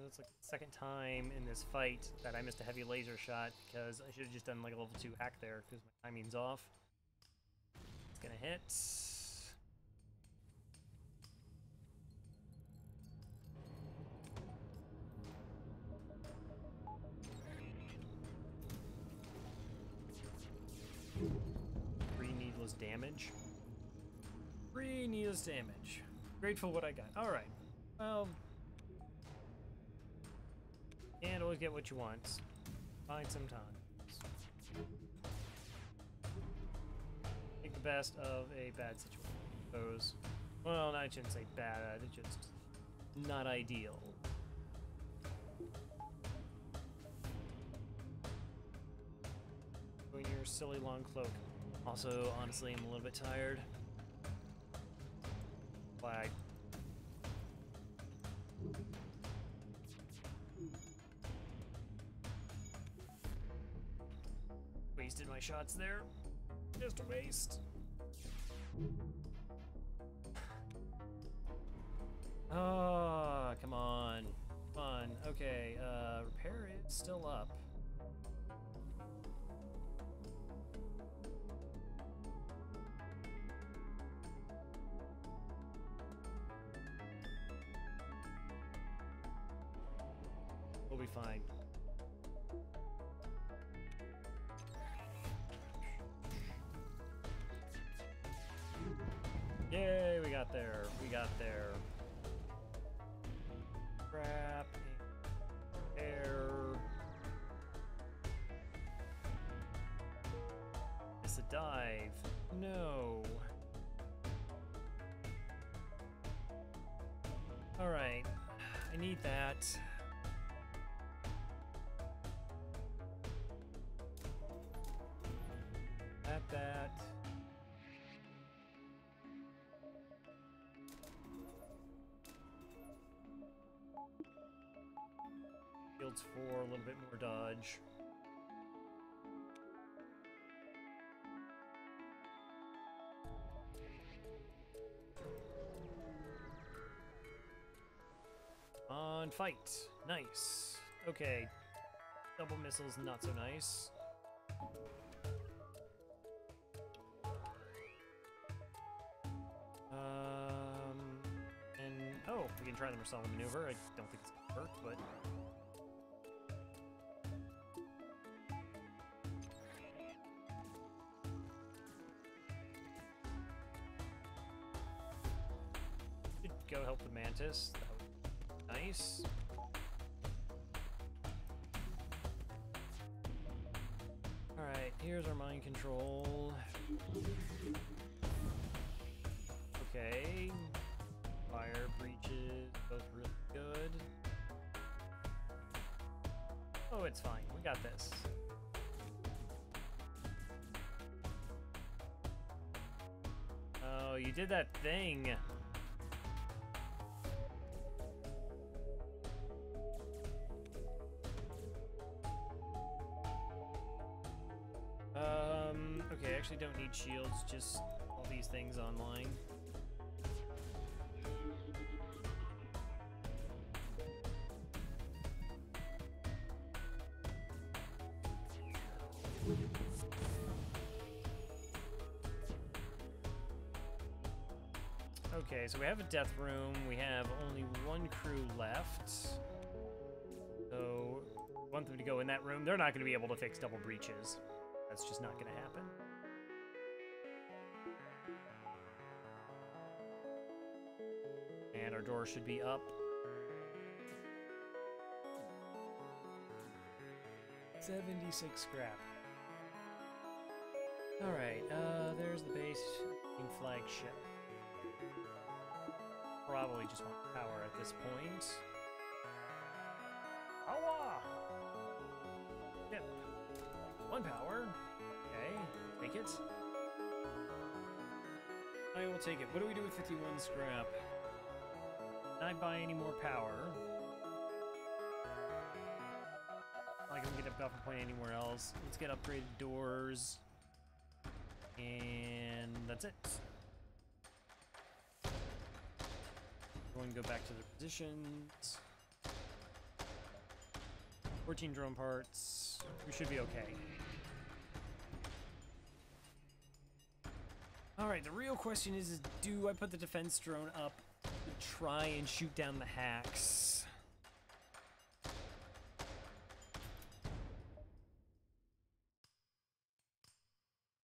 It's like the second time in this fight that I missed a heavy laser shot because I should have just done like a level 2 hack there because my timing's off. It's gonna hit. Damage. 3 needless damage. Grateful what I got. Alright. Well. Can't always get what you want. Find some time. Make the best of a bad situation. I suppose. Well, I shouldn't say bad, it's just not ideal. Doing your silly long cloak. Also, honestly, I'm a little bit tired. Flag. Wasted my shots there. Just a waste. Oh, come on. Come on. Okay, repair is still up. We'll be fine. Yay, we got there. We got there. Crap. Air. It's a dive. No. Alright. I need that. That. Shields 4, a little bit more dodge. On fight. Nice. Okay. Double missiles, not so nice. We can try the Marsala maneuver. I don't think it's gonna work, but should go help the Mantis. That would be nice. All right, here's our mind control. Okay. Fire breaches, both really good. Oh, it's fine. We got this. Oh, you did that thing. actually don't need shields, just all these things online. Okay, so we have a death room. We have only one crew left. So, want them to go in that room. They're not going to be able to fix double breaches. That's just not going to happen. And our door should be up. 76 scrap. Alright, there's the base and flagship. Probably just want power at this point. Power! Yep. One power. Okay, take it. I will take it. What do we do with 51 scrap? Can I buy any more power? I can get a buffer point anywhere else. Let's get upgraded doors. And that's it. We're going to go back to the positions. 14 drone parts. We should be okay. Alright, the real question is do I put the defense drone up to try and shoot down the hacks?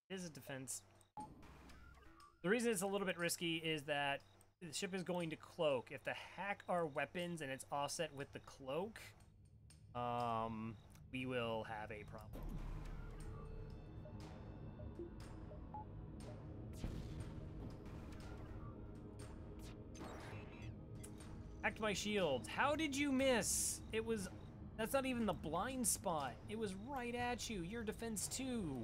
It is a defense. The reason it's a little bit risky is that the ship is going to cloak. If the hack our weapons and it's offset with the cloak, we will have a problem. Hacked my shields. How did you miss? It was... That's not even the blind spot. It was right at you. Your defense too.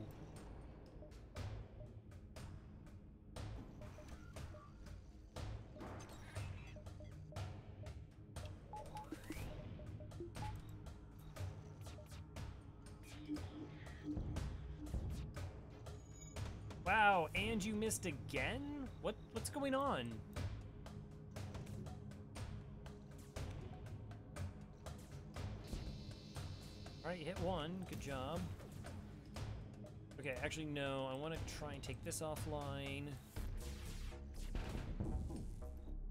Wow, and you missed again? What's going on? Alright, hit one. Good job. Okay, actually, no. I want to try and take this offline.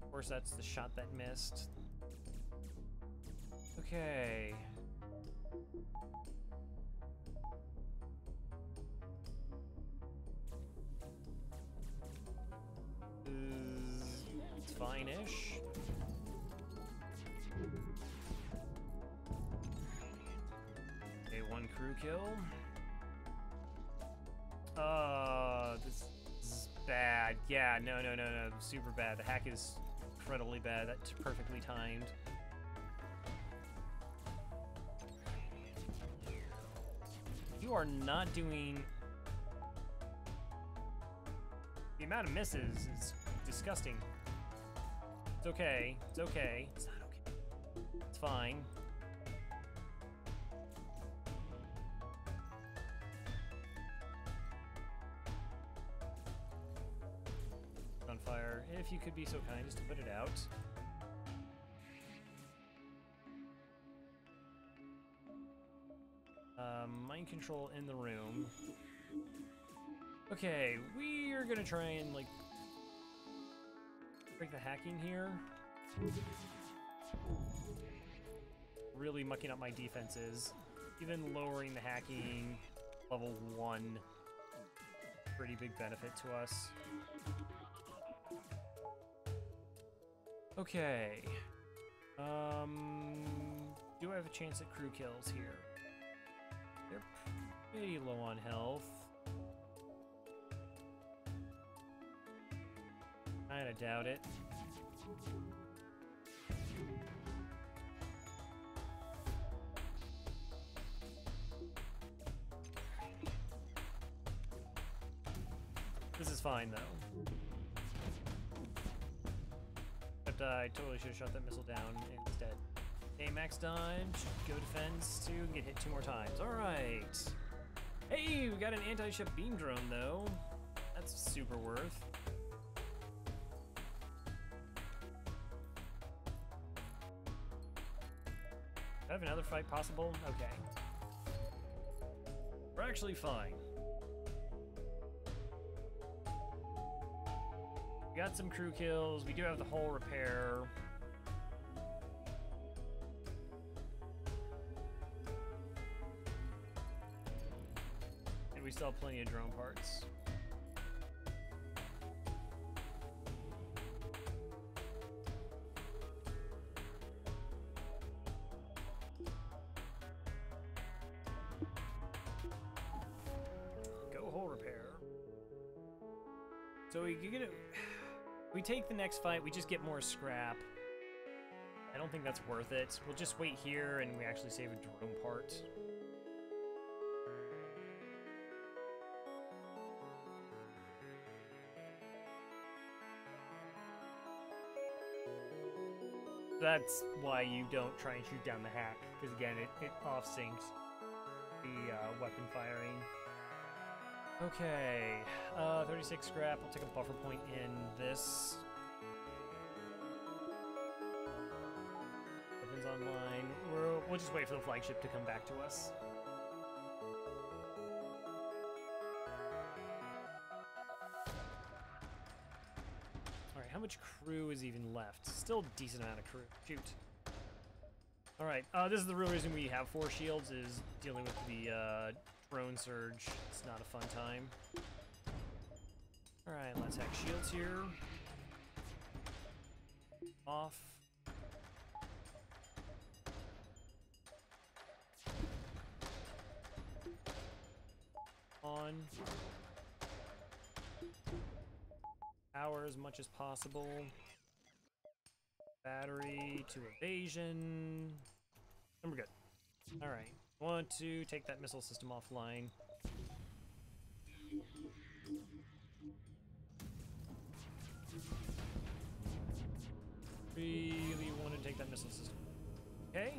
Of course, that's the shot that missed. Okay. It's fine-ish. Okay, one crew kill. This is bad. Yeah, no, super bad. The hack is incredibly bad. That's perfectly timed. You are not doing... The amount of misses is disgusting. It's okay. It's okay. It's not okay. It's fine. On fire. If you could be so kind as to put it out. Mind control in the room. Okay, we are gonna try and, like, break the hacking here. Really mucking up my defenses. Even lowering the hacking level 1. Pretty big benefit to us. Okay. Do I have a chance at crew kills here? They're pretty low on health. Kinda doubt it. This is fine, though. But I totally should have shot that missile down instead. Okay, max dodge, go defense, 2, get hit 2 more times. Alright. Hey, we got an anti-ship beam drone though. That's super worth. Do I have another fight possible? Okay. We're actually fine. We got some crew kills. We do have the hull repair. And we still have plenty of drone parts. So we take the next fight, we just get more scrap. I don't think that's worth it. We'll just wait here and we actually save a drone part. That's why you don't try and shoot down the hack, because again, it off-syncs the weapon firing. Okay, 36 scrap. I'll take a buffer point in this. Weapons online. We'll just wait for the flagship to come back to us. Alright, how much crew is even left? Still a decent amount of crew. Shoot. Alright, this is the real reason we have 4 shields, is dealing with the drone surge. It's not a fun time. Alright, let's hack shields here. Off. On. Power as much as possible. Battery to evasion. And we're good. Alright. Want to take that missile system offline. Really want to take that missile system. Okay.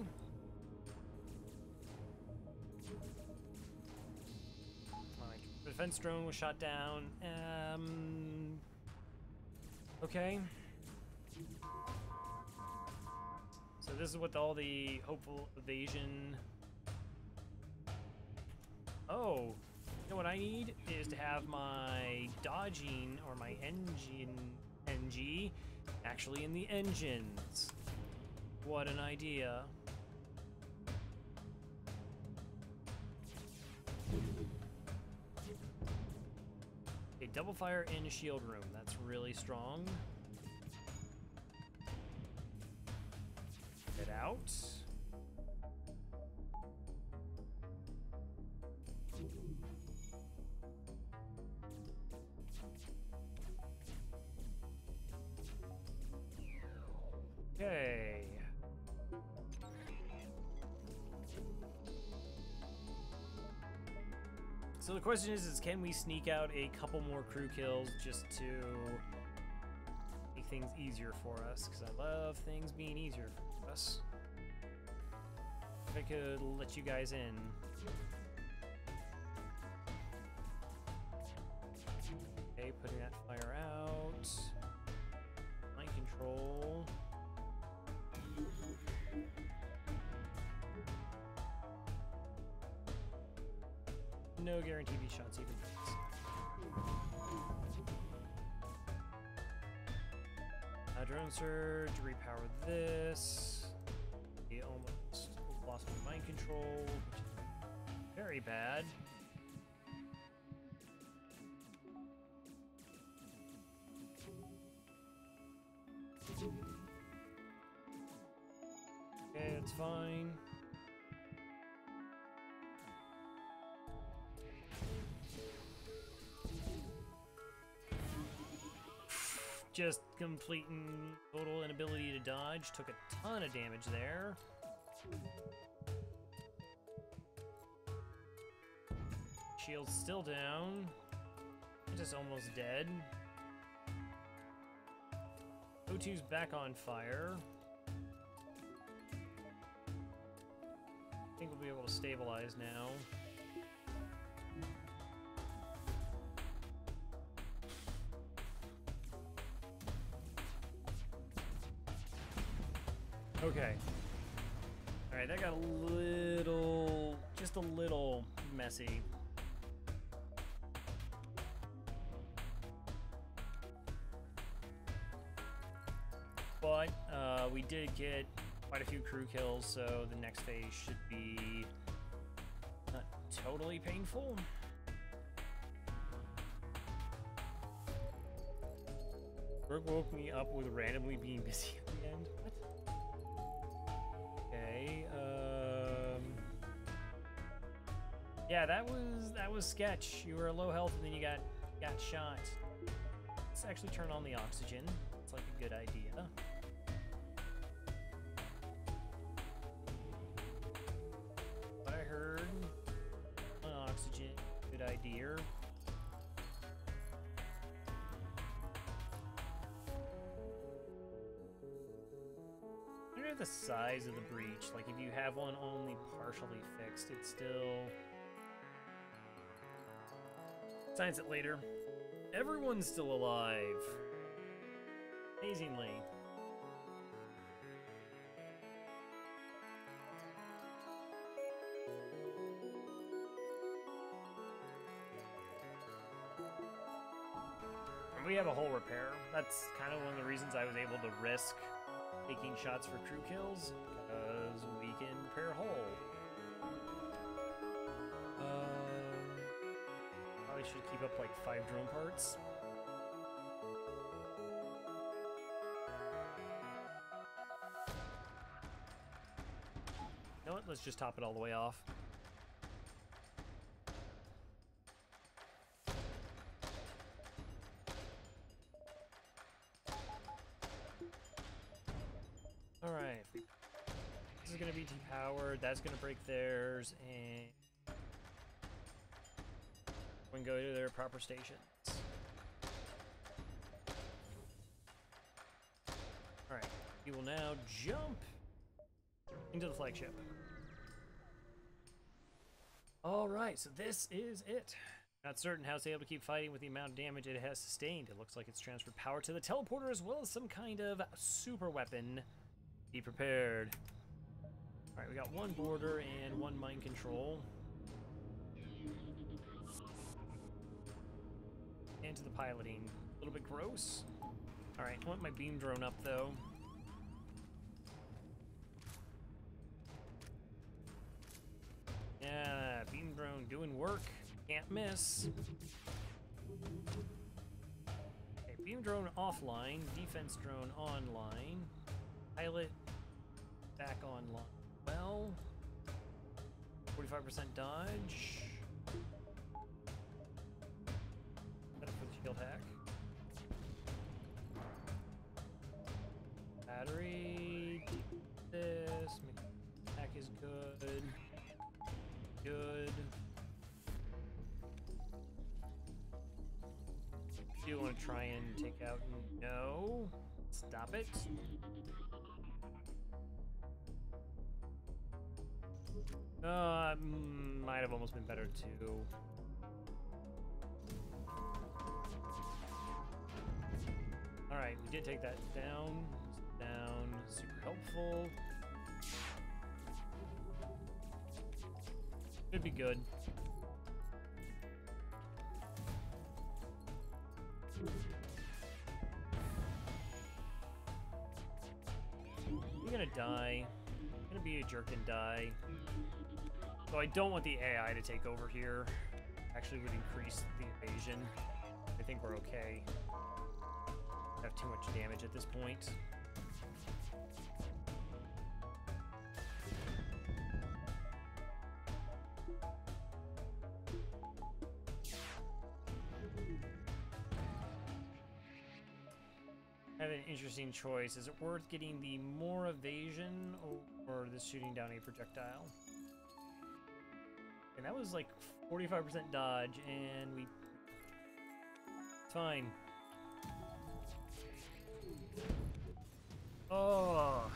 Alright, the defense drone was shot down. Okay. So this is what all the hopeful evasion. Oh, you know what I need is to have my dodging or my NG actually in the engines. What an idea. A double fire in a shield room. That's really strong. Get out. Okay. So the question is can we sneak out a couple more crew kills just to make things easier for us? Because I love things being easier for us. If I could let you guys in. Okay, putting that fire out. Mind control. No guaranteed these shots even hits. Drone surge, repower this. We almost lost my mind control, which is very bad. Okay, it's fine. Just completing total inability to dodge. Took a ton of damage there. Shield's still down. Just almost dead. O2's back on fire. I think we'll be able to stabilize now. Okay. Alright, that got a little, just a little messy. But we did get quite a few crew kills, so the next phase should be not totally painful. Brooke woke me up with randomly being busy at the end. What? Okay, yeah, that was sketch. You were low health and then you got shot. Let's actually turn on the oxygen. It's like a good idea. What I heard on oxygen, good idea. I wonder the size of the breach. Like if you have one only partially fixed, it's still. Science it later. Everyone's still alive. Amazingly. And we have a whole repair. That's kind of one of the reasons I was able to risk taking shots for crew kills, because we can repair hull. Probably should keep up like 5 drone parts. You know what? Let's just top it all the way off. Alright. This is going to be depowered. That's going to break theirs. And we can go to their proper stations. Alright. We will now jump into the flagship. Alright, so this is it. Not certain how it's able to keep fighting with the amount of damage it has sustained. It looks like it's transferred power to the teleporter as well as some kind of super weapon. Be prepared. Alright, we got 1 border and 1 mind control. Into the piloting. A little bit gross. Alright, I want my beam drone up though. Yeah, beam drone doing work. Can't miss. Okay, beam drone offline. Defense drone online. Pilot back online. Well, 45% dodge. Set up for the shield hack. Battery. This. Hack is good. Good. Do you want to try and take out? No. Stop it. Might have almost been better too. Alright, we did take that down. Down. Super helpful. Should be good. You're gonna die. I'm gonna be a jerk and die. So I don't want the AI to take over here. Actually would increase the evasion. I think we're okay. Have too much damage at this point. I have an interesting choice. Is it worth getting the more evasion or the shooting down a projectile? And that was like 45% dodge, and we... It's fine. Oh!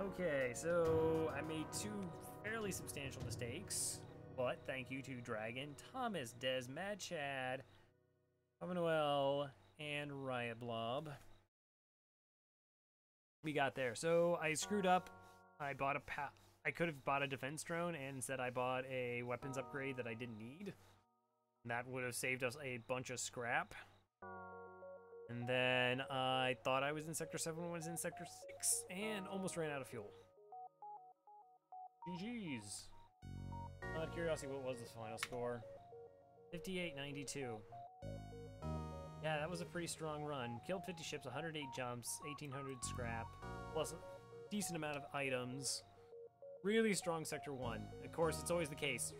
Okay, so I made 2 fairly substantial mistakes, but thank you to Dragon, Thomas, Des, Mad Chad, Noel, and Riot Blob. we got there. So I screwed up. I bought I could have bought a defense drone, and instead I bought a weapons upgrade that I didn't need. That would have saved us a bunch of scrap. And then I thought I was in Sector 7 when I was in Sector 6, and almost ran out of fuel. GG's. Out of curiosity, what was the final score? 58-92. Yeah, that was a pretty strong run. Killed 50 ships, 108 jumps, 1,800 scrap, plus a decent amount of items. Really strong Sector 1. Of course, it's always the case.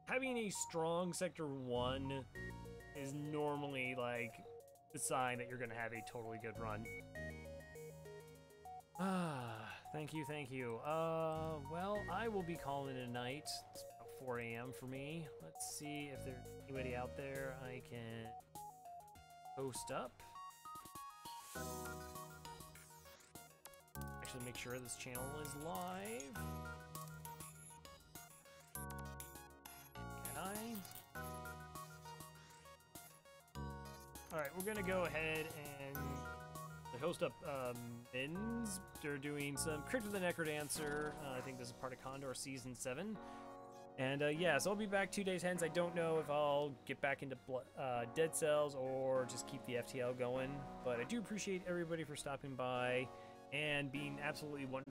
Having a strong Sector 1 is normally, like, the sign that you're going to have a totally good run. Thank you, thank you. Well, I will be calling it a night. It's about 4 a.m. for me. Let's see if there's anybody out there I can post up. Actually, make sure this channel is live. Can I? Alright, we're gonna go ahead and host up Mins. They're doing some Crypt of the Necrodancer. I think this is part of Condor Season 7. And yeah, so I'll be back 2 days hence. I don't know if I'll get back into Dead Cells or just keep the FTL going. But I do appreciate everybody for stopping by and being absolutely wonderful.